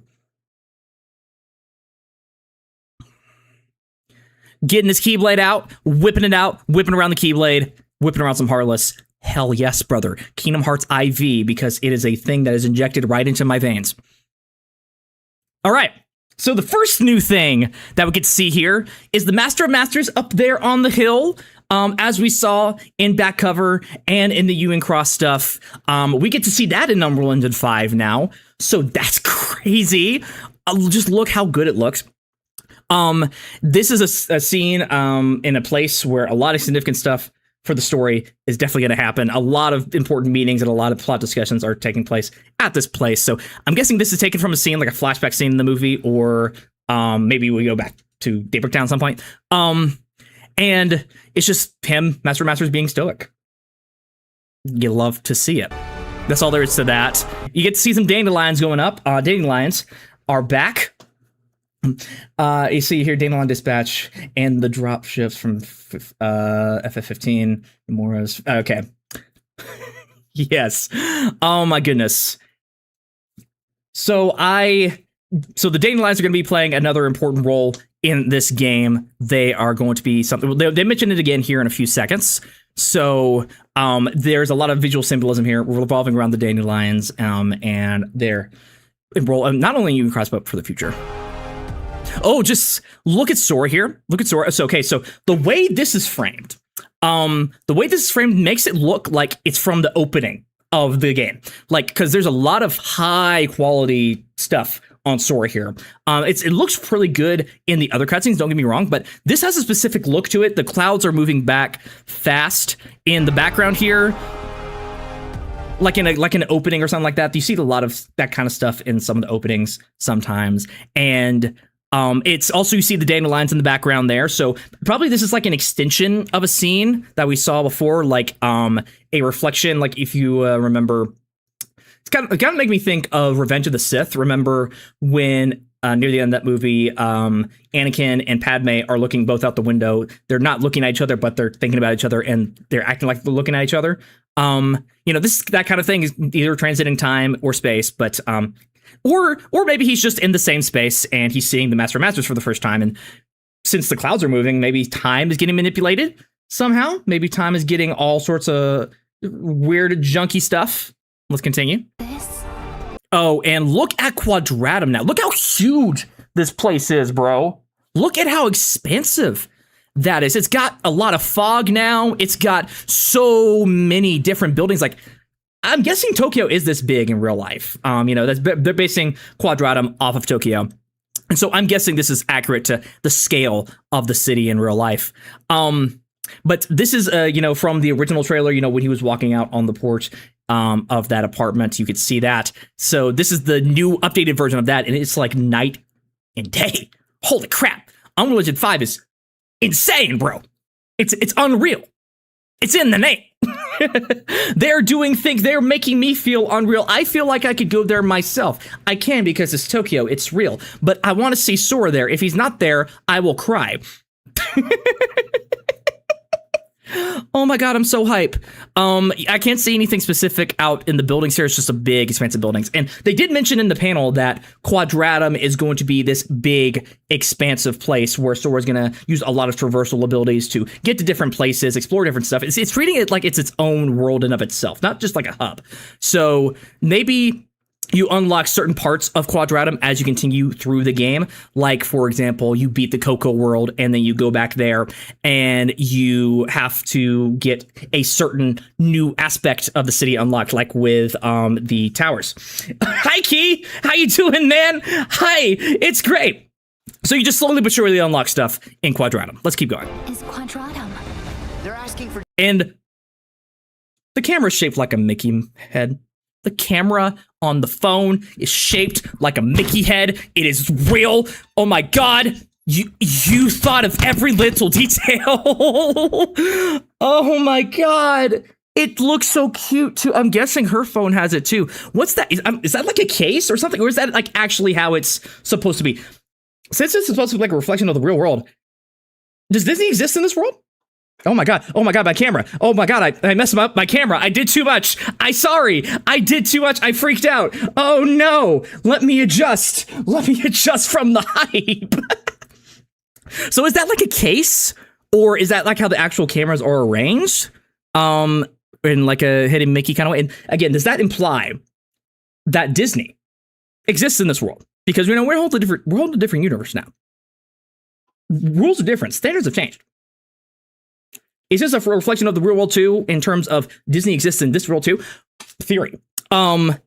Getting his Keyblade out, whipping it out, whipping around the Keyblade, whipping around some Heartless. Hell yes, brother. Kingdom Hearts IV, because it is a thing that is injected right into my veins. All right, so the first new thing that we get to see here is the Master of Masters up there on the hill. As we saw in back cover and in the Ewing Cross stuff, we get to see that in Unreal Engine 5 now. So that's crazy. Just look how good it looks. This is a scene in a place where a lot of significant stuff for the story is definitely going to happen. A lot of important meetings and a lot of plot discussions are taking place at this place. So I'm guessing this is taken from a scene, like a flashback scene in the movie, or maybe we go back to Daybreak Town at some point. And it's just him, Master of Masters, being stoic. You love to see it. That's all there is to that. You get to see some dandelions going up. Dandelions are back. You see here Dandelion Dispatch and the drop shifts from FF15 Mora's. Okay. Yes. Oh my goodness. So the Dandelions are going to be playing another important role in this game. They are going to be something. They mentioned it again here in a few seconds. So there's a lot of visual symbolism here revolving around the Dandelions, and their role not only in Ewing Cross but for the future. Oh, just look at Sora here. Look at Sora. So, okay, so the way this is framed, makes it look like it's from the opening of the game. Like, because there's a lot of high quality stuff on Sora here. It looks pretty good in the other cutscenes, don't get me wrong, but this has a specific look to it. The clouds are moving back fast in the background here. Like in an opening or something like that. You see a lot of that kind of stuff in some of the openings sometimes. And it's also, you see the dandelions in the background there. So probably this is like an extension of a scene that we saw before, like a reflection. Like if you remember, it's kind of make me think of Revenge of the Sith. Remember when near the end of that movie, Anakin and Padme are looking both out the window. They're not looking at each other, but they're thinking about each other and they're acting like they're looking at each other. That kind of thing is either transiting time or space, but or maybe he's just in the same space and he's seeing the Master of Masters for the first time. And since the clouds are moving, maybe time is getting manipulated somehow. Maybe time is getting all sorts of weird, junky stuff. Let's continue. Oh, and look at Quadratum now. Look how huge this place is, bro. Look at how expansive that is. It's got a lot of fog now. It's got so many different buildings. Like, I'm guessing Tokyo is this big in real life. They're basing Quadratum off of Tokyo. And so I'm guessing this is accurate to the scale of the city in real life. But this is, from the original trailer, when he was walking out on the porch of that apartment, you could see that. So this is the new updated version of that. And it's like night and day. Holy crap. Unreal Engine 5 is insane, bro. It's unreal. It's in the name. They're doing things. They're making me feel unreal. I feel like I could go there myself. I can because it's Tokyo. It's real. But I want to see Sora there. If he's not there, I will cry. Oh my god, I'm so hype. I can't see anything specific out in the buildings here. It's just a big, expansive buildings. And they did mention in the panel that Quadratum is going to be this big, expansive place where Sora's going to use a lot of traversal abilities to get to different places, explore different stuff. It's treating it like it's its own world in of itself, not just like a hub. So maybe you unlock certain parts of Quadratum as you continue through the game. Like, for example, you beat the Cocoa world and then you go back there and you have to get a certain new aspect of the city unlocked, like with the towers. Hi, Key! How you doing, man? Hi! It's great! So you just slowly but surely unlock stuff in Quadratum. Let's keep going. Is Quadratum? They're asking for. And the camera's shaped like a Mickey head. The camera on the phone is shaped like a Mickey head. It is real. Oh my god. You thought of every little detail. Oh my god. It looks so cute too. I'm guessing her phone has it too. What's that? Is that like a case or something? Or is that like actually how it's supposed to be? Since this is supposed to be like a reflection of the real world, does Disney exist in this world? Oh my god, my camera. Oh my god, I messed up my camera. I did too much. I did too much. I freaked out. Oh no, let me adjust from the hype. So is that like a case? Or is that like how the actual cameras are arranged? In like a hidden Mickey kind of way? And again, does that imply that Disney exists in this world? Because we're holding a different universe now. Rules are different. Standards have changed. Is this a reflection of the real world too, in terms of Disney exists in this world too? Theory.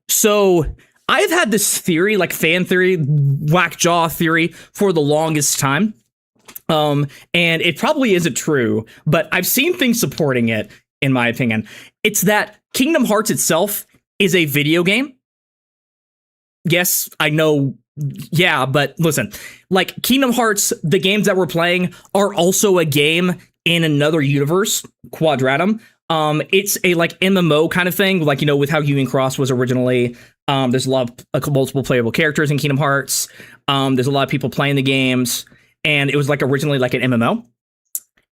So I've had this theory, like fan theory, whack jaw theory, for the longest time. And it probably isn't true, but I've seen things supporting it, in my opinion. It's that Kingdom Hearts itself is a video game. Yes, I know. Yeah, but listen, like Kingdom Hearts, the games that we're playing are also a game in another universe, Quadratum. It's a like MMO kind of thing, like, with how Union Cross was originally. There's a lot of multiple playable characters in Kingdom Hearts. There's a lot of people playing the games, and it was like originally like an MMO.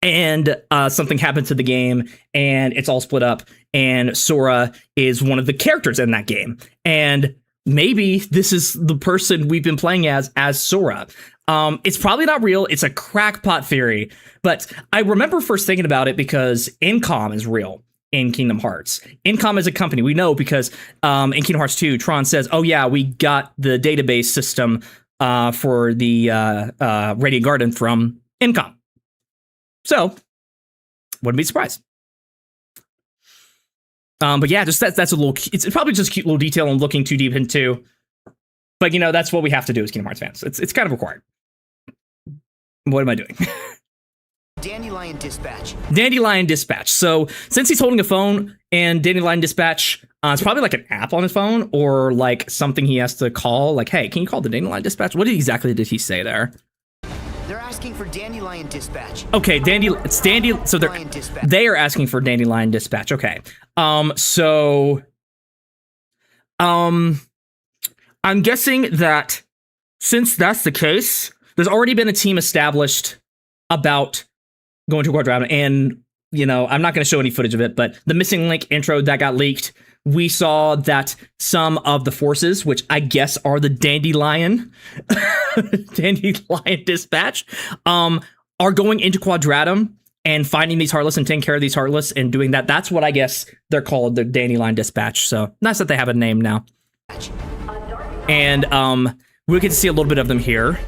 And something happened to the game, and it's all split up, and Sora is one of the characters in that game. And maybe this is the person we've been playing as Sora. It's probably not real. It's a crackpot theory. But I remember first thinking about it because Incom is real in Kingdom Hearts. Incom is a company. We know because in Kingdom Hearts 2, Tron says, oh yeah, we got the database system for the Radiant Garden from Incom. So, wouldn't be surprised. But yeah, just that's a little, it's probably just a cute little detail I'm looking too deep into. But that's what we have to do as Kingdom Hearts fans. It's kind of required. What am I doing? Dandelion Dispatch. Dandelion Dispatch. So since he's holding a phone and Dandelion Dispatch, it's probably like an app on his phone or like something he has to call. Like, hey, can you call the Dandelion Dispatch? What exactly did he say there? They're asking for Dandelion Dispatch. Okay, so they are asking for Dandelion Dispatch. Okay. I'm guessing that since that's the case, there's already been a team established about going to Quadratum, and I'm not going to show any footage of it, but the Missing Link intro that got leaked, we saw that some of the forces, which I guess are the Dandelion Dispatch, are going into Quadratum and finding these Heartless and taking care of these Heartless and doing that. That's what I guess they're called, the Dandelion Dispatch. So nice that they have a name now. And we get to see a little bit of them here.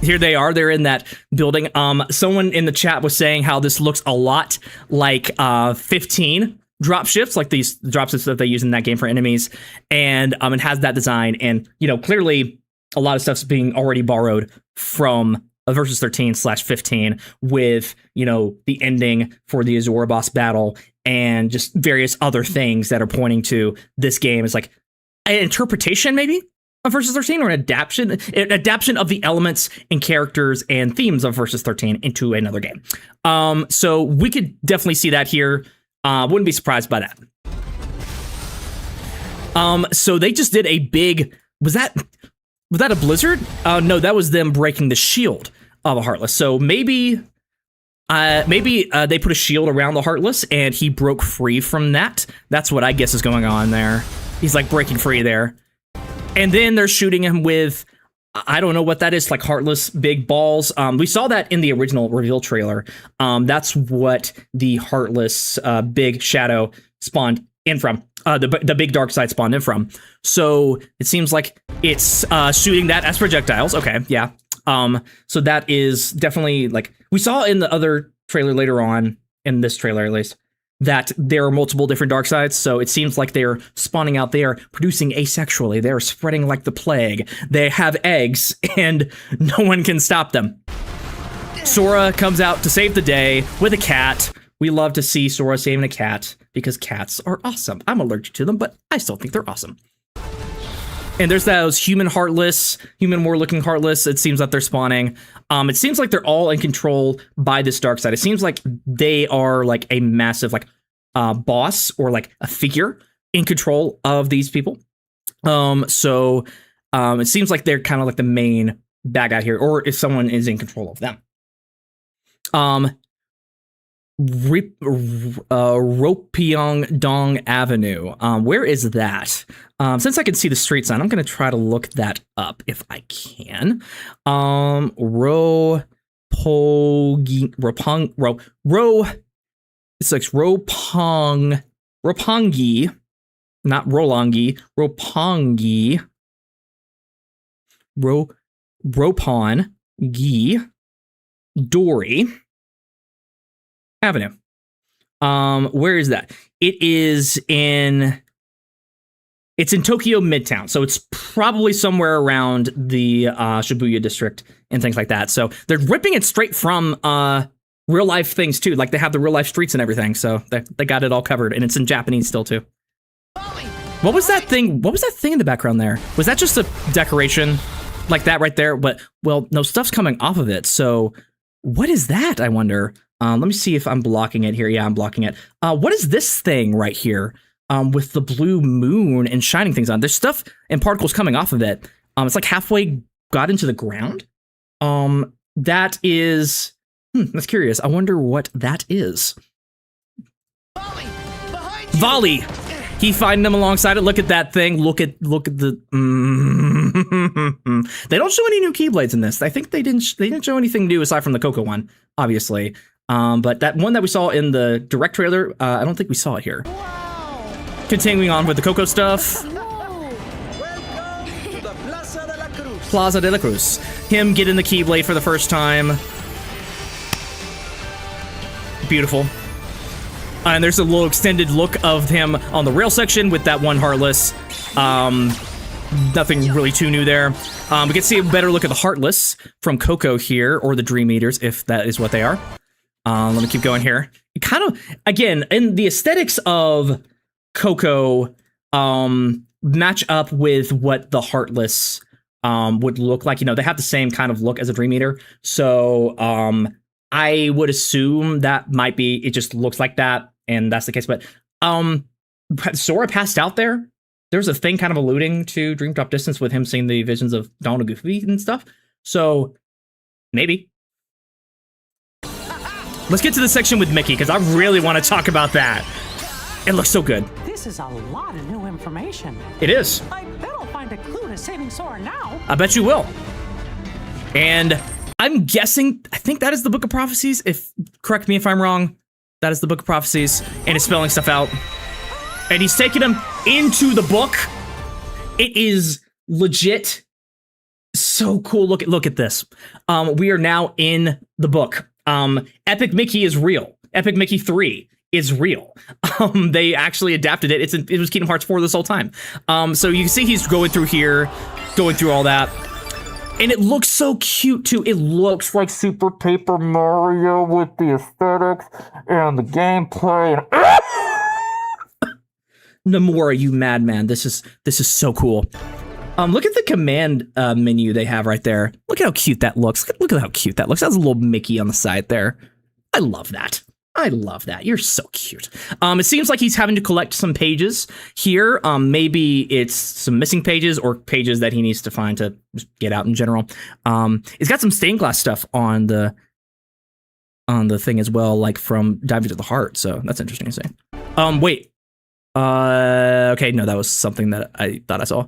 Here they are. They're in that building. Someone in the chat was saying how this looks a lot like 15 dropships, like these dropships that they use in that game for enemies, and it has that design. And clearly a lot of stuff's being already borrowed from Versus 13/15 with the ending for the Azora boss battle and just various other things that are pointing to this game as like an interpretation maybe of Versus 13 or an adaptation of the elements and characters and themes of Versus 13 into another game. So we could definitely see that here. Wouldn't be surprised by that. So they just did a big, was that a blizzard? No, that was them breaking the shield of a Heartless. So maybe Maybe they put a shield around the Heartless and he broke free from that. That's what I guess is going on there. He's like breaking free there. And then they're shooting him with, I don't know what that is, like Heartless big balls. We saw that in the original reveal trailer. That's what the Heartless big shadow spawned in from. The big dark side spawned in from. So it seems like it's shooting that as projectiles. Okay, yeah. So that is definitely, like, we saw in the other trailer later on, in this trailer at least, that there are multiple different dark sides. So it seems like they're spawning out there, producing asexually. They're spreading like the plague. They have eggs and no one can stop them. Sora comes out to save the day with a cat. We love to see Sora saving a cat because cats are awesome. I'm allergic to them, but I still think they're awesome. And there's those human more looking Heartless. It seems that they're spawning. It seems like they're all in control by this dark side. It seems like they are like a massive like boss or like a figure in control of these people. So it seems like they're kind of like the main bad guy here, or if someone is in control of them. Ropyeong Dong Avenue. Where is that? Since I can see the street sign, I'm going to try to look that up if I can. It's like Roppongi, not Rolongi, Roppongi, Dory Avenue. Where is that? It's in Tokyo Midtown, so it's probably somewhere around the Shibuya district and things like that. So they're ripping it straight from real life things too. Like they have the real life streets and everything, so they got it all covered, and it's in Japanese still too. What was that thing? What was that thing in the background there? Was that just a decoration like that right there? But well, no, stuff's coming off of it. So what is that? I wonder. Let me see if I'm blocking it here. Yeah, I'm blocking it. What is this thing right here? With the blue moon and shining things on. There's stuff and particles coming off of it. It's like halfway got into the ground. That is, that's curious. I wonder what that is. Volley. He fighting them alongside it. Look at that thing. Look at the. They don't show any new Keyblades in this. I think they didn't show anything new aside from the Coco one, obviously. But that one that we saw in the direct trailer, I don't think we saw it here. Continuing on with the Coco stuff. Plaza de la Cruz. Him getting the Keyblade for the first time. Beautiful. And there's a little extended look of him on the rail section with that one Heartless. Nothing really too new there. We can see a better look at the Heartless from Coco here, or the Dream Eaters, if that is what they are. Let me keep going here. It kind of, again, in the aesthetics of Coco, match up with what the Heartless would look like. You know, they have the same kind of look as a Dream Eater. So I would assume that might be, it just looks like that, and that's the case. But Sora passed out there. There's a thing kind of alluding to Dream Drop Distance with him seeing the visions of Donald and Goofy and stuff. So maybe. Let's get to the section with Mickey, because I really want to talk about that. It looks so good. This is a lot of new information. It is. I bet I'll find a clue to saving Sora now. I bet you will. And I'm guessing, I think that is the Book of Prophecies. Correct me if I'm wrong. That is the Book of Prophecies, and it's spelling stuff out. And he's taking them into the book. It is legit so cool. Look at this. We are now in the book. Epic Mickey is real. Epic Mickey 3 is real. They actually adapted it. It was Kingdom Hearts 4 this whole time. So you can see he's going through here, going through all that. And it looks so cute too. It looks like Super Paper Mario with the aesthetics and the gameplay. Nomura, you madman. This is so cool. Look at the command menu they have right there. Look at how cute that looks. Look at how cute that looks. That's a little Mickey on the side there. I love that. I love that. You're so cute. It seems like he's having to collect some pages here. Maybe it's some missing pages or pages that he needs to find to just get out in general. It's got some stained glass stuff on the on the thing as well, like from Diving to the Heart. So that's interesting to see. Wait. Okay, no, that was something that I thought I saw.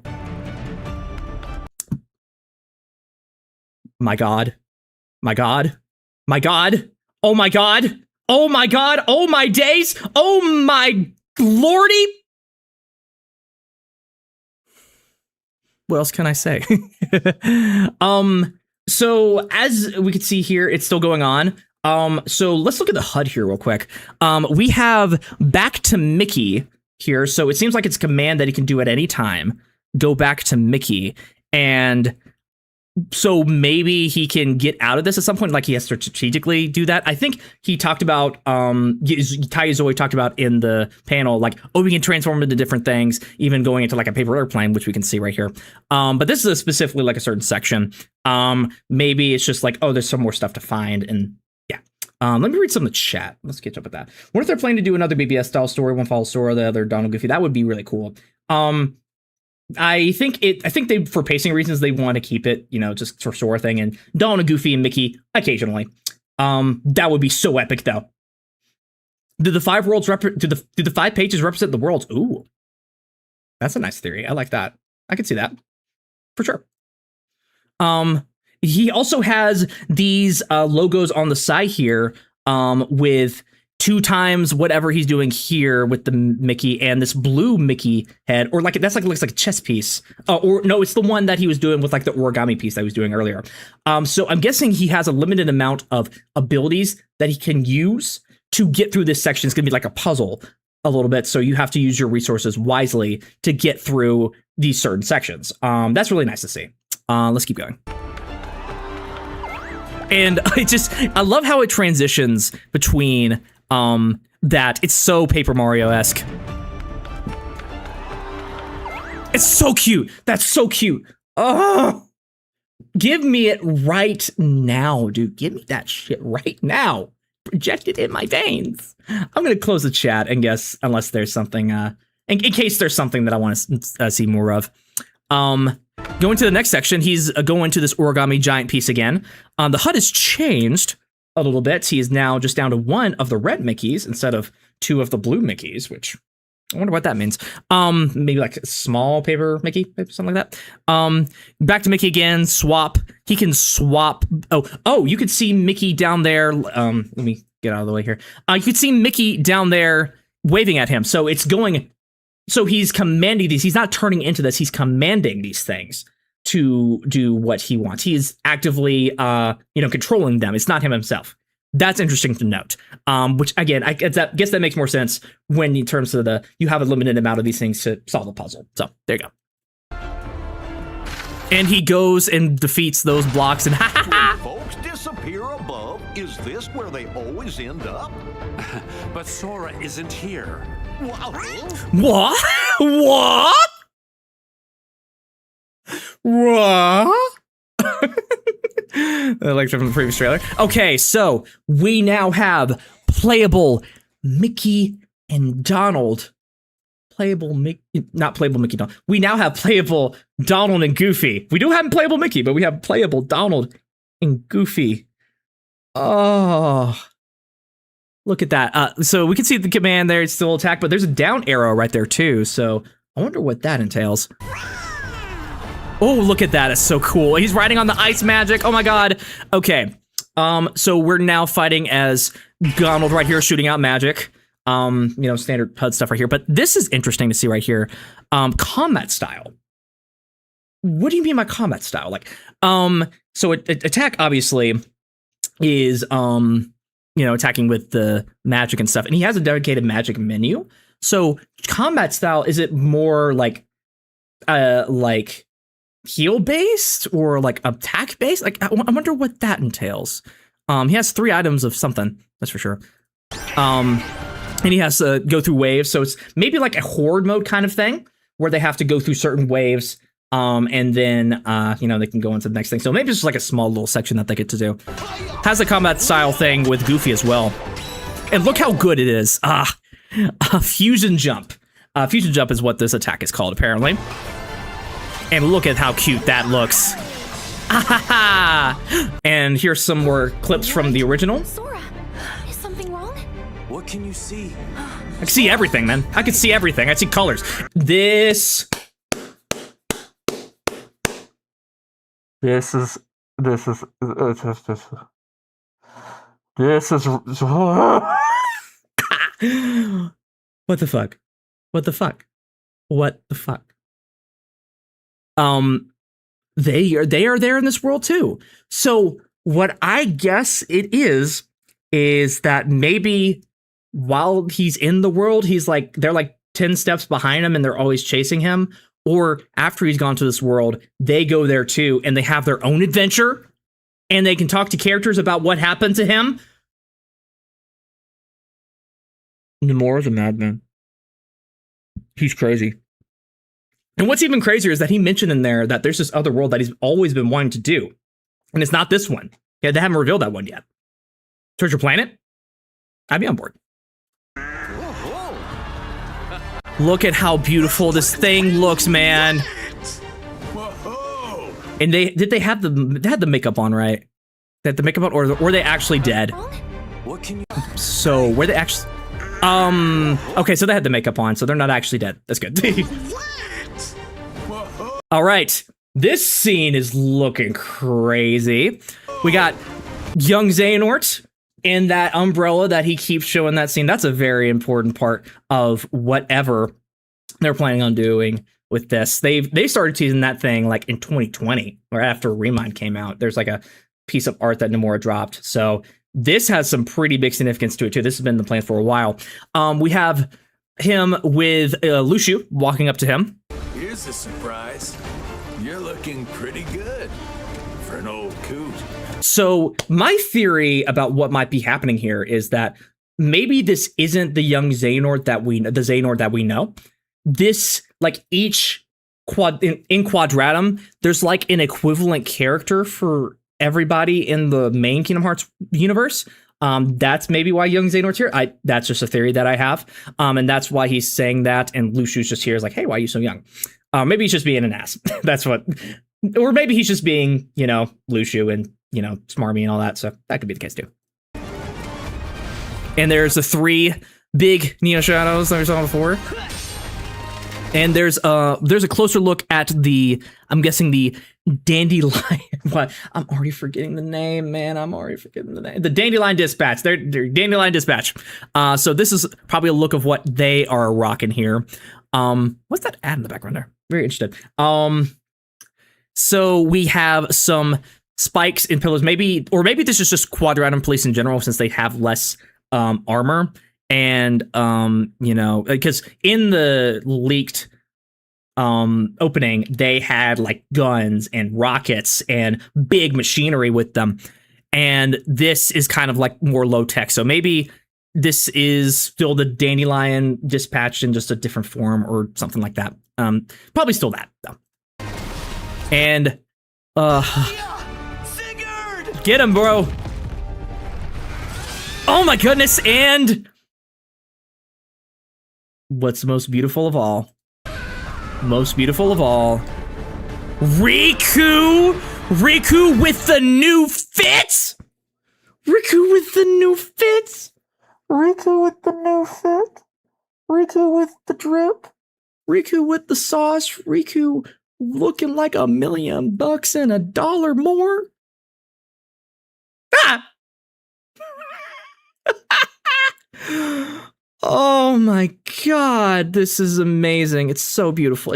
My God. My God. My God. Oh my God. Oh my God. Oh my days. Oh my lordy. What else can I say? So as we can see here, it's still going on. So let's look at the HUD here real quick. We have back to Mickey here. So it seems like it's a command that he can do at any time. Go back to Mickey. And so maybe he can get out of this at some point, like he has to strategically do that. I think he talked about, Taizoi talked about in the panel, like, oh, we can transform into different things, even going into like a paper airplane, which we can see right here. But this is specifically like a certain section. Maybe it's just like, oh, there's some more stuff to find. And yeah, let me read some of the chat. Let's catch up with that. What if they're planning to do another BBS style story, one follows Sora, the other Donald Goofy? That would be really cool. I think they, for pacing reasons, they want to keep it, you know, just for Sora thing, and Donald, Goofy, and Mickey occasionally. That would be so epic, though. Do the 5 worlds do the 5 pages represent the worlds? Ooh, that's a nice theory. I like that. I could see that for sure. He also has these logos on the side here, with 2 times whatever he's doing here with the Mickey and this blue Mickey head, or like that's like looks like a chess piece. Or no, it's the one that he was doing with like the origami piece that he was doing earlier. So I'm guessing he has a limited amount of abilities that he can use to get through this section. It's gonna be like a puzzle a little bit, so you have to use your resources wisely to get through these certain sections. That's really nice to see. Let's keep going. And I love how it transitions between that. It's so Paper Mario-esque. It's so cute. That's so cute. Oh, give me it right now, dude. Give me that shit right now. Project it in my veins. I'm gonna close the chat and guess, unless there's something, in case there's something that I want to see more of. Going to the next section, he's going to this origami giant piece again. The HUD has changed a little bit. He is now just down to 1 of the red Mickeys instead of 2 of the blue Mickeys, which I wonder what that means. Maybe like a small paper Mickey, maybe something like that. Back to Mickey again, swap. He can swap. Oh, you could see Mickey down there. Let me get out of the way here. You could see Mickey down there waving at him. So it's going. So he's commanding these. He's not turning into this. He's commanding these things to do what he wants. He is actively, controlling them. It's not him himself. That's interesting to note. Which again, I guess that makes more sense when in terms of you have a limited amount of these things to solve the puzzle. So there you go. And he goes and defeats those blocks and When folks disappear above, is this where they always end up? But Sora isn't here. What? What? What? Like from the previous trailer. Okay, so we now have playable Mickey and Donald. Not playable Mickey Donald. We now have playable Donald and Goofy. We do have playable Mickey, but we have playable Donald and Goofy. Oh. Look at that. So we can see the command there. It's still attack, but there's a down arrow right there too. So I wonder what that entails. Oh, look at that. It's so cool. He's riding on the ice magic. Oh my God. Okay. So we're now fighting as Donald right here, shooting out magic. Standard HUD stuff right here. But this is interesting to see right here. Combat style. What do you mean by combat style? Like, so attack obviously is, attacking with the magic and stuff. And he has a dedicated magic menu. So combat style, is it more like heal based or like attack based? Like, I wonder what that entails. He has 3 items of something, that's for sure. And he has to go through waves. So it's maybe like a horde mode kind of thing where they have to go through certain waves. And then, they can go into the next thing. So maybe it's just like a small little section that they get to do. Has a combat style thing with Goofy as well. And look how good it is. Fusion jump. Fusion jump is what this attack is called, apparently. And look at how cute that looks. And here's some more clips from the original. Sora, can you see? I can see everything, man. I can see everything. I see colors. This is what the fuck? What the fuck? What the fuck? They are there in this world too. So what I guess it is that maybe while he's in the world, they're like 10 steps behind him and they're always chasing him. Or after he's gone to this world, they go there too and they have their own adventure and they can talk to characters about what happened to him. Nomura's a madman. He's crazy. And what's even crazier is that he mentioned in there that there's this other world that he's always been wanting to do. And it's not this one. Yeah, they haven't revealed that one yet. Treasure Planet? I'd be on board. Look at how beautiful this thing looks, man. And they had the makeup on, right? They had the makeup on, or were they actually dead? What can you? So were they actually? Okay, so they had the makeup on, so they're not actually dead. That's good. All right, this scene is looking crazy. We got young Xehanort in that umbrella that he keeps showing that scene. That's a very important part of whatever they're planning on doing with this. They started teasing that thing like in 2020 or after Remind came out. There's like a piece of art that Nomura dropped. So this has some pretty big significance to it too. This has been the plan for a while. We have him with Lucio walking up to him. Here's a surprise. You're looking pretty good for an old coot. So my theory about what might be happening here is that maybe this isn't the young Xehanort that we know. This, like each in Quadratum, there's like an equivalent character for everybody in the main Kingdom Hearts universe. That's maybe why young Xehanort's here. That's just a theory that I have. And that's why he's saying that. And Lucio's just here is like, hey, why are you so young? Maybe he's just being an ass. That's what, or maybe he's just being, Lucio and, smarmy and all that. So that could be the case too. And there's the 3 big Neo Shadows that we saw before. And there's a closer look at I'm guessing the Dandelion. What? I'm already forgetting the name, man. The Dandelion Dispatch. They're Dandelion Dispatch. So this is probably a look of what they are rocking here. What's that ad in the background there? Very interested. So we have some spikes and pillars. Maybe this is just Quadratum Police in general, since they have less armor. And because in the leaked opening, they had like guns and rockets and big machinery with them. And this is kind of like more low tech. So maybe this is still the Dandelion Dispatch in just a different form or something like that. Probably still that though. And get him, bro. Oh my goodness. And what's most beautiful of all? Riku with the new fits. Riku with the drip. Riku with the sauce. Riku looking like $1 million and $1 more. Ah! Oh my god, this is amazing. It's so beautiful.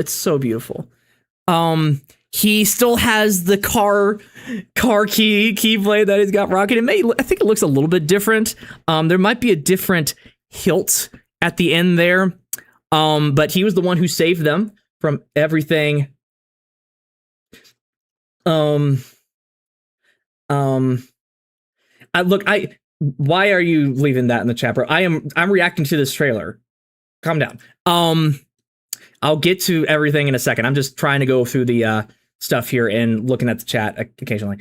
He still has the car keyblade that he's got rocking. I think it looks a little bit different. There might be a different hilt at the end there. But he was the one who saved them from everything. Why are you leaving that in the chat, bro? I'm reacting to this trailer. Calm down. I'll get to everything in a second. I'm just trying to go through the stuff here and looking at the chat occasionally.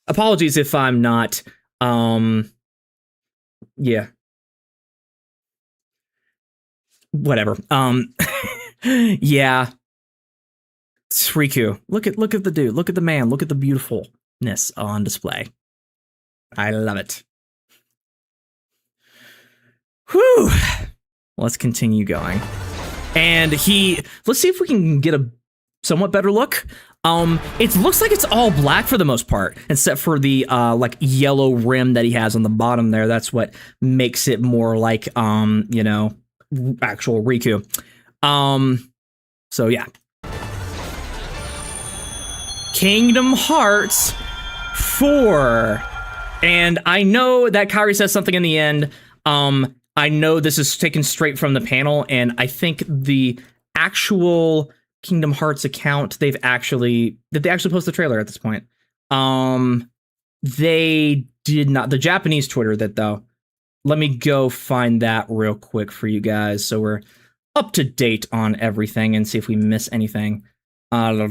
Apologies if I'm not. Yeah. Whatever. Yeah. It's Riku. Look at the dude. Look at the man. Look at the beautifulness on display. I love it. Whew. Let's continue going. And let's see if we can get a somewhat better look. It looks like it's all black for the most part, except for the like yellow rim that he has on the bottom there. That's what makes it more like you know, actual Riku. So yeah. Kingdom Hearts 4. And I know that Kairi says something in the end. I know this is taken straight from the panel, and I think the actual Kingdom Hearts account, did they actually post the trailer at this point? They did not. The Japanese Twitter did, though. Let me go find that real quick for you guys, so we're up to date on everything and see if we miss anything. I'm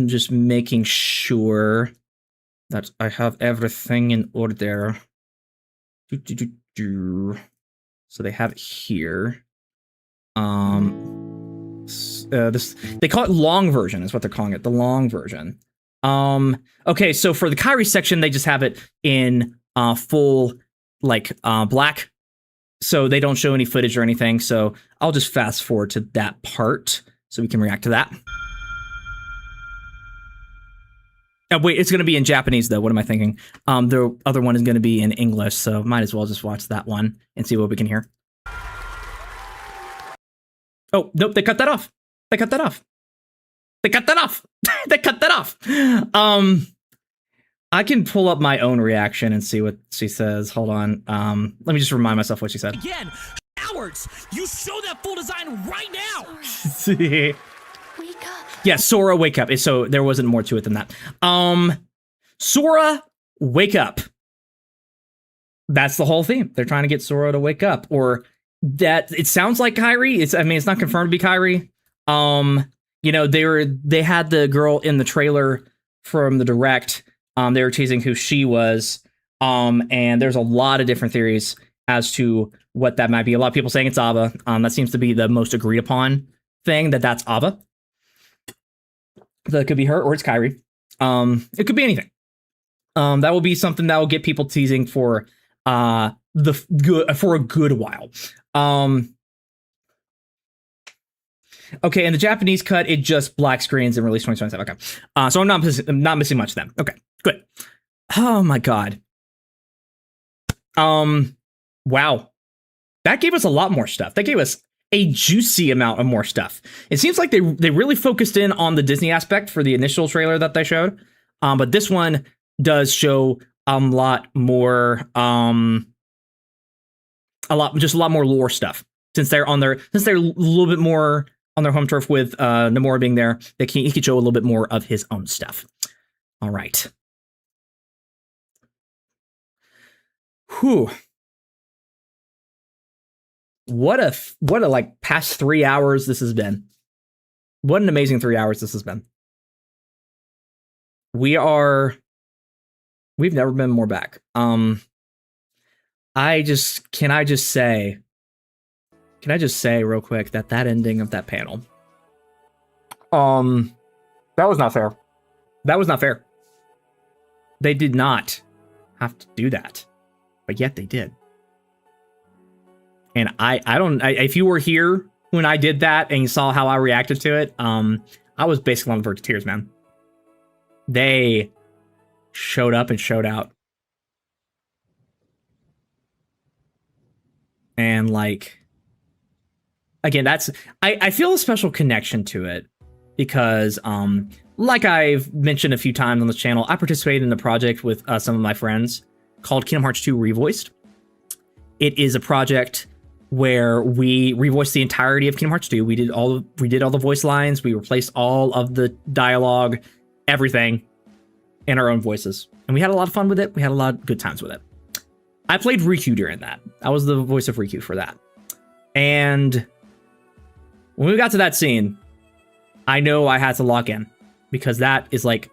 just making sure that I have everything in order. So they have it here. This, they call it long version is what they're calling it, the long version. Okay, so for the Kairi section, they just have it in full like black, so they don't show any footage or anything. So I'll just fast forward to that part so we can react to that. Oh, wait, it's going to be in Japanese, though. What am I thinking? The other one is going to be in English, so might as well just watch that one and see what we can hear. Oh, nope, they cut that off. They cut that off. They cut that off. They cut that off. I can pull up my own reaction and see what she says. Hold on. Let me just remind myself what she said. Again, cowards! You show that full design right now! See. Yeah, Sora, wake up. So there wasn't more to it than that. Sora, wake up. That's the whole theme. They're trying to get Sora to wake up, or that it sounds like Kairi. It's not confirmed to be Kairi. You know, they had the girl in the trailer from the direct. They were teasing who she was. And there's a lot of different theories as to what that might be. A lot of people saying it's Ava. That seems to be the most agreed upon thing, that's Ava. That could be her, or it's Kairi. It could be anything. That will be something that will get people teasing for a good while. Okay, in the Japanese cut, it just black screens and release 2027. Okay, so I'm not missing much then. Okay, good. Oh my god. Wow, that gave us a lot more stuff. That gave us a juicy amount of more stuff. It seems like they really focused in on the Disney aspect for the initial trailer that they showed. But this one does show a lot more, a lot more lore stuff. Since they're a little bit more on their home turf with Nomura being there, he could show a little bit more of his own stuff. All right. Whew. What a like past 3 hours this has been. What an amazing 3 hours this has been. We've never been more back. Can I just say real quick that ending of that panel, that was not fair. That was not fair. They did not have to do that, but yet they did. And if you were here when I did that and you saw how I reacted to it, I was basically on the verge of tears, man. They showed up and showed out. And like, again, I feel a special connection to it because, like I've mentioned a few times on this channel, I participated in a project with some of my friends called Kingdom Hearts 2 Revoiced. It is a project where we revoiced the entirety of Kingdom Hearts 2. We did all the voice lines. We replaced all of the dialogue, everything, in our own voices. And we had a lot of fun with it. We had a lot of good times with it. I played Riku during that. I was the voice of Riku for that. And when we got to that scene, I know I had to lock in because that is like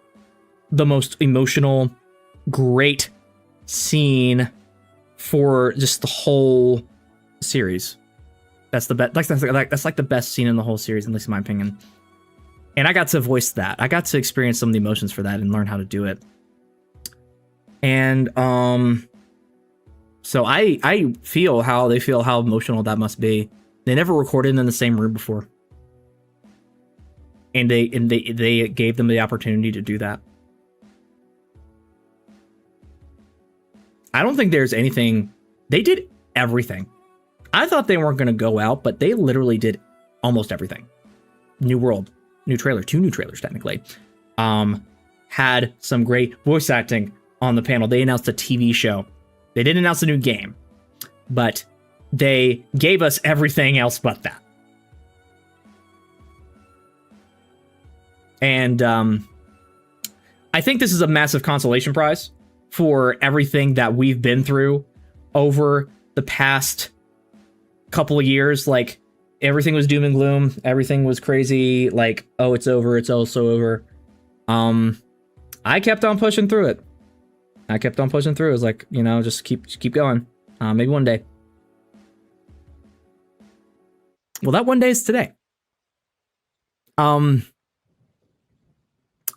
the most emotional, great scene for just the whole series. That's the best. That's like the best scene in the whole series, at least in my opinion. And I got to voice that. I got to experience some of the emotions for that and learn how to do it. And so I feel how they feel, how emotional that must be. They never recorded in the same room before. And they gave them the opportunity to do that. I don't think there's anything. They did everything. I thought they weren't going to go out, but they literally did almost everything. New world, new trailer, 2 new trailers technically. Had some great voice acting on the panel. They announced a TV show. They didn't announce a new game, but they gave us everything else but that. And I think this is a massive consolation prize for everything that we've been through over the past couple of years. Like, everything was doom and gloom. Everything was crazy. Like, oh, it's over. It's also over. I kept on pushing through it. It was like, you know, just keep going. Maybe one day. Well, that one day is today.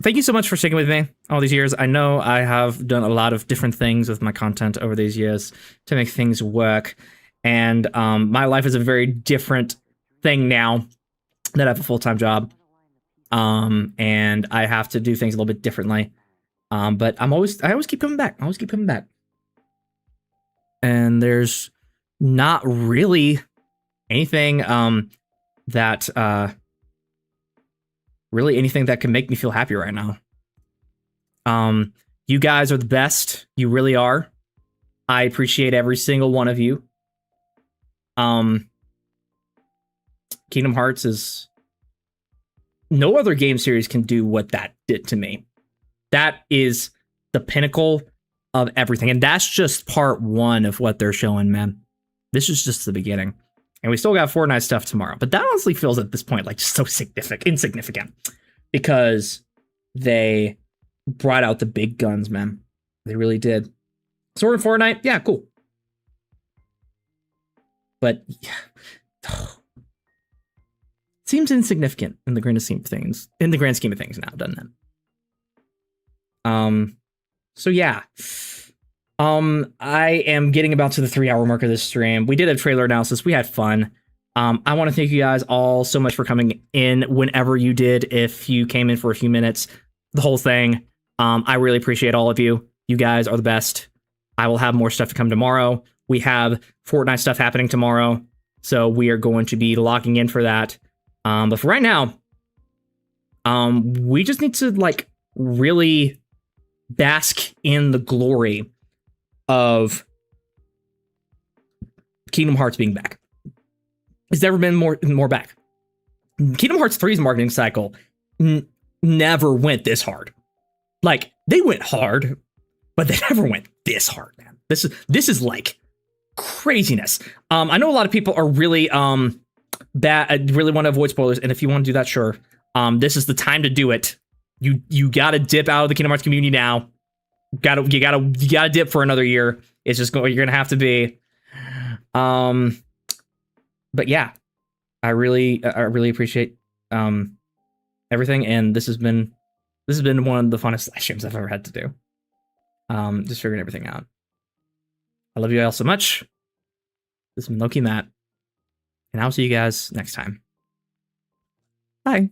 Thank you so much for sticking with me all these years. I know I have done a lot of different things with my content over these years to make things work. And my life is a very different thing now that I have a full-time job. And I have to do things a little bit differently. But I always keep coming back. And there's not really anything that can make me feel happy right now. You guys are the best. You really are. I appreciate every single one of you. Kingdom Hearts is... No other game series can do what that did to me. That is the pinnacle of everything. And that's just part 1 of what they're showing, man. This is just the beginning. And we still got Fortnite stuff tomorrow. But that honestly feels at this point like just so insignificant. Because they brought out the big guns, man. They really did. Sword and Fortnite, yeah, cool. But yeah. Seems insignificant in the grand scheme of things. In the grand scheme of things now, doesn't it? So yeah. I am getting about to the 3-hour mark of this stream. We did a trailer analysis. We had fun. I want to thank you guys all so much for coming in whenever you did. If you came in for a few minutes, the whole thing. I really appreciate all of you. You guys are the best. I will have more stuff to come tomorrow. We have Fortnite stuff happening tomorrow. So we are going to be locking in for that. But for right now, we just need to like really bask in the glory of Kingdom Hearts being back. It's never been more back. Kingdom Hearts 3's marketing cycle never went this hard. Like, they went hard, but they never went this hard, man. This is like craziness. I know a lot of people are really bad. Really want to avoid spoilers, and if you want to do that, sure. This is the time to do it. You gotta dip out of the Kingdom Hearts community now. You gotta dip for another year. It's just you're gonna have to be. But yeah, I really appreciate everything, and this has been one of the funnest live streams I've ever had to do. Just figuring everything out. I love you all so much. This has been lowkeymatt, and I'll see you guys next time. Bye.